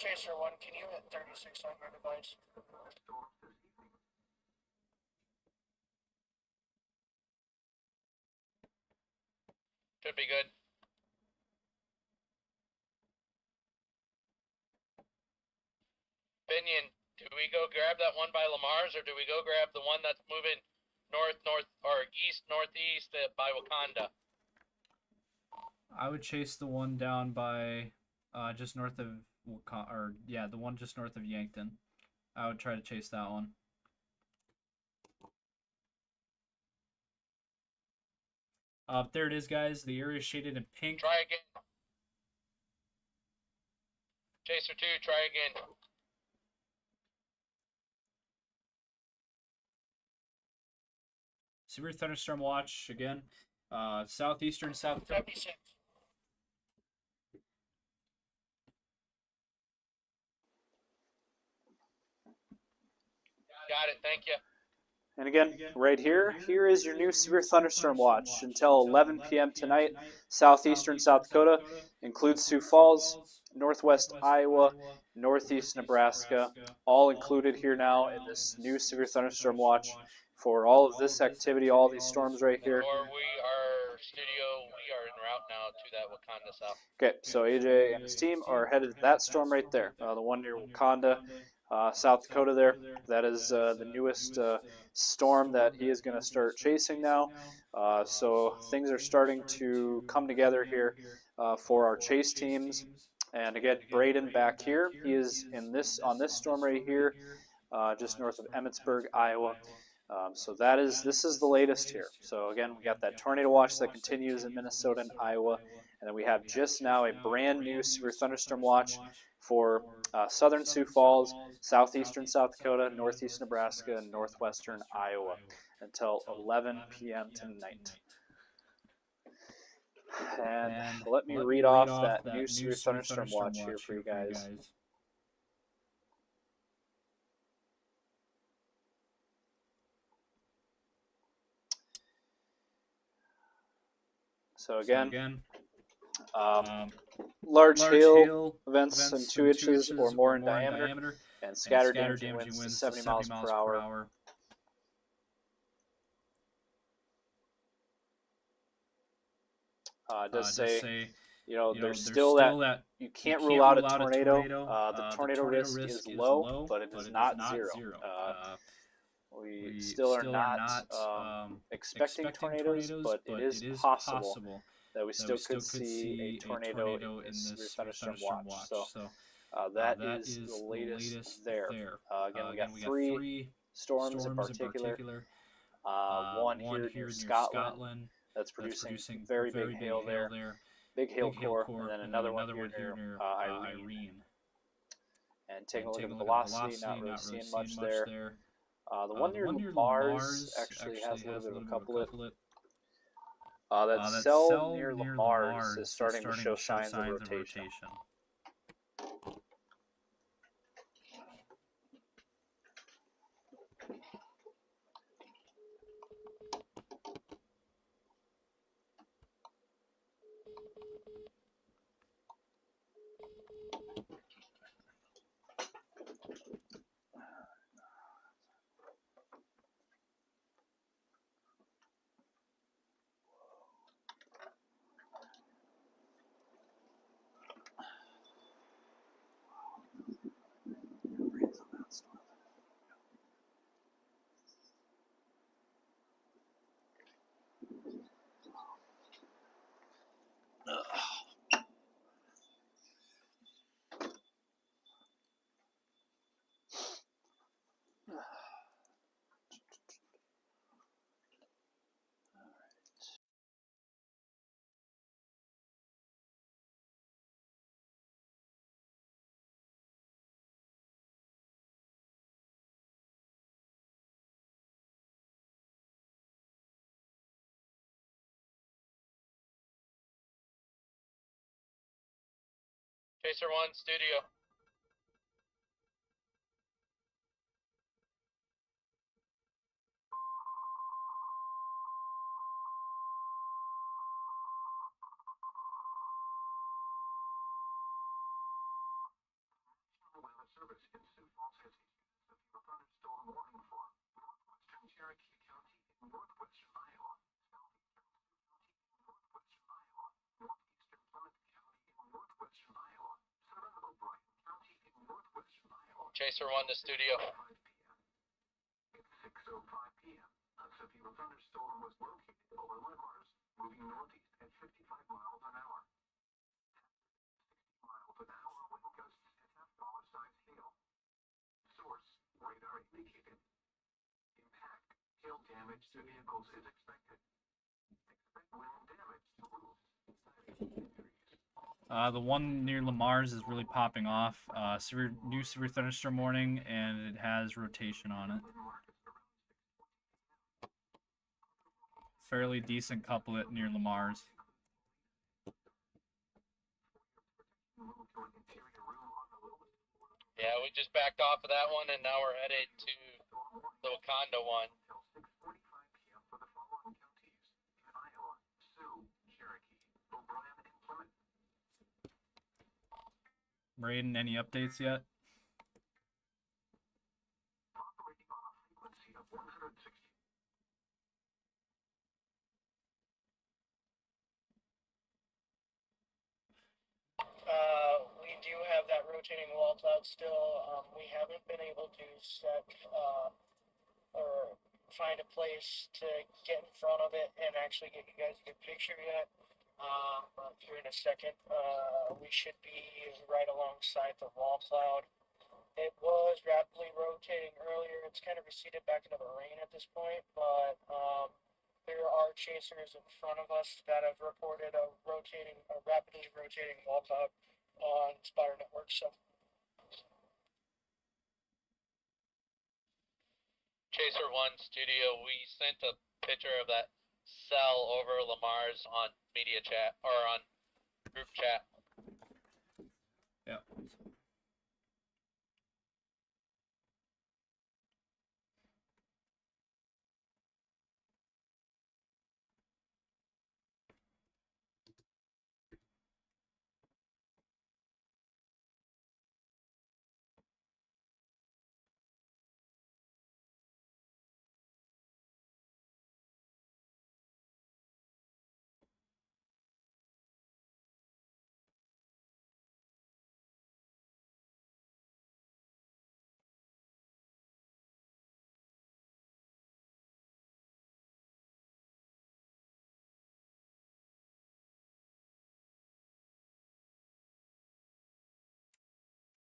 Chaser 1, can you hit 36 on your device? Should be good. Binion, do we go grab that one by Lamar's, or do we go grab the one that's moving north, or east, northeast by Wakanda? I would chase the one down by just north of the one just north of Yankton. I would try to chase that one. There it is, guys. The area is shaded in pink. Try again. Chaser 2, try again. Severe thunderstorm watch again. Southeastern South Dakota. 76. Got it, thank you. And again, right here is your new severe thunderstorm watch until 11 p.m. tonight. Southeastern South Dakota includes Sioux Falls, northwest Iowa, northeast Nebraska, all included here now in this new severe thunderstorm watch for all of this activity, all these storms right here. Or we are en route now to that Wakanda South. Okay, so AJ and his team are headed to that storm right there, the one near Wakanda, South Dakota there. That is the newest storm that he is going to start chasing now. So things are starting to come together here for our chase teams. And again, Braden back here, he is on this storm right here, just north of Emmitsburg, Iowa. So this is the latest here. So again, we got that tornado watch that continues in Minnesota and Iowa, and then we have just now a brand new severe thunderstorm watch for southern Sioux Falls, southeastern South Dakota, northeast Nebraska, and northwestern Iowa until 11 p.m. tonight. And let me read off that new severe thunderstorm watch here for you guys. So again, large hail events in 2 inches or more in diameter, and scattered damaging winds to 70 miles per hour. It does say, there's still that you can't rule out a tornado. The tornado risk is low, but it is not zero. We still are not expecting tornadoes, but it is possible that we still could see a tornado in this severe thunderstorm watch. So that is the latest there. Again, we got 3 storms in particular. One here near Scotland that's producing very big hail there. Big hail core, and then another one here near Irene. And taking a look at the velocity, not really seeing much there. The one near Mars actually has a little bit of a couplet. That cell near Mars is starting to show signs of rotation. Chaser 1, studio. Chaser 1 to studio. The one near Lamar's is really popping off. New severe thunderstorm warning, and it has rotation on it. Fairly decent couplet near Lamar's. Yeah, we just backed off of that one, and now we're headed to the Wakanda one. Raiden, any updates yet? We do have that rotating wall cloud still. We haven't been able to set or find a place to get in front of it and actually get you guys a good picture yet. Here in a second, we should be right alongside the wall cloud. It was rapidly rotating earlier. It's kind of receded back into the rain at this point, but there are chasers in front of us that have reported a rapidly rotating wall cloud on Spider Network. So Chaser 1 studio, we sent a picture of that cell over Lamar's on media chat, or on group chat. Yeah.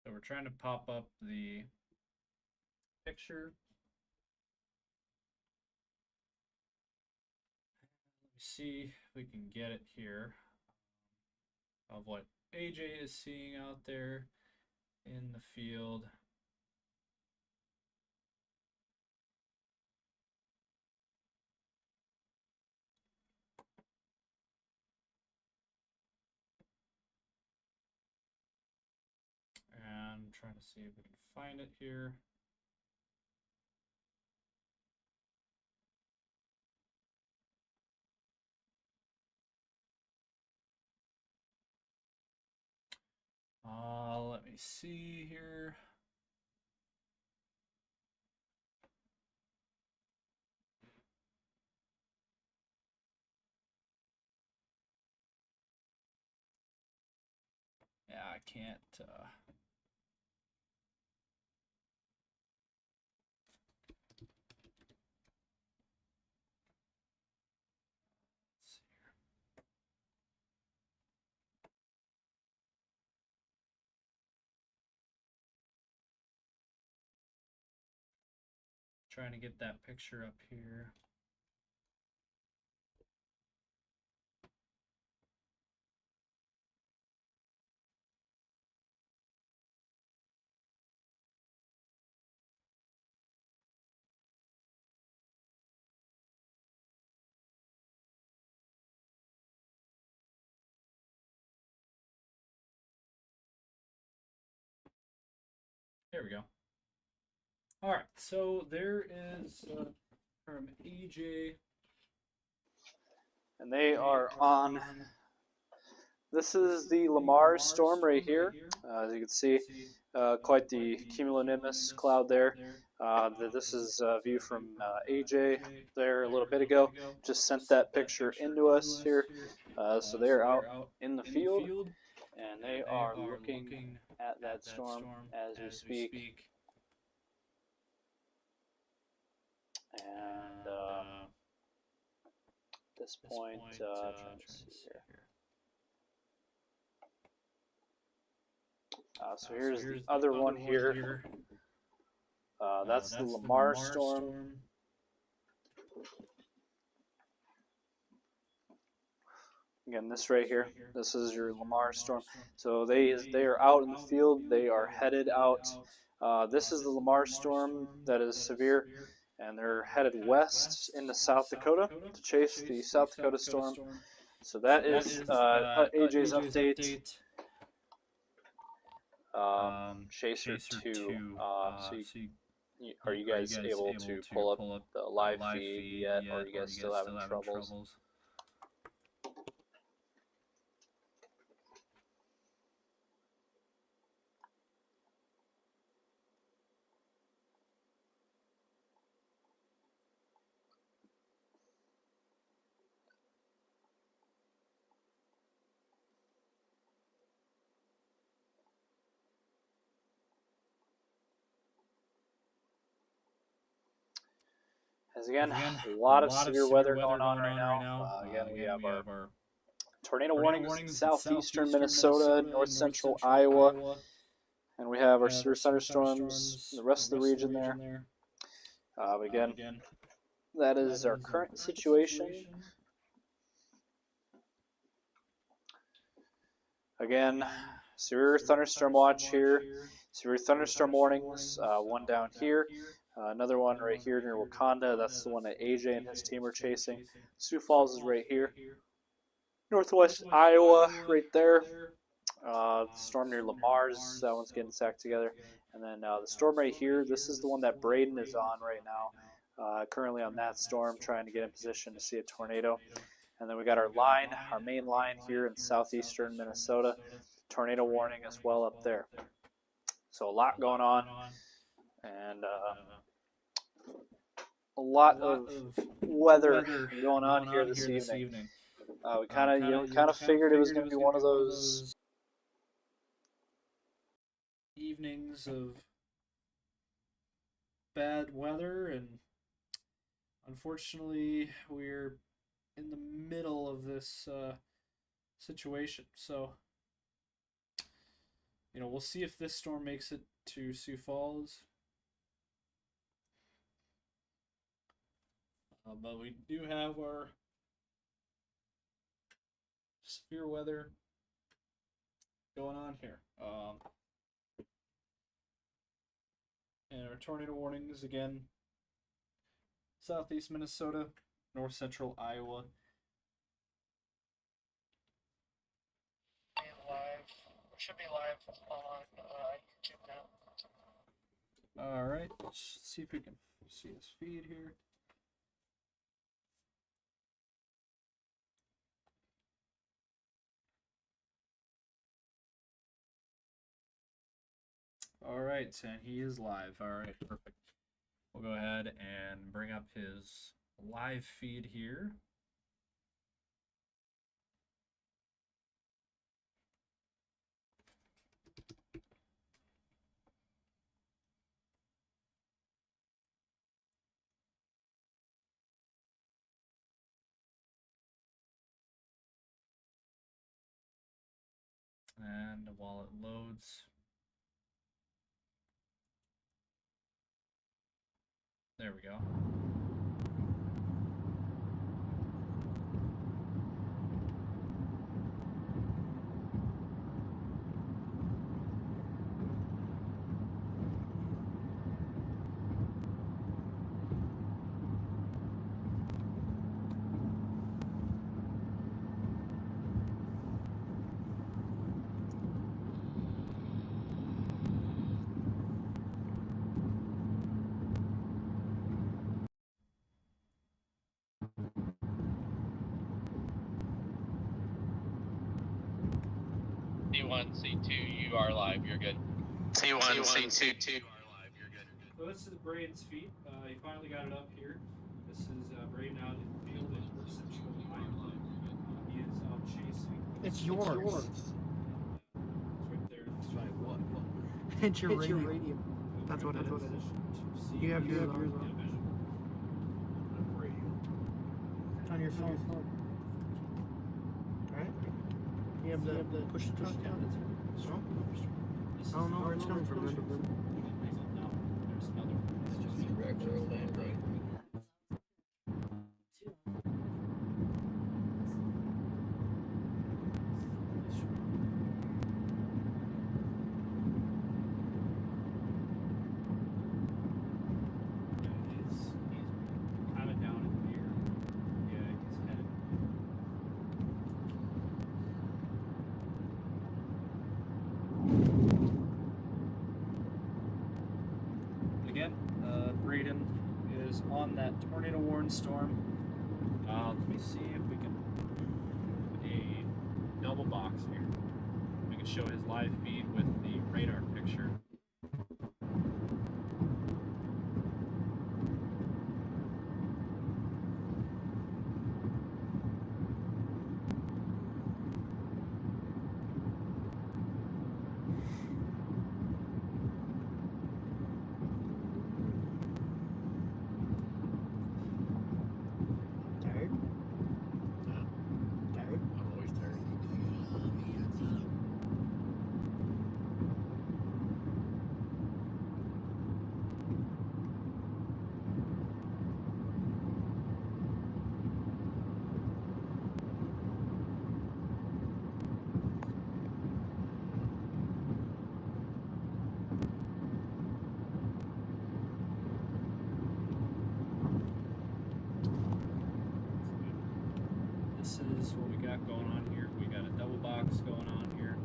So we're trying to pop up the picture see if we can get it here of what AJ is seeing out there in the field. And I'm trying to see if we can find it here. Let me see here. Yeah, I can't. Let's see here. Trying to get that picture up here. There we go. All right, so there is from AJ. And they are on. This is the Lamar storm right here. As you can see, quite the cumulonimbus cloud there. This is a view from AJ there a little bit ago. Just sent that picture into us here. So they're out in the field, and they are looking at that storm as we speak. And at this point, trying to see here. So here's the other one here. That's the Lamar storm. Again, this right here, this is your Lamar storm. So they are out in the field. They are headed out. This is the Lamar storm that is severe, and they're headed west into South Dakota to chase the South Dakota storm. So that is AJ's update. Chaser 2. Are you guys able to pull up the live feed yet, or are you guys still having troubles? As again, a lot of severe weather going on right now. Again, we have our tornado warnings in southeastern Minnesota, north central Iowa, and we have our severe thunderstorms in the rest of the region there. But again, that is our current situation. Again, severe thunderstorm watch here, severe thunderstorm warnings, one down here. Another one right here near Wakanda. That's the one that AJ and his team are chasing. Sioux Falls is right here. Northwest Iowa, right there. The storm near Lamar's, that one's getting stacked together. And then the storm right here, this is the one that Braden is on right now. Currently on that storm, trying to get in position to see a tornado. And then we got our line, our main line here in southeastern Minnesota. Tornado warning as well up there. So a lot going on. And a lot of weather going on here this evening. We kind of figured it was going to be one of those evenings of bad weather, and unfortunately we're in the middle of this situation. So, we'll see if this storm makes it to Sioux Falls. But we do have our severe weather going on here. And our tornado warnings again: southeast Minnesota, north central Iowa. Live. We should be live on YouTube now. All right, let's see if we can see this feed here. All right, and he is live. All right, perfect. We'll go ahead and bring up his live feed here. And while it loads, there we go. C1, C2, you are live. You're good. C1, C2, you are live. You're good. So this is Braden's feet. He finally got it up here. This is Braden out in the field in North Central Iowa. He is out chasing. It's yours. It's right there. It's Sorry, what? It's your radio. That's what it is. You have yours on. It's on your phone. Alright? You have the push to talk down. No? I don't know where it's coming from. There's another one. It's just Regular land, right? He's kind of down in here. Yeah, he's headed. Again, Braden is on that tornado warning storm. Let me see if we can put a double box here. We can show his live feed with the radar picture. Tired? Tired? I'm always tired. This is what we got going on here. We got a double box going on here.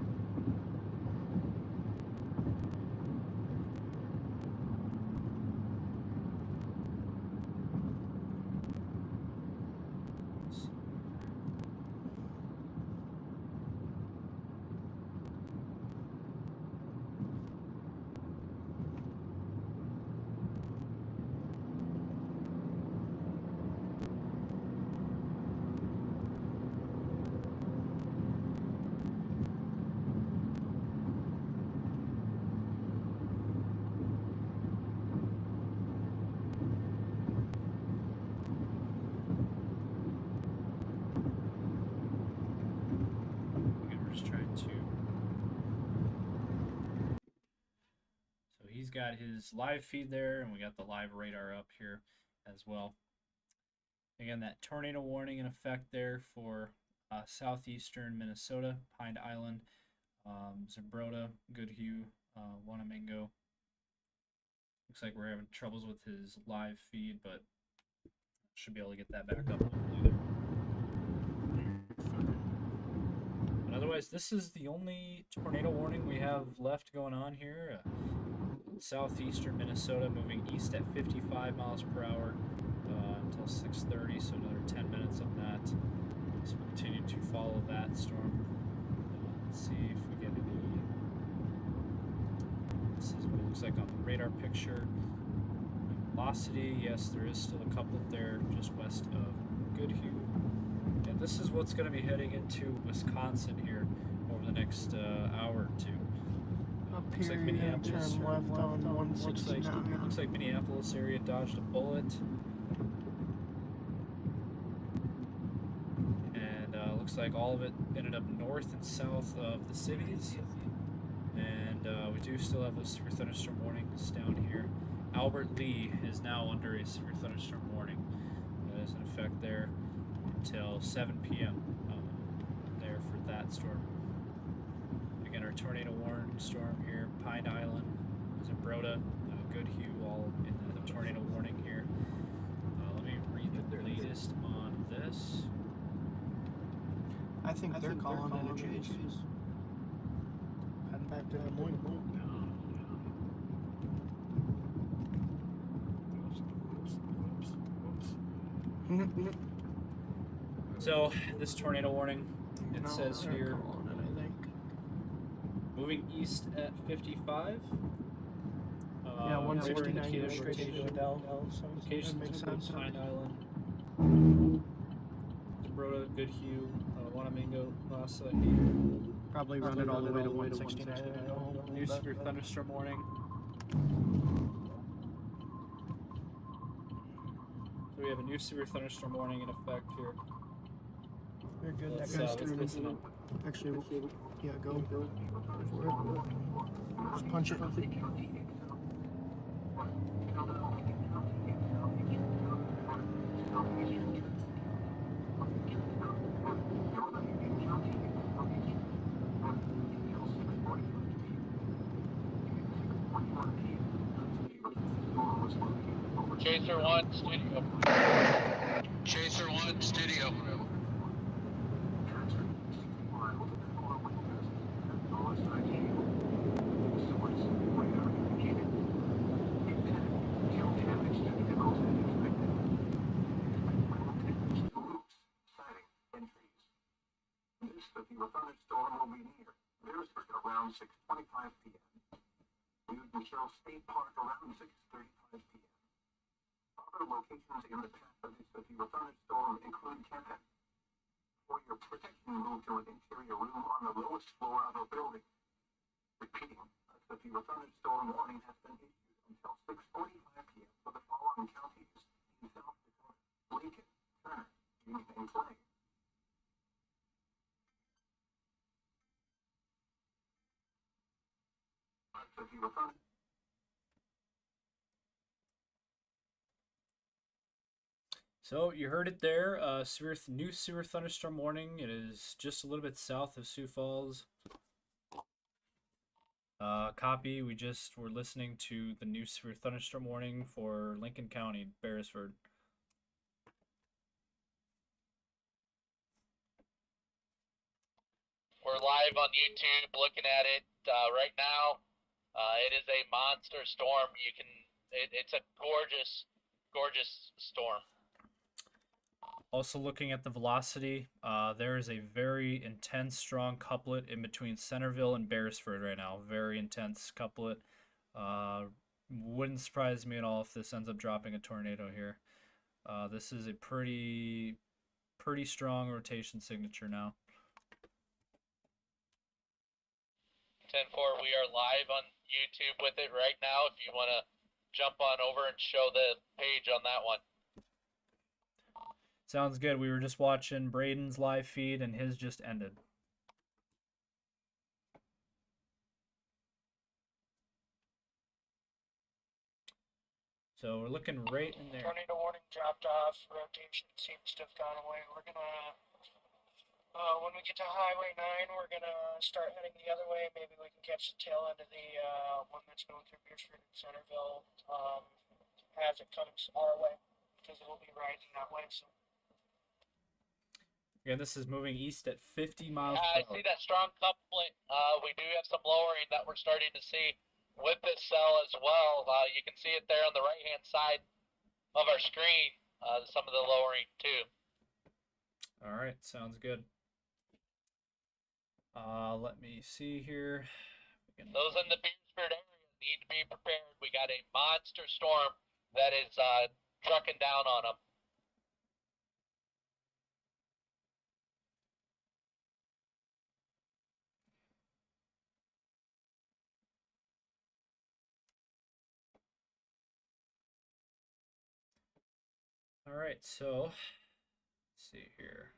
Again, we're just trying to. So he's got his live feed there, and we got the live radar up here as well. Again, that tornado warning in effect there for southeastern Minnesota, Pine Island, Zumbrota, Goodhue, Wanamingo. Looks like we're having troubles with his live feed, but should be able to get that back up. But otherwise, this is the only tornado warning we have left going on here. Southeastern Minnesota moving east at 55 miles per hour until 6:30, so another 10 minutes of that. So we'll continue to follow that storm. Let's see if we get any. This is what it looks like on the radar picture. Velocity, yes, there is still a couplet there just west of Goodhue. And this is what's going to be heading into Wisconsin here over the next hour or two. Up Looks like here, Minneapolis. turn left on 169. Looks like Minneapolis area dodged a bullet. And looks like all of it ended up north and south of the cities. And we do still have those severe thunderstorm warnings down here. Albert Lee is now under a severe thunderstorm warning. That is in effect there until 7 p.m. There for that storm. Again, our tornado warning storm here, Pine Island, Zumbrota, Goodhue, all in the tornado warning here. Let me read the latest on this. I think they're calling it a chase. Heading back to Des Moines. So, this tornado warning, it says they're here, calling it, I think. moving east at 55. Yeah, 169 indicated goes straight into Adele, so locations that makes include sense. Pine Island, Zumbrota, Goodhue, Wanamingo, Lhasa, Probably run it all the way to 169 and go home. new severe thunderstorm warning. So we have a new severe thunderstorm warning in effect here. They're good. Let's, That guy's let's through. listen up. Actually, yeah, go. Just punch it. Chaser 1, studio. Chaser 1, studio. The thunderstorm will be near Beresford around 6:25 p.m. Newton Hill State Park around 6:35 p.m. Other locations in the path of this severe thunderstorm include Kenton. For your protection, move to an interior room on the lowest floor of a building. Repeating, a severe thunderstorm warning has been issued until 6:45 p.m. for the following counties in South Dakota: Lincoln, Turner, Union, and Clay. So you heard it there. New severe thunderstorm warning. It is just a little bit south of Sioux Falls. Copy. We just were listening to the new severe thunderstorm warning for Lincoln County, Beresford. We're live on YouTube looking at it right now. It is a monster storm. It's a gorgeous, gorgeous storm. Also looking at the velocity, there is a very intense, strong couplet in between Centerville and Beresford right now. Very intense couplet. Wouldn't surprise me at all if this ends up dropping a tornado here. This is a pretty strong rotation signature now. 10-4, we are live on YouTube with it right now. If you want to jump on over and show the page on that one. Sounds good. We were just watching Braden's live feed, and his just ended. So we're looking right in there. Tornado warning dropped off. Rotation seems to have gone away. We're gonna When we get to Highway 9, we're gonna start heading the other way. Maybe we can catch the tail end of the one that's going through Beersford and Centerville as it comes our way, because it'll be riding that way. So. Again, this is moving east at 50 miles I per hour. see that strong coupling. We do have some lowering that we're starting to see with this cell as well. You can see it there on the right-hand side of our screen. Some of the lowering too. All right, sounds good. Let me see here. Those in the Beersford area need to be prepared. We got a monster storm that is trucking down on them. All right, so let's see here.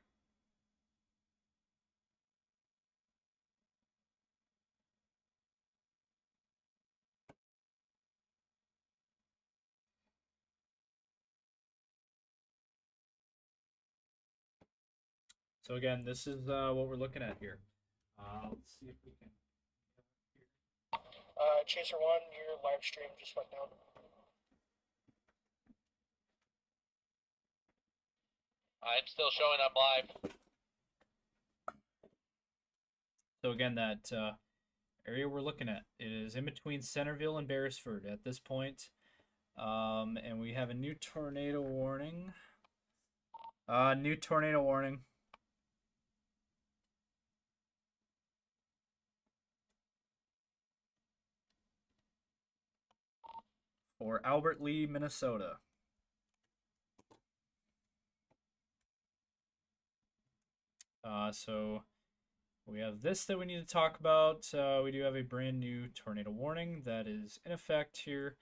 So again, this is what we're looking at here. Let's see if we can. Chaser 1, your live stream just went down. I'm still showing I'm live. So again, that area we're looking at is in between Centerville and Beresford at this point. And we have a new tornado warning. New tornado warning. For Albert Lee, Minnesota. So we have this that we need to talk about. We do have a brand new tornado warning that is in effect here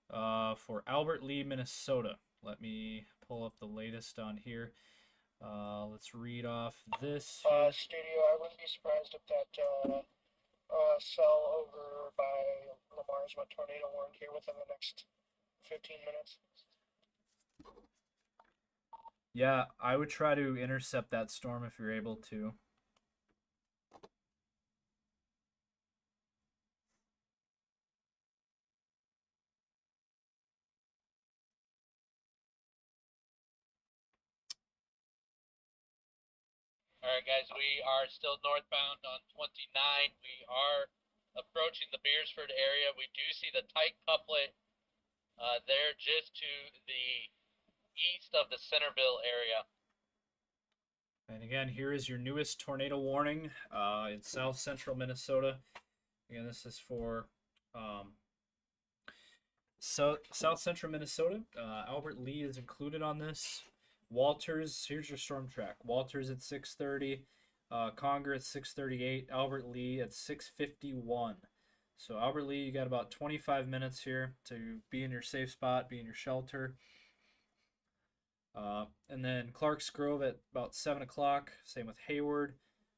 for Albert Lee, Minnesota. Let me pull up the latest on here. Let's read off this. Studio, I wouldn't be surprised if that cell over by Lamar's went tornado warned here within the next 15 minutes. Yeah, I would try to intercept that storm if you're able to. All right, guys, we are still northbound on 29. We are approaching the Beersford area. We do see the tight couplet there just to the east of the Centerville area. And again, here is your newest tornado warning in south central Minnesota. Again, this is for south central Minnesota. Albert Lee is included on this. Walters, here's your storm track. Walters at 6:30, Conger at 6:38, Albert Lee at 6:51. So Albert Lee, you got about 25 minutes here to be in your safe spot, be in your shelter. And then Clark's Grove at about 7 o'clock. Same with Hayward.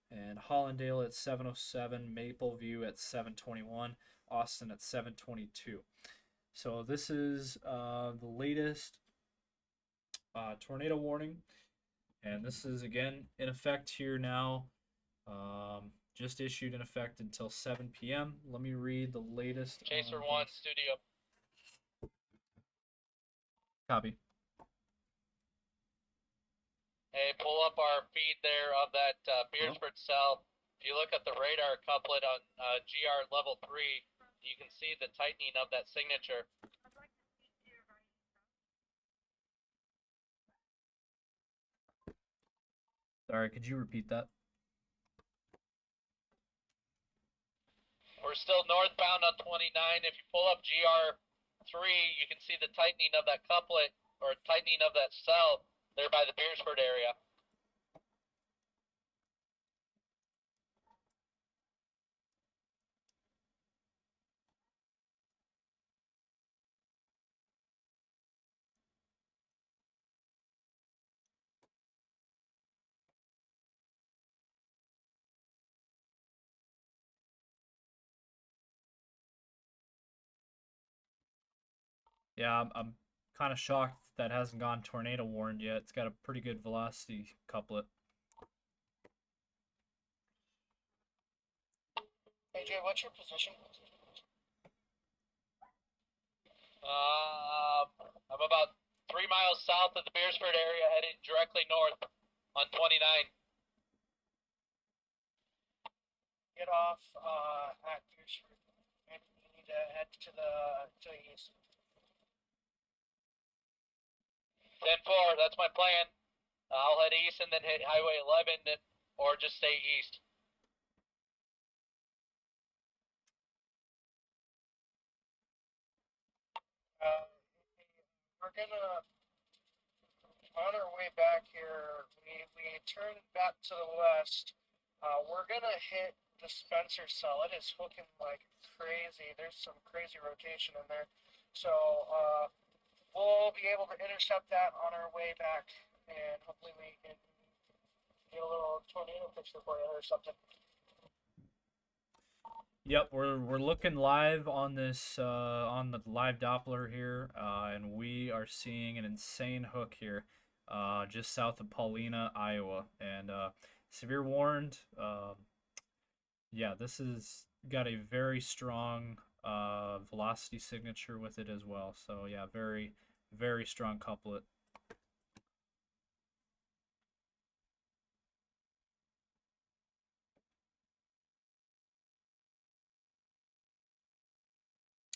And Hollandale at 7:07. Mapleview at 7:21. Austin at 7:22. So this is the latest tornado warning. And this is, again, in effect here now. Just issued in effect until 7 p.m. Let me read the latest. Chaser 1, studio. Copy. Hey, pull up our feed there of that Beersford cell. If you look at the radar couplet on GR level 3, you can see the tightening of that signature. Sorry, could you repeat that? We're still northbound on 29. If you pull up GR3, you can see the tightening of that couplet, or tightening of that cell there by the Beersford area. Yeah, I'm kind of shocked that hasn't gone tornado warned yet. It's got a pretty good velocity couplet. AJ, what's your position? I'm about 3 miles south of the Beersford area, heading directly north on 29. Get off at Beersford, and you need to head to the east. 10-4, that's my plan. I'll head east and then hit Highway 11, or just stay east. We're gonna, on our way back here, we turn back to the west. We're gonna hit the Spencer cell. It is hooking like crazy. There's some crazy rotation in there. So, we'll be able to intercept that on our way back, and hopefully we can get a little tornado picture for you or something. Yep, we're looking live on this on the live Doppler here, and we are seeing an insane hook here, just south of Paulina, Iowa, and severe warned. Yeah, this has got a very strong velocity signature with it as well. So yeah, very strong couplet.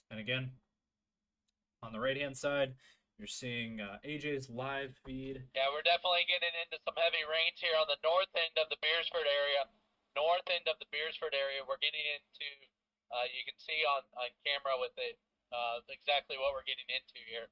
And again, on the right-hand side, you're seeing AJ's live feed. Yeah, we're definitely getting into some heavy rains here on the north end of the Beersford area. North end of the Beersford area, we're getting into, you can see on camera with it exactly what we're getting into here.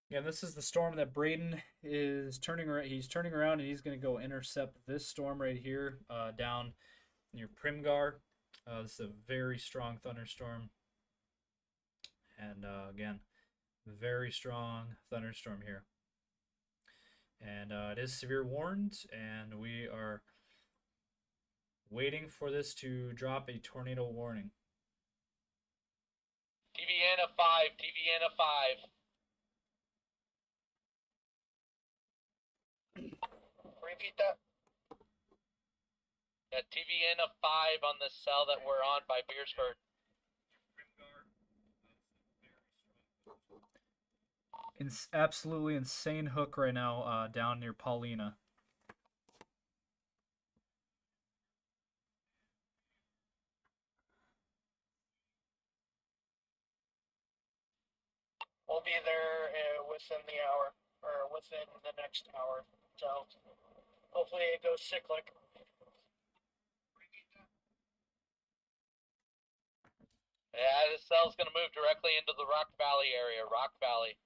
Yeah, this is the storm that Braden is turning around. He's turning around and he's going to go intercept this storm right here, down near Primgar. This is a very strong thunderstorm, and again, very strong thunderstorm here. And it is severe warned, and we are waiting for this to drop a tornado warning. TVN of 5, TVN of 5. Repeat that. Yeah, TVN of 5 on the cell that we're on by Beersford. Absolutely insane hook right now, down near Paulina. We'll be there within the hour, or within the next hour. So hopefully it goes cyclic. Yeah, this cell's going to move directly into the Rock Valley area, Rock Valley.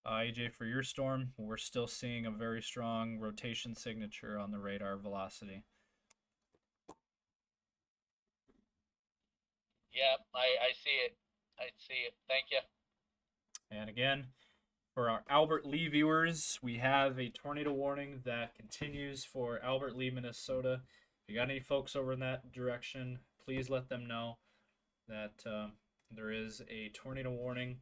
AJ, for your storm, we're still seeing a very strong rotation signature on the radar velocity. Yeah, I see it. I see it. Thank you. And again, for our Albert Lee viewers, we have a tornado warning that continues for Albert Lee, Minnesota. If you got any folks over in that direction, please let them know that there is a tornado warning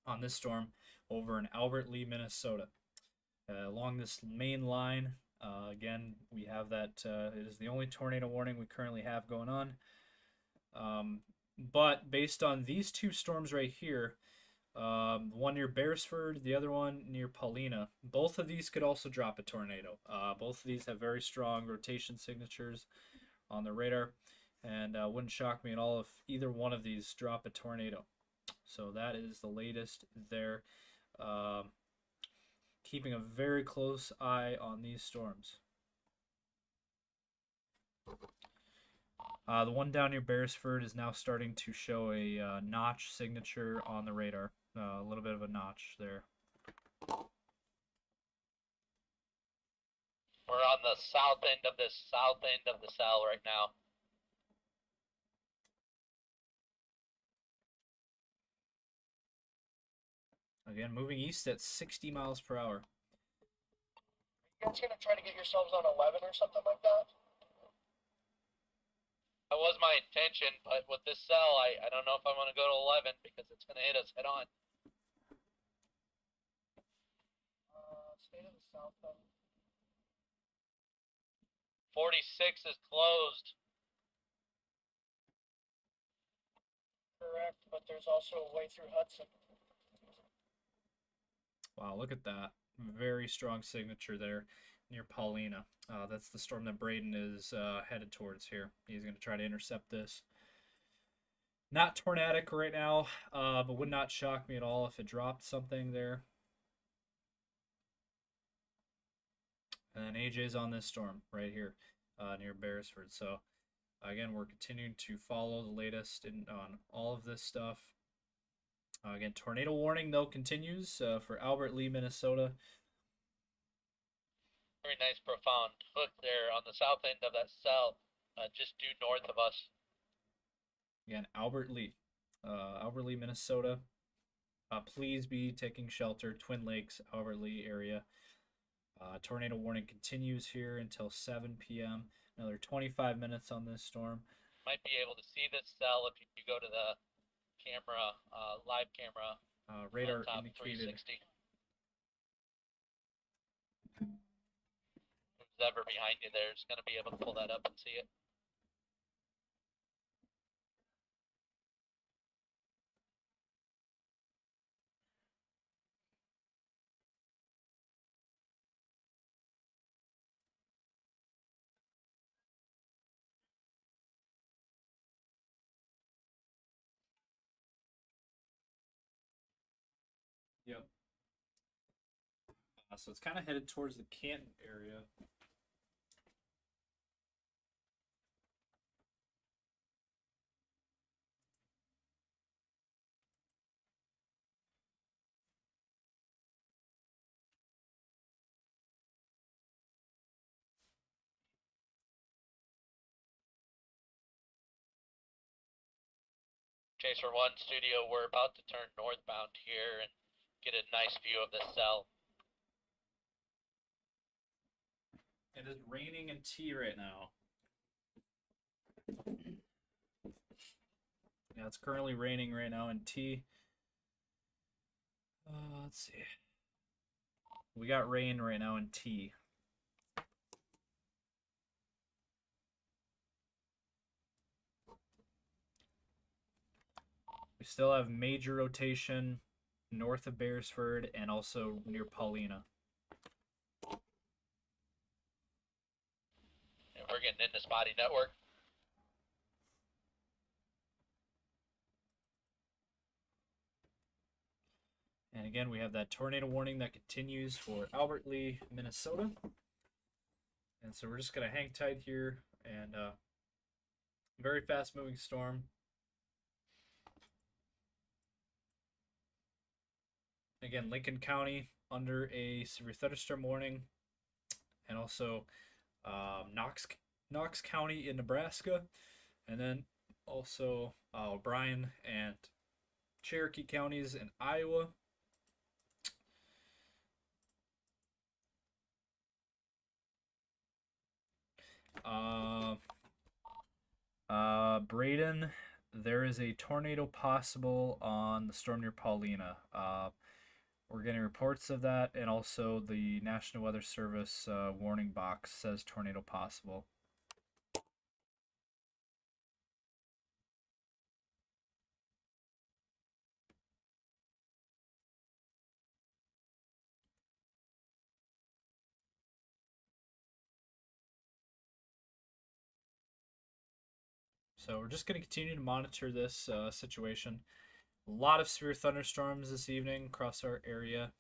on this storm over in Albert Lee, Minnesota. Along this main line, again, we have that. It is the only tornado warning we currently have going on. But based on these two storms right here, one near Beresford, the other one near Paulina, both of these could also drop a tornado. Both of these have very strong rotation signatures on the radar, and wouldn't shock me at all if either one of these drop a tornado. So that is the latest there. Keeping a very close eye on these storms. The one down near Beresford is now starting to show a notch signature on the radar. A little bit of a notch there. We're on the south end of the cell right now. Again, moving east at 60 miles per hour. You guys gonna try to get yourselves on 11 or something like that? That was my intention, but with this cell, I don't know if I want to go to 11 because it's going to hit us head on. Stay to the south then. 46 is closed. Correct, but there's also a way through Hudson. Wow, look at that. Very strong signature there near Paulina. That's the storm that Braden is headed towards here. He's going to try to intercept this. Not tornadic right now, but would not shock me at all if it dropped something there. And then AJ's on this storm right here near Beresford. So again, we're continuing to follow the latest on all of this stuff. Again, tornado warning though continues for Albert Lee, Minnesota. Very nice profound hook there on the south end of that cell, just due north of us. Again, Albert Lee, Minnesota. Please be taking shelter. Twin Lakes, Albert Lee area. Tornado warning continues here until 7 p.m. Another 25 minutes on this storm. Might be able to see this cell if you go to the camera, live camera. Radar on top indicated. 360. Who's ever behind you there is going to be able to pull that up and see it. Yep. So it's kind of headed towards the Canton area. Chaser 1 studio, we're about to turn northbound here and get a nice view of this cell. It is raining in T right now. Yeah, it's currently raining right now in T. Let's see. We got rain right now in T. We still have major rotation north of Beresford and also near Paulina. And we're getting into spotty network. And again, we have that tornado warning that continues for Albert Lee, Minnesota. And so we're just going to hang tight here and very fast moving storm. Again, Lincoln County under a severe thunderstorm warning, and also Knox County in Nebraska, and then also O'Brien and Cherokee counties in Iowa. Braden, there is a tornado possible on the storm near Paulina. We're getting reports of that, and also the National Weather Service warning box says tornado possible. So we're just going to continue to monitor this situation. A lot of severe thunderstorms this evening across our area.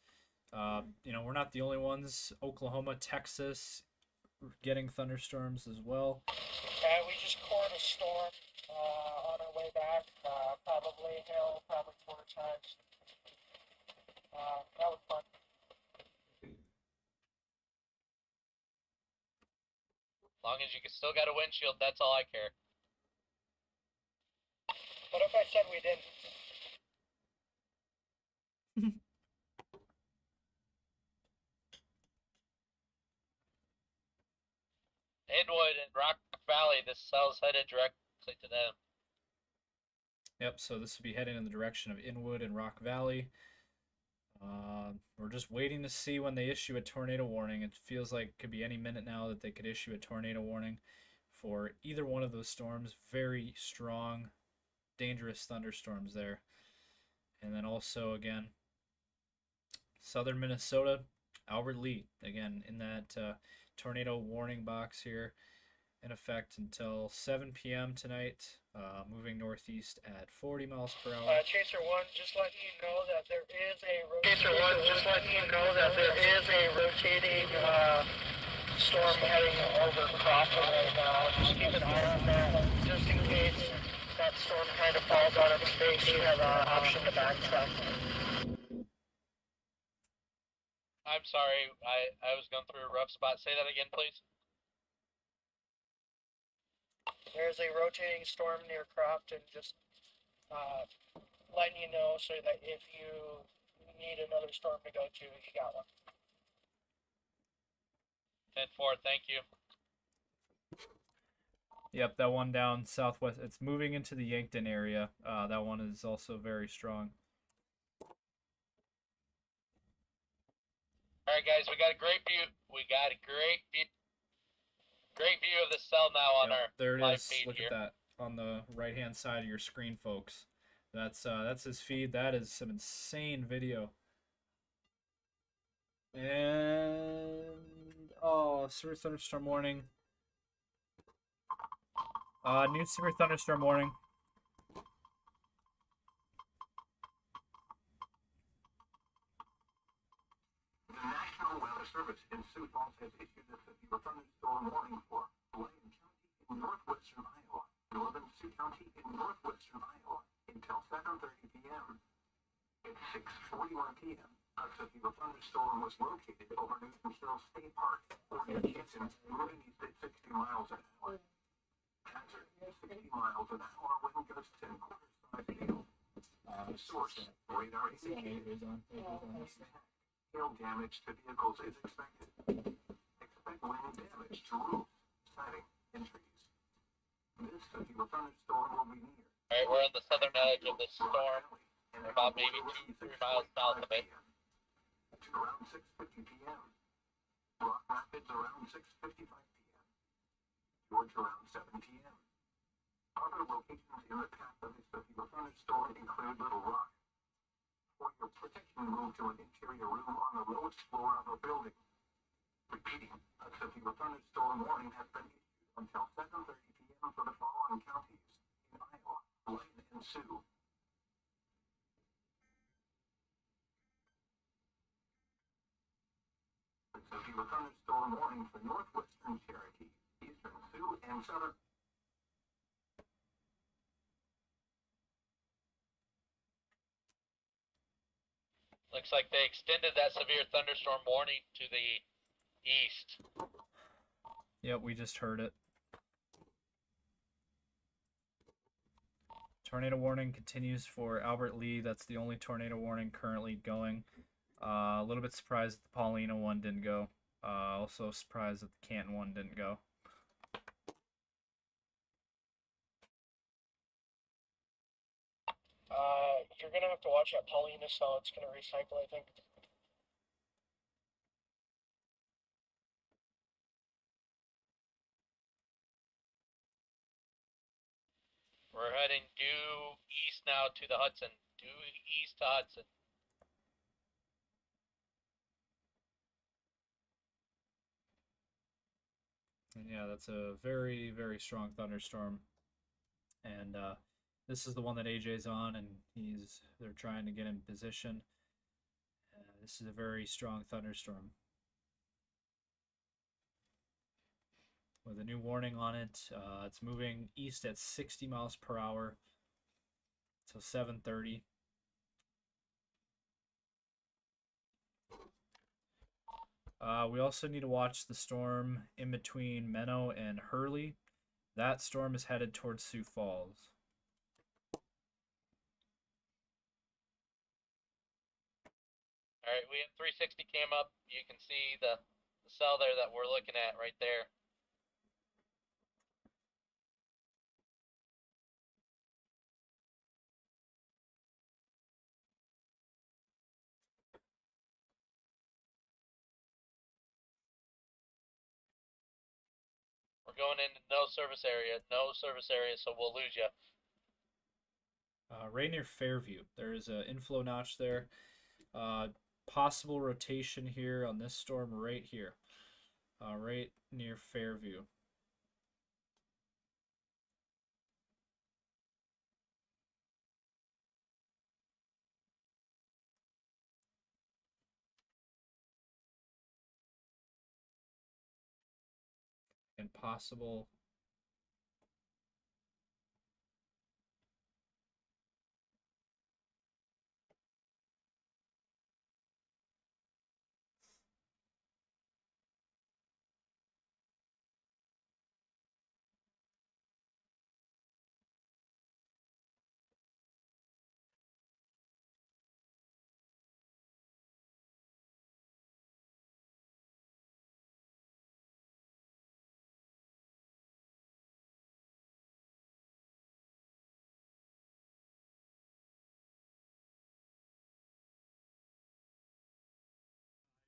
We're not the only ones. Oklahoma, Texas, getting thunderstorms as well. We just caught a storm on our way back. Probably hail, probably 4 times. That was fun. As long as you still got a windshield, that's all I care. What if I said we didn't? Inwood and Rock Valley. This cell's headed directly to them. Yep, so this will be heading in the direction of Inwood and Rock Valley. We're just waiting to see when they issue a tornado warning. It feels like it could be any minute now that they could issue a tornado warning for either one of those storms. Very strong, dangerous thunderstorms there. And then also, again, southern Minnesota, Albert Lee, again, in that tornado warning box here, in effect until 7 p.m. tonight, moving northeast at 40 miles per hour. Chaser 1, just letting you know that there is a rotating storm heading over Crawford right now. Just keep an eye on that, just in case that storm kind of falls out of space. You have an option to backtrack. I'm sorry, I was going through a rough spot. Say that again, please. There's a rotating storm near Crofton, just letting you know so that if you need another storm to go to, you got one. 10-4, thank you. Yep, that one down southwest. It's moving into the Yankton area. That one is also very strong. All right, guys, we got a great view. Great view of the cell now on Yep, our there it live is. feed Look here. at that on the right-hand side of your screen, folks. That's his feed. That is some insane video. And severe thunderstorm warning. New severe thunderstorm warning. The National Weather Service in Sioux Falls has issued a severe thunderstorm warning for Blaine County in northwestern Iowa, northern Sioux County in northwestern Iowa until 7:30 p.m. At 6:41 p.m., a severe thunderstorm was located over Newton Hill State Park, or near Canton, moving east at 60 miles an hour. Hazard, 60 miles an hour wind gusts and quarter-size hail. Source, radar indicated. Hail damage to vehicles is expected. Expect wind damage to roofs, siding, and trees. This severe thunderstorm will be near. All right, we're on the southern edge of the storm. We're about maybe 2-3 miles south of it. To around 6:50 p.m. Rock Rapids around 6:55 p.m. George around 7 p.m. Other locations in the path of this severe thunderstorm include Little Rock. For your protection, move to an interior room on the lowest floor of a building. Repeating, a severe thunderstorm warning has been issued until 7:30 p.m. for the following counties in Iowa, Blaine, and Sioux. The severe thunderstorm warning for northwestern Cherokee, eastern Sioux, and southern. Looks like they extended that severe thunderstorm warning to the east. Yep, we just heard it. Tornado warning continues for Albert Lee. That's the only tornado warning currently going. A little bit surprised that the Paulina one didn't go. Also surprised that the Canton one didn't go. You're gonna have to watch that Paulina cell. It's gonna recycle, I think. We're heading due east now to the Hudson. Due east to Hudson. And yeah, that's a very, very strong thunderstorm. And this is the one that AJ's on, and they're trying to get in position. This is a very strong thunderstorm with a new warning on it. It's moving east at 60 miles per hour till 7:30. We also need to watch the storm in between Menno and Hurley. That storm is headed towards Sioux Falls. All right, we have 360 cam up. You can see the cell there that we're looking at right there. We're going into no service area, so we'll lose you. Right near Fairview. There is an inflow notch there. Possible rotation here on this storm right here. Right near Fairview. And possible.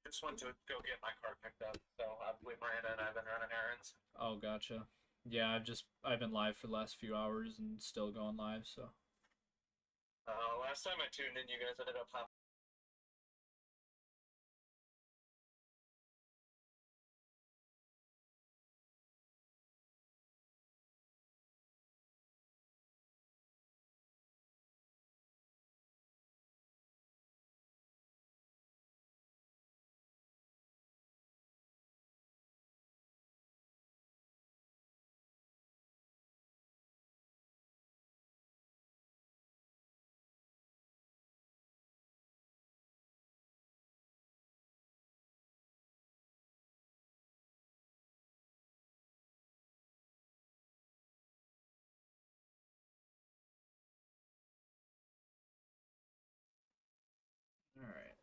Just went to go get my car picked up, so Miranda and I've been running errands. Oh, gotcha. Yeah, I've been live for the last few hours and still going live. So. Last time I tuned in, you guys ended up hopping. All right.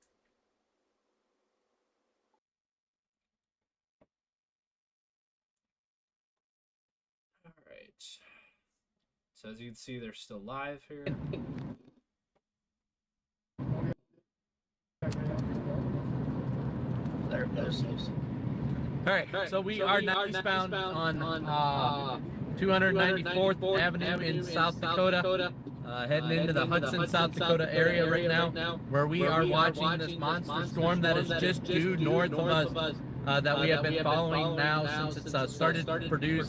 All right. So as you can see, they're still live here. There it goes. All right, so we are now eastbound on 294th Avenue in South Dakota, heading into the Hudson, South Dakota area right now, where we are watching this monster storm that is just due north of us, that we have been following now since it's started to produce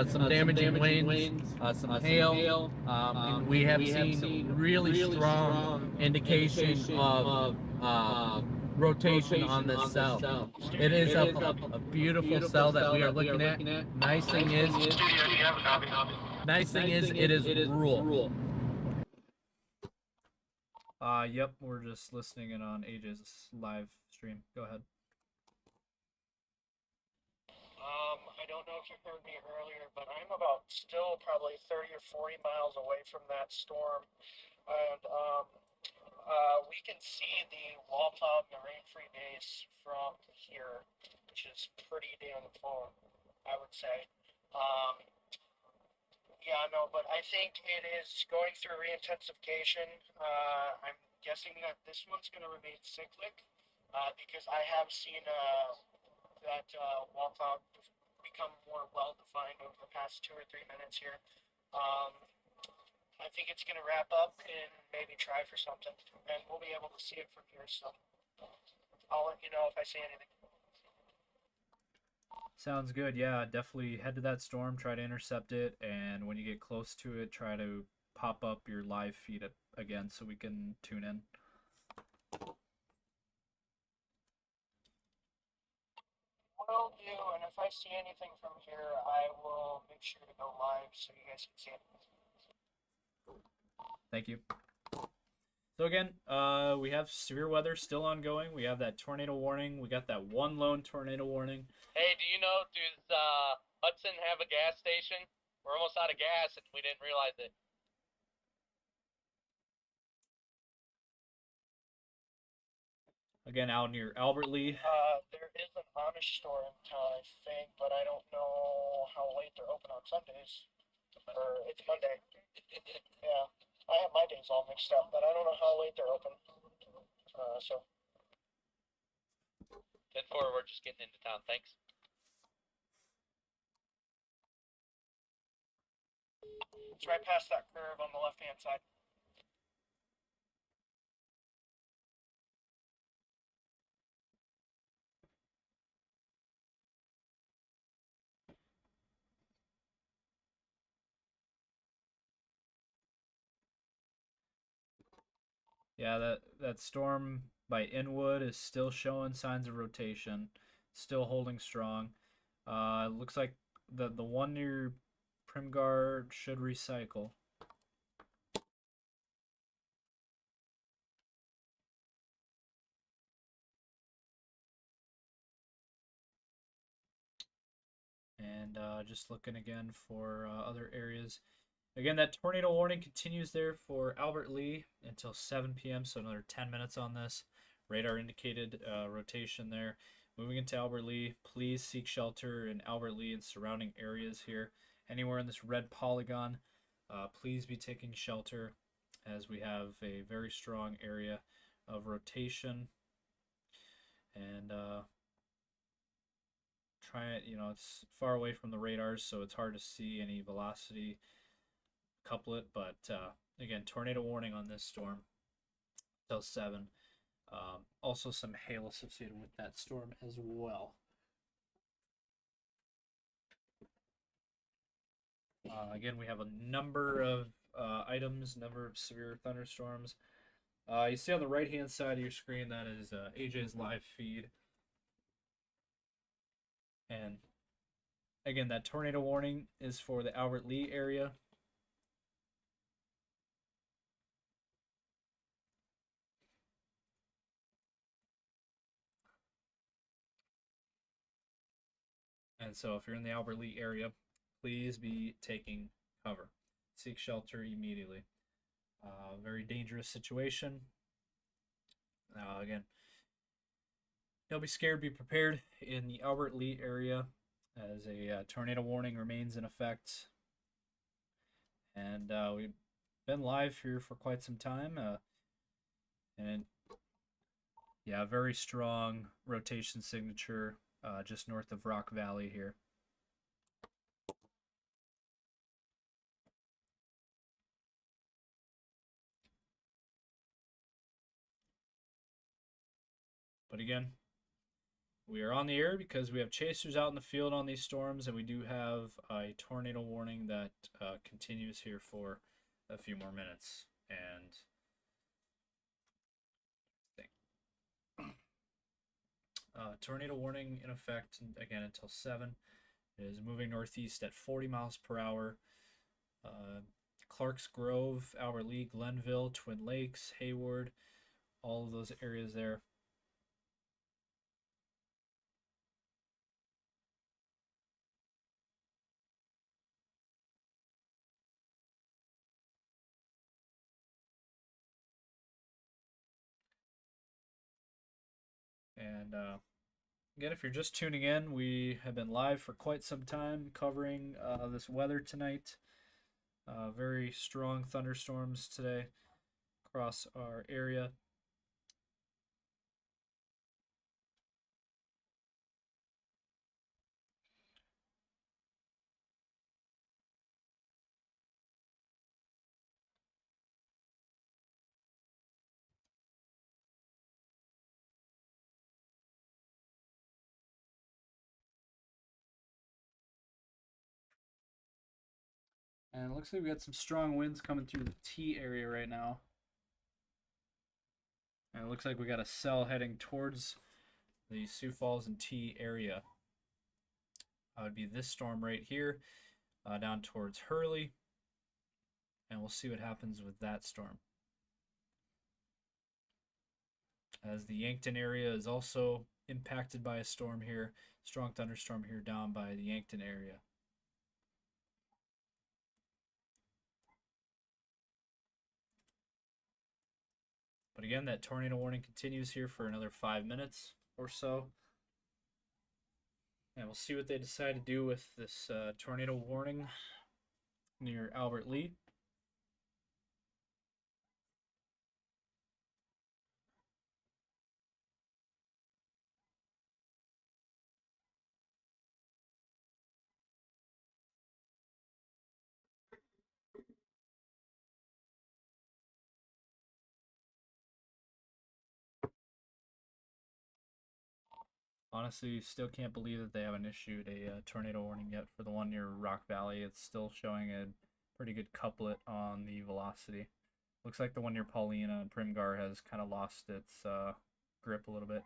some damaging winds, some hail, and we have seen some really strong indication of rotation on this cell. It is a beautiful cell that we are looking at. Nice thing is, it is rural. Yep, we're just listening in on AJ's live stream. Go ahead. I don't know if you heard me earlier, but I'm about still probably 30 or 40 miles away from that storm, and we can see the wall cloud and the rain-free base from here, which is pretty damn far, I would say. Yeah, no, but I think it is going through re-intensification. I'm guessing that this one's going to remain cyclic, because I have seen that wall cloud become more well-defined over the past 2 or 3 minutes here. I think it's going to wrap up and maybe try for something, and we'll be able to see it from here, so I'll let you know if I see anything. Sounds good. Yeah, definitely head to that storm, try to intercept it, and when you get close to it, try to pop up your live feed again so we can tune in. Will do, and if I see anything from here, I will make sure to go live so you guys can see it. Thank you. So again, we have severe weather still ongoing. We have that tornado warning. We got that one lone tornado warning. Hey, do you know, does Hudson have a gas station? We're almost out of gas and we didn't realize it. Again, out near Albert Lee. There is an Amish store in town, I think, but I don't know how late they're open on Sundays. Or it's Monday. Yeah, I have my days all mixed up, but I don't know how late they're open. So. 10-4, we're just getting into town. Thanks. It's right past that curve on the left-hand side. Yeah, that storm by Inwood is still showing signs of rotation, still holding strong. Looks like the one near Primgar should recycle. And just looking again for other areas. Again, that tornado warning continues there for Albert Lee until 7 p.m., so another 10 minutes on this. Radar indicated rotation there. Moving into Albert Lee, please seek shelter in Albert Lee and surrounding areas here. Anywhere in this red polygon, please be taking shelter as we have a very strong area of rotation. And it's far away from the radars, so it's hard to see any velocity couplet, but again, tornado warning on this storm till 7. Also some hail associated with that storm as well. Again, we have a number of items, number of severe thunderstorms. You see on the right hand side of your screen, that is AJ's live feed. And again, that tornado warning is for the Albert Lee area. And so if you're in the Albert Lee area, please be taking cover. Seek shelter immediately. Very dangerous situation. Again, don't be scared, be prepared in the Albert Lee area as a tornado warning remains in effect. And we've been live here for quite some time. And yeah, very strong rotation signature just north of Rock Valley here. But again, we are on the air because we have chasers out in the field on these storms, and we do have a tornado warning that continues here for a few more minutes. And tornado warning in effect again until 7. It is moving northeast at 40 miles per hour. Clarks Grove, Albert Lee, Glenville, Twin Lakes, Hayward, all of those areas there. And again, if you're just tuning in, we have been live for quite some time covering this weather tonight. Very strong thunderstorms today across our area. And it looks like we got some strong winds coming through the T area right now. And it looks like we got a cell heading towards the Sioux Falls and T area. Would be this storm right here, down towards Hurley. And we'll see what happens with that storm. As the Yankton area is also impacted by a storm here, strong thunderstorm here down by the Yankton area. But again, that tornado warning continues here for another 5 minutes or so. And we'll see what they decide to do with this tornado warning near Albert Lee. Honestly, still can't believe that they haven't issued a tornado warning yet for the one near Rock Valley. It's still showing a pretty good couplet on the velocity. Looks like the one near Paulina and Primgar has kind of lost its grip a little bit.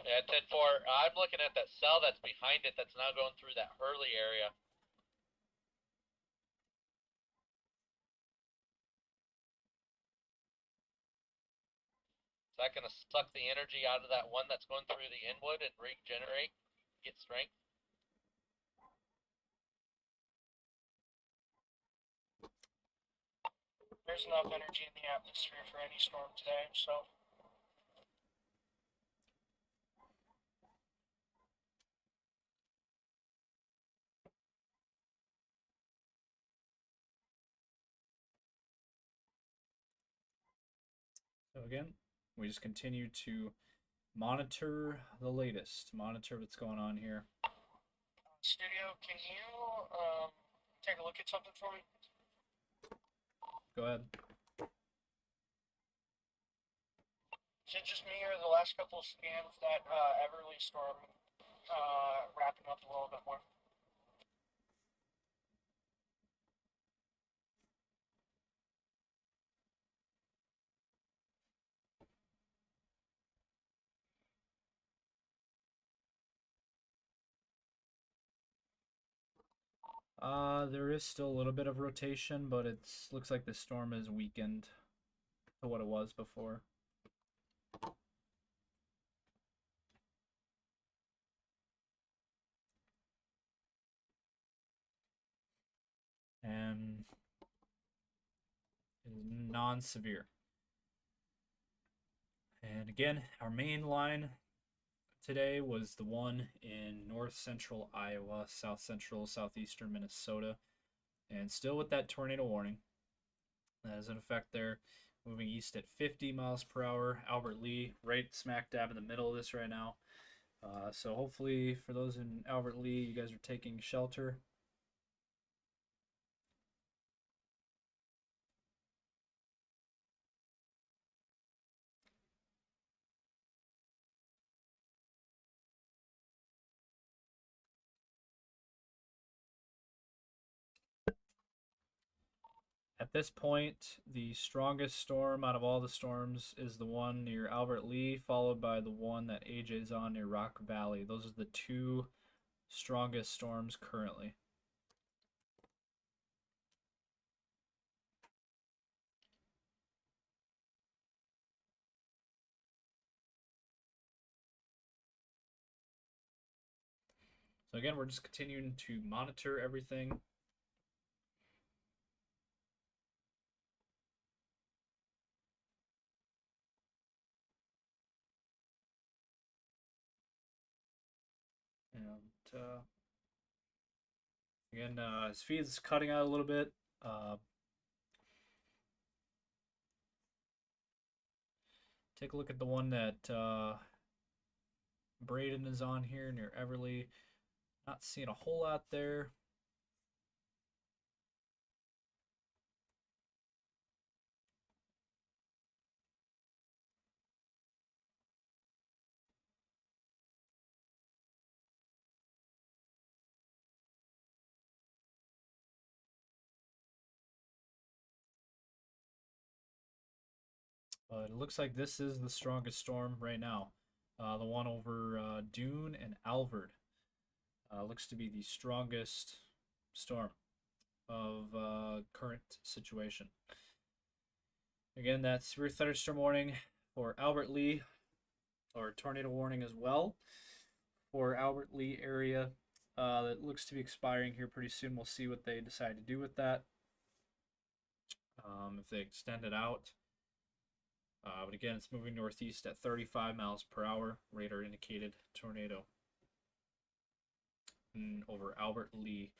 Yeah, 10-4. I'm looking at that cell that's behind it that's now going through that Hurley area. Is that going to suck the energy out of that one that's going through the Inwood and regenerate, get strength? There's enough energy in the atmosphere for any storm today, so. So again, we just continue to monitor the latest, monitor what's going on here. Studio, can you take a look at something for me? Go ahead. Is it just me or the last couple of scans that Everly storm wrapping up a little bit more? There is still a little bit of rotation, but it's looks like the storm is weakened to what it was before. And is non-severe. And again, our main line today was the one in north central Iowa, south central, southeastern Minnesota, and still with that tornado warning. That is in effect there, moving east at 50 miles per hour. Albert Lea, right smack dab in the middle of this right now. So hopefully for those in Albert Lea, you guys are taking shelter. At this point, the strongest storm out of all the storms is the one near Albert Lea, followed by the one that AJ's on near Rock Valley. Those are the two strongest storms currently. So again, we're just continuing to monitor everything. And again, his feed's cutting out a little bit. Take a look at the one that Braden is on here near Everly. Not seeing a whole lot there. But it looks like this is the strongest storm right now. The one over Dune and Alvord. Looks to be the strongest storm of current situation. Again, that's severe thunderstorm warning for Albert Lea, or tornado warning as well for Albert Lea area. That looks to be expiring here pretty soon. We'll see what they decide to do with that. If they extend it out. But again, it's moving northeast at 35 miles per hour. Radar indicated tornado over Albert Lea.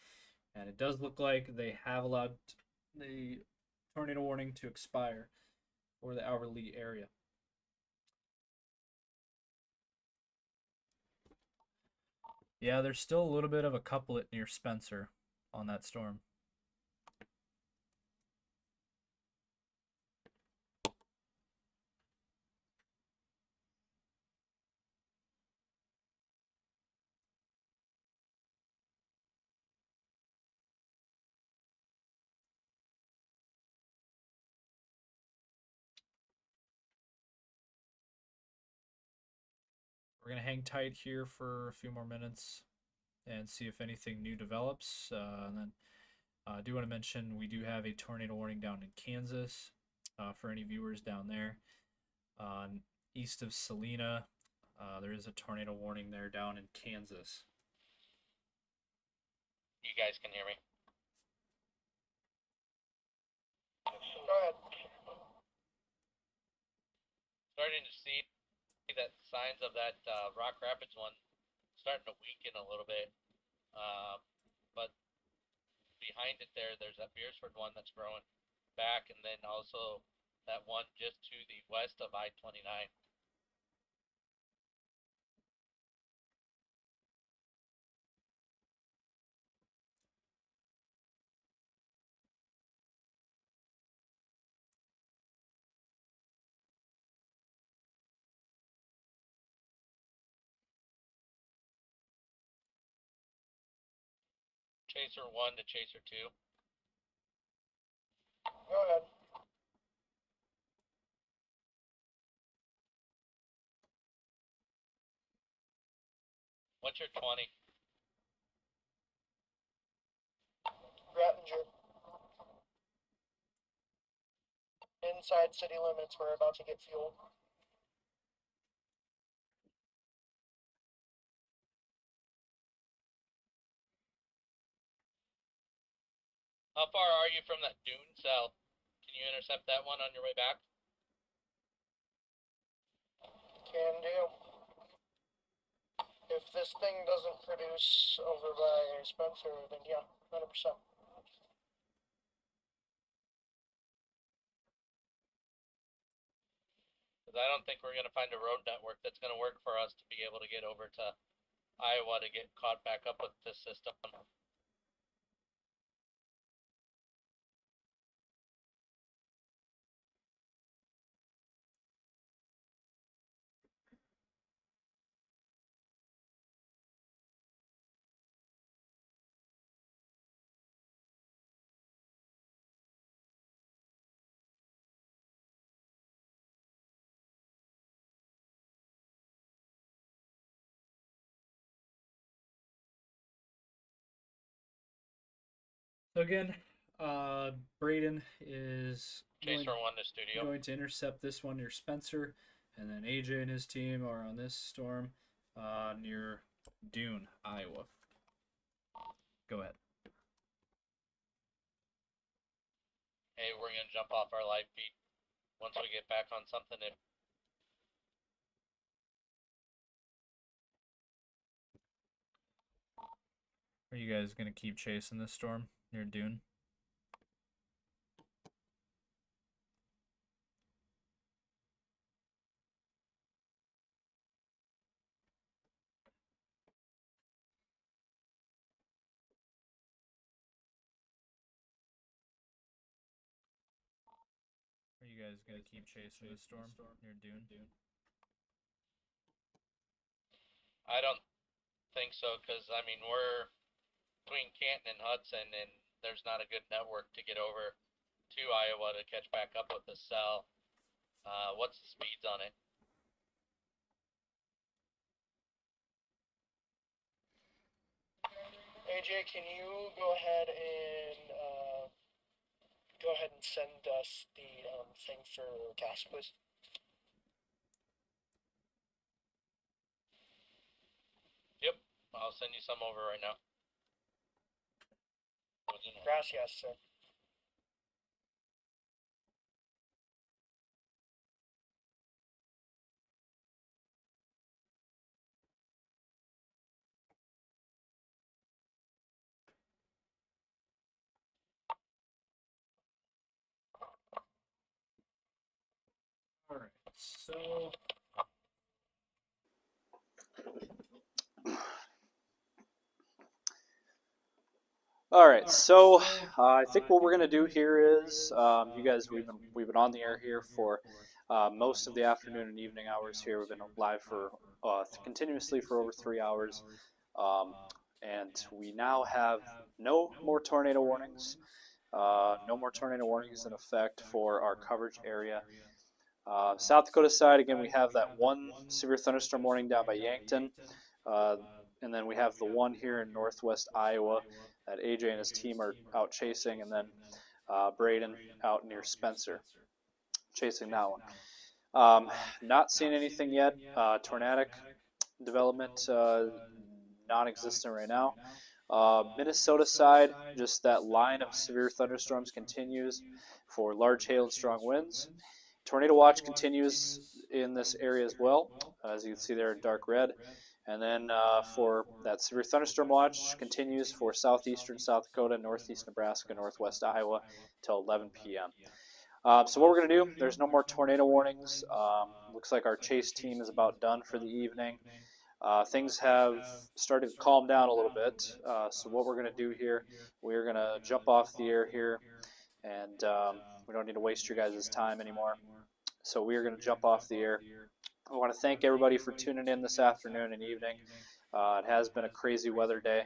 And it does look like they have allowed the tornado warning to expire for the Albert Lea area. Yeah, there's still a little bit of a couplet near Spencer on that storm. we're gonna hang tight here for a few more minutes and see if anything new develops. And then I do want to mention we do have a tornado warning down in Kansas for any viewers down there. East of Salina, there is a tornado warning there down in Kansas. You guys can hear me. Go ahead. Starting to see that signs of that Rock Rapids one starting to weaken a little bit. But behind it there's that Beersford one that's growing back, and then also that one just to the west of I-29. Chaser 1 to Chaser 2. Go ahead. What's your 20? Grattinger. Inside city limits, we're about to get fuel. How far are you from that dune south? Can you intercept that one on your way back? Can do. If this thing doesn't produce over by Spencer, then yeah, 100%. Because I don't think we're going to find a road network that's going to work for us to be able to get over to Iowa to get caught back up with this system. So again, Braden is Chaser 1 to studio. going to intercept this one near Spencer, and then AJ and his team are on this storm near Dune, Iowa. Go ahead. Hey, we're going to jump off our live feed once we get back on something. If Are you guys gonna keep chasing this storm near Dune? Are you guys gonna keep chasing the storm near Dune? I don't think so, because I mean we're between Canton and Hudson, and there's not a good network to get over to Iowa to catch back up with the cell. What's the speeds on it? AJ, can you go ahead and send us the thing for gas, please? Yep, I'll send you some over right now. Gracias, sir. All right. So All right, so I think what we're gonna do here is, you guys, we've been on the air here for most of the afternoon and evening hours here. We've been live for continuously for over 3 hours, and we now have no more tornado warnings. No more tornado warnings in effect for our coverage area. South Dakota side, again, we have that one severe thunderstorm warning down by Yankton. And then we have the one here in northwest Iowa that AJ and his team are out chasing, and then Braden out near Spencer chasing that one. Not seeing anything yet. Tornadic development non-existent right now. Minnesota side, just that line of severe thunderstorms continues for large hail and strong winds. Tornado watch continues in this area as well, as you can see there in dark red. And then for that severe thunderstorm watch continues for southeastern South Dakota, northeast Nebraska, northwest Iowa till 11 p.m. So what we're going to do, there's no more tornado warnings. Looks like our chase team is about done for the evening. Things have started to calm down a little bit. So what we're going to do here, we're going to jump off the air here, and we don't need to waste your guys' time anymore. So we are going to jump off the air. I want to thank everybody for tuning in this afternoon and evening. It has been a crazy weather day,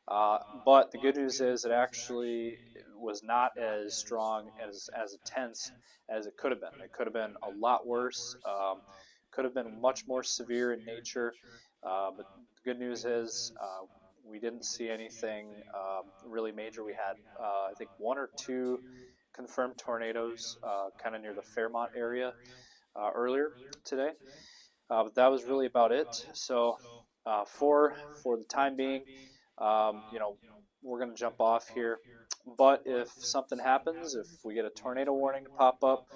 but the good news is it actually was not as strong, as intense as it could have been. It could have been a lot worse, could have been much more severe in nature, but the good news is we didn't see anything really major. We had, I think, 1 or 2 confirmed tornadoes kind of near the Fairmont area earlier today. But that was really about it. So for the time being, we're going to jump off here. But if something happens, if we get a tornado warning to pop up,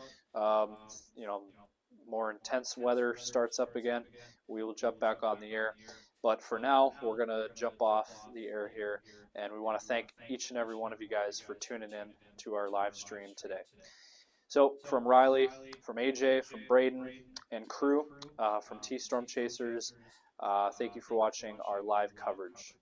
more intense weather starts up again, we will jump back on the air. But for now, we're going to jump off the air here, and we want to thank each and every one of you guys for tuning in to our live stream today. So from Riley, from AJ, from Braden, and crew, from T-Storm Chasers, thank you for watching our live coverage.